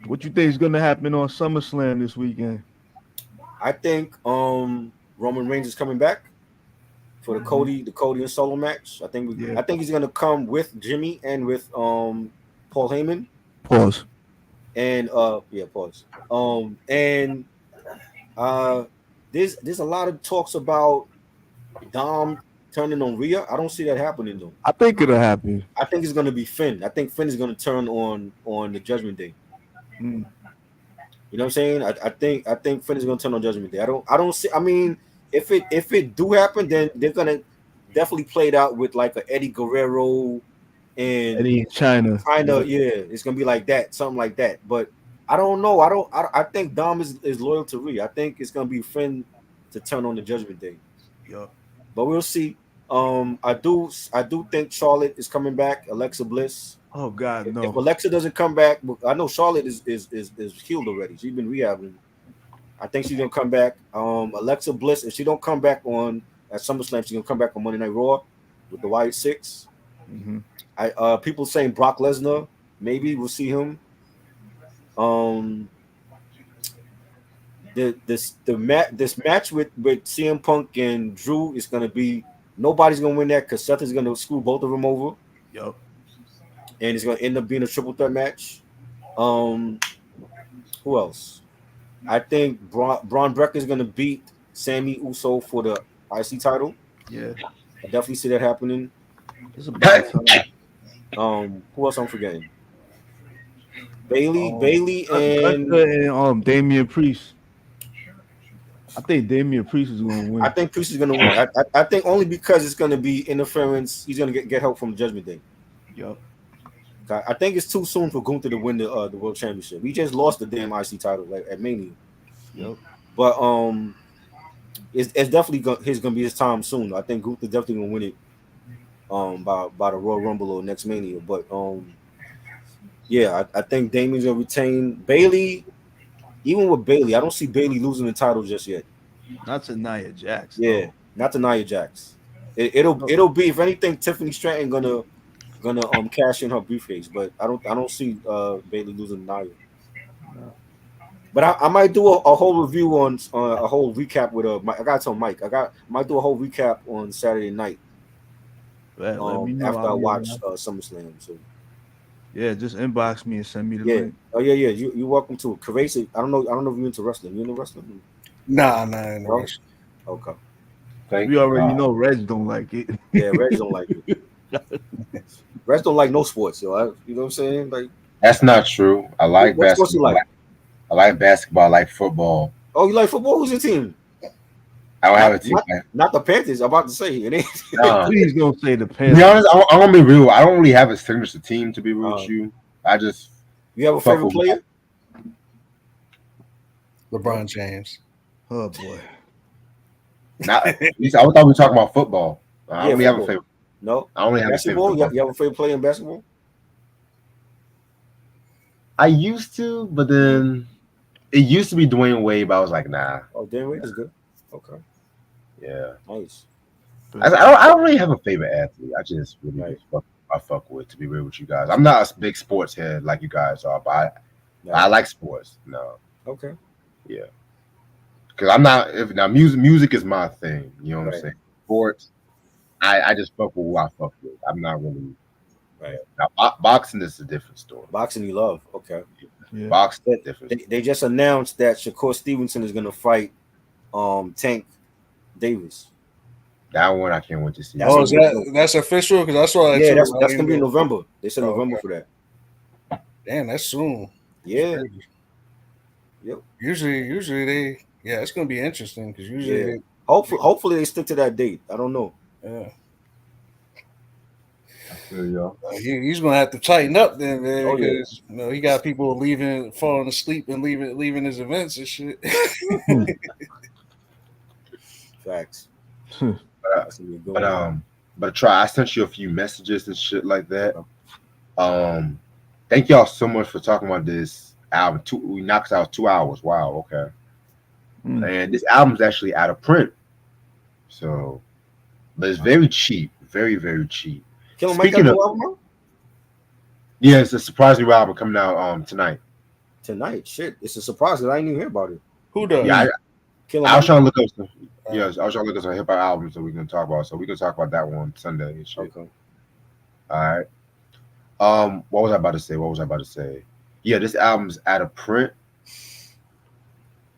What you think is gonna happen on SummerSlam this weekend? I think Roman Reigns is coming back for the Cody and Solo match. I think Yeah. I think he's gonna come with Jimmy and with Paul Heyman Pause. and pause. And there's a lot of talks about Dom turning on Rhea. I don't see that happening though. I think it'll happen. I think it's gonna be Finn. I think Finn is gonna turn on the Judgment Day. Mm. You know what I'm saying? I think Finn is gonna turn on Judgment Day. I don't see. I mean, if it do happen, then they're gonna definitely play it out with like a Eddie Guerrero and Eddie in China. kind of it's gonna be like that, something like that. But I don't know. I think Dom is loyal to Rhea. I think it's gonna be Finn to turn on the Judgment Day. Yeah. But we'll see. I do think Charlotte is coming back. Alexa Bliss. Oh God, If no. Alexa doesn't come back, I know Charlotte is healed already. She's been rehabbing. I think she's gonna come back. Alexa Bliss, if she don't come back on at SummerSlam, she's gonna come back on Monday Night Raw with the Wyatt Six. Mm-hmm. People saying Brock Lesnar, maybe we'll see him. This match with CM Punk and Drew is gonna be nobody's gonna win that because Seth is gonna screw both of them over. Yep. And it's gonna end up being a triple threat match. Who else? I think Braun Breaker is gonna beat Sammy Uso for the IC title. Yeah. I definitely see that happening. It's about time. Who else I'm forgetting? Bailey, Gunther and Damian Priest. I think Damian Priest is gonna win. I think Priest is gonna win. I think only because it's gonna be interference. He's gonna get help from Judgment Day. Yep. I think it's too soon for Gunther to win the World Championship. We just lost the damn IC title like at Mania. Yep. But it's definitely gonna be his time soon. I think Gunther definitely gonna win it by the Royal Rumble or next Mania. But I think Damien's gonna retain Bailey. Even with Bailey, I don't see Bailey losing the title just yet. Not to Nia Jax. Yeah, No. not to Nia Jax. It'll be, if anything, Tiffany Stratton gonna cash in her briefcase, but I don't see Bailey losing Nia. No. But I might do a whole review on a whole recap with I gotta tell Mike. Might do a whole recap on Saturday night. Let me know. After I watch SummerSlam. So yeah, just inbox me and send me the yeah. link. Oh yeah. You're welcome to Crazy. I don't know if you're into wrestling. You into wrestling? Nah, in the No? rush. Okay. We already know Reg don't like it. Yeah, Reg don't like it. Reg don't like no sports, yo. You know what I'm saying? Like, That's not true. I like what sports you basketball. like? I like basketball. I like football. Oh, you like football? Who's your team? I don't have a team. Not the Panthers. I'm about to say it ain't. Please don't say the To Panthers. be honest, I'm gonna be real. I don't really have a signature team. To be real with you, I just. You have a favorite player? LeBron James. Oh boy. Not. At least I thought we were talking about football. I don't really have a favorite. No. I only have basketball. a favorite. You have a favorite player in basketball? I used to, but then it used to be Dwayne Wade. But I was like, nah. Oh, Dwayne Wade is good. Okay. Yeah. Nice. I don't really have a favorite athlete. I just really I fuck with. To be real with you guys, I'm not a big sports head like you guys are, but I like sports. No. Okay. Yeah. Because I'm not. Music is my thing. You know what I'm saying? Sports. I just fuck with who I fuck with. I'm not really Right. Now, boxing is a different story. Boxing you love. Okay. Yeah. Boxing is different. They just announced that Shakur Stevenson is gonna fight Tank Davis. That one I can't wait to see. That's Oh, gonna is be dope. that's official? Because I saw that. Yeah, too. that's gonna be in November. They said Oh, November okay. for that. Damn, that's soon. Yeah. Yep. Usually it's gonna be interesting because usually Yeah. Hopefully they stick to that date. I don't know. I feel y'all. He's gonna have to tighten up then, man, Oh, yeah. because he got people falling asleep and leaving his events and shit. Facts. But try. I sent you a few messages and shit like that. Thank y'all so much for talking about this album. We knocked out 2 hours. Wow. Okay. And this album's actually out of print, so but it's very cheap, very very cheap. Killer Mike got a new album out? Yeah, it's a surprise new album coming out tonight. Tonight, shit, it's a surprise because I didn't even hear about it. Who does? Yeah, Killer I was Mike? trying to look up some. Yes, I was trying to look up some hip hop albums that we can talk about. So we can talk about that one Sunday and shit. Okay. All right. What was I about to say? Yeah, this album's out of print,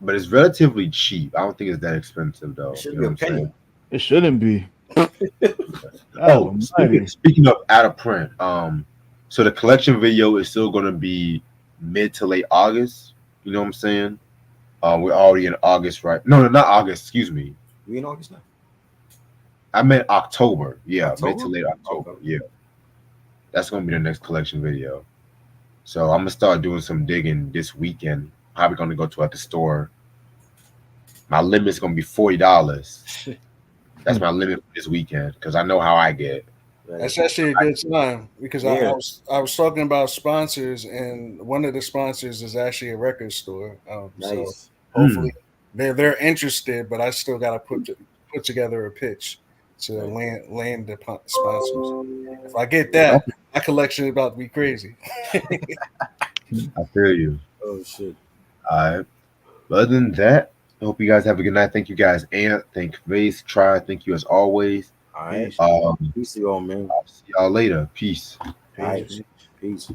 but it's relatively cheap. I don't think it's that expensive though. It should You be know a what I'm penny. saying? It shouldn't be. Oh, speaking of out of print, so the collection video is still gonna be mid to late August. You know what I'm saying? We're already in August, right? No, not August. Excuse me. We in August now? I meant October. Yeah, October? mid to late October. Okay. Yeah, that's gonna be the next collection video. So I'm gonna start doing some digging this weekend. Probably gonna go to the store. My limit's gonna be $40. That's my limit for this weekend because I know how I get. That's actually a good time because Yeah. I was talking about sponsors, and one of the sponsors is actually a record store. So Nice. hopefully they're interested, but I still got to put together a pitch to land the sponsors. If I get that, my collection is about to be crazy. I feel you. Oh shit. All right. But other than that, I hope you guys have a good night. Thank you guys, Ant. Thank Vase. Try. Thank you as always. All right. Um, Peace to y'all, man. I'll see y'all later. Peace. All right. Peace.